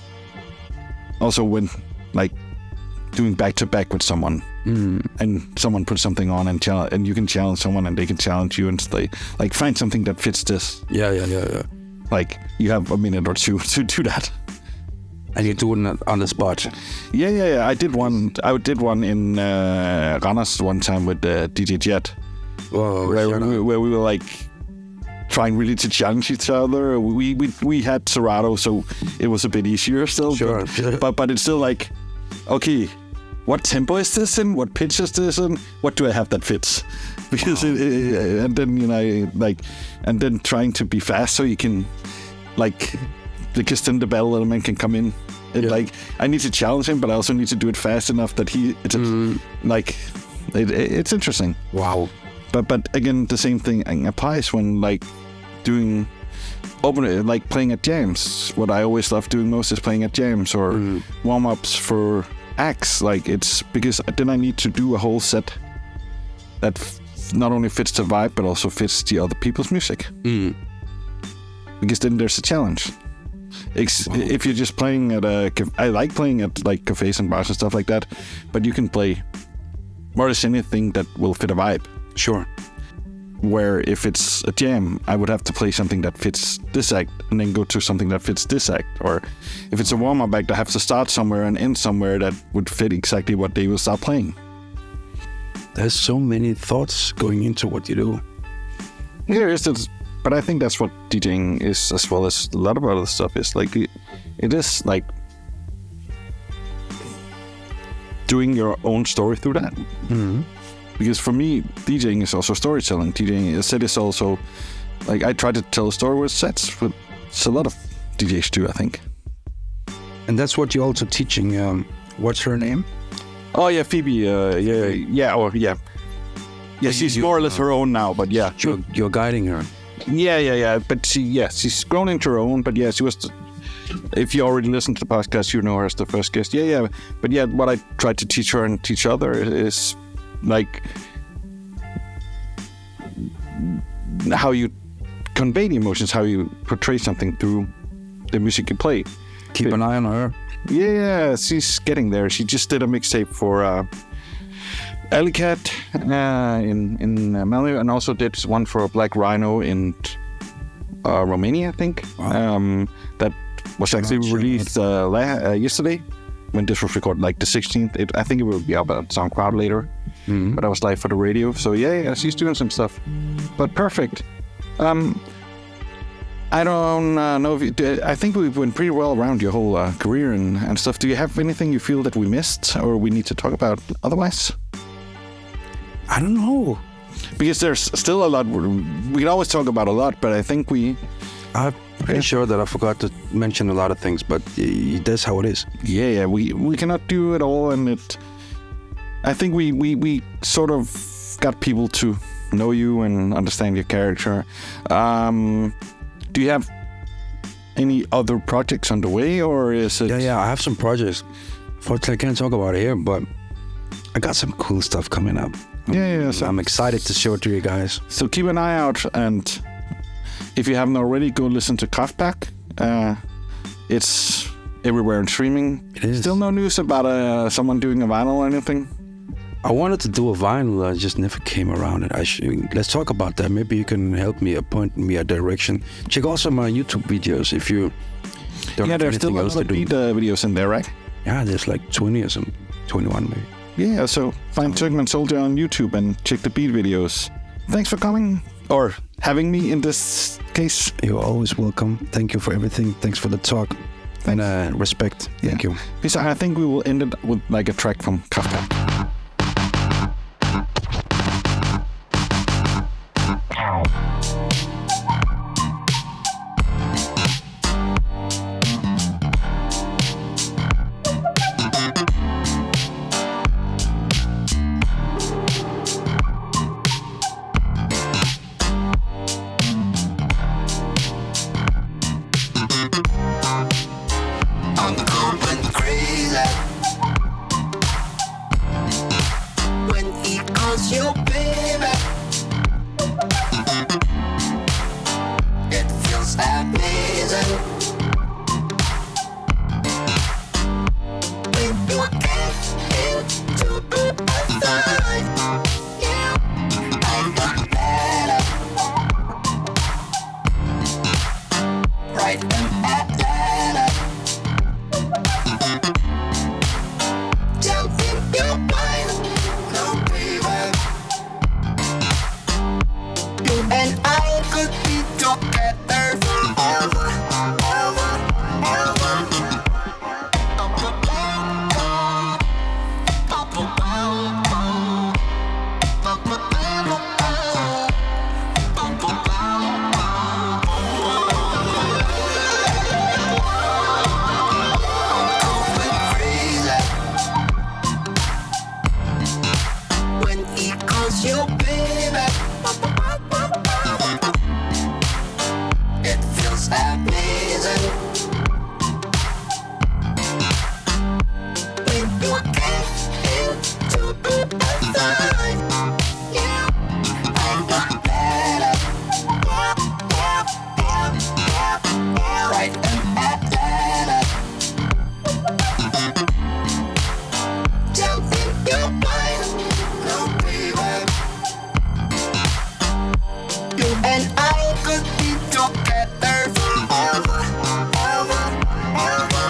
also when, like, doing back-to-back with someone and someone puts something on and you can challenge someone and they can challenge you and like find something that fits this. Yeah. Like, you have a minute or two to do that. And you do it on the spot. Yeah. I did one in Randers one time with DJ Jet. Whoa, where we were, like, trying really to challenge each other. We had Serato, so it was a bit easier still. Sure. But it's still like, okay, what tempo is this in? What pitch is this in? What do I have that fits? Because and then, you know, like, and then trying to be fast so you can, like, because then the bell element can come in. And like, I need to challenge him, but I also need to do it fast enough that it's interesting. Wow. But again, the same thing applies when, like, doing like playing at jams. What I always love doing most is playing at jams or warm-ups for acts. Like, it's because then I need to do a whole set that not only fits the vibe but also fits the other people's music. Because then there's a challenge. If you're just playing at I like playing at, like, cafes and bars and stuff like that, but you can play more or less anything that will fit a vibe. Sure. Where if it's a jam, I would have to play something that fits this act and then go to something that fits this act. Or if it's a warm-up act, I have to start somewhere and end somewhere that would fit exactly what they will start playing. There's so many thoughts going into what you do. There is, but I think that's what DJing is, as well as a lot of other stuff is. Like, it is like doing your own story through that. Because for me, DJing is also storytelling. DJing is also, like, I try to tell a story with sets, but it's a lot of DJs do, I think. And that's what you're also teaching. What's her name? Oh yeah, Phoebe. Yeah, she's more or less her own now, but yeah. You're guiding her. Yeah. But she's grown into her own. But yeah, she was. If you already listened to the podcast, you know her as the first guest. Yeah. But yeah, what I try to teach her and teach other is, like, how you convey the emotions, how you portray something through the music you play. Keep an eye on her. Yeah, she's getting there. She just did a mixtape for Alicat in Malmö, and also did one for Black Rhino in Romania, I think. Wow. That was actually released yesterday, when this was recorded, like the 16th. I think it will be up on SoundCloud later. But I was live for the radio. So yeah, she's doing some stuff. But perfect. I don't know if I think we went pretty well around your whole career and stuff. Do you have anything you feel that we missed or we need to talk about otherwise? I don't know. because there's still a lot. We can always talk about a lot, but I think I'm pretty sure that I forgot to mention a lot of things, but that's how it is. Yeah. We cannot do it all, and I think we sort of got people to know you and understand your character. Do you have any other projects underway, or is it? Yeah, I have some projects. Fortunately, I can't talk about it here, but I got some cool stuff coming up. Yeah. So I'm excited to show it to you guys. So keep an eye out, and if you haven't already, go listen to Kraftwerk. It's everywhere in streaming. It is. Still no news about someone doing a vinyl or anything? I wanted to do a vinyl, I just never came around it. Let's talk about that. Maybe you can help me, point me a direction. Check also my YouTube videos if you don't have there's anything still a else lot to of do. beat videos in there, right? Yeah, there's like 20 or something, 21 maybe. Yeah, so find Turkman Souljah on YouTube and check the beat videos. Thanks for coming, or having me in this case. You're always welcome. Thank you for everything. Thanks for the talk. And respect. Thank you. Because I think we will end it with like a track from Kraftwerk. I'm going crazy when he calls you baby. It feels amazing when you get into a fight. Yeah, I got better right in Atlanta. Something you mind, no baby. You and I could be together forever, ever, ever. When he calls you baby, it feels amazing when you get into a fight. Yeah, I got better. Right in Atlanta. Something you mind, no baby. You and I could be together forever, ever, ever.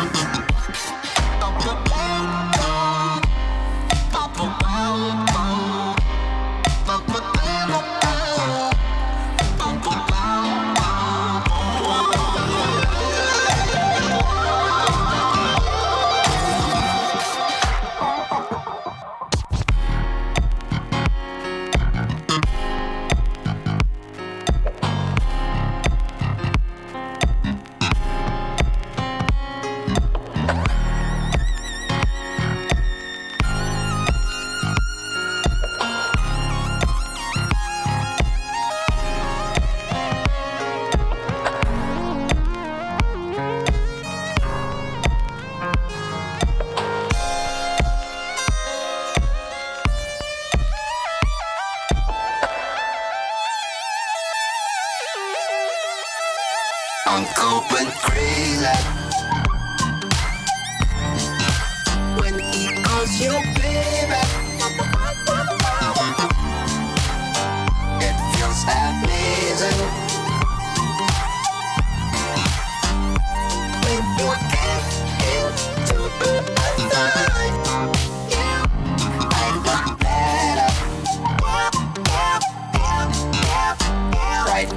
I'm going crazy when he calls you baby. It feels amazing when you get into a fight. Yeah, I got better right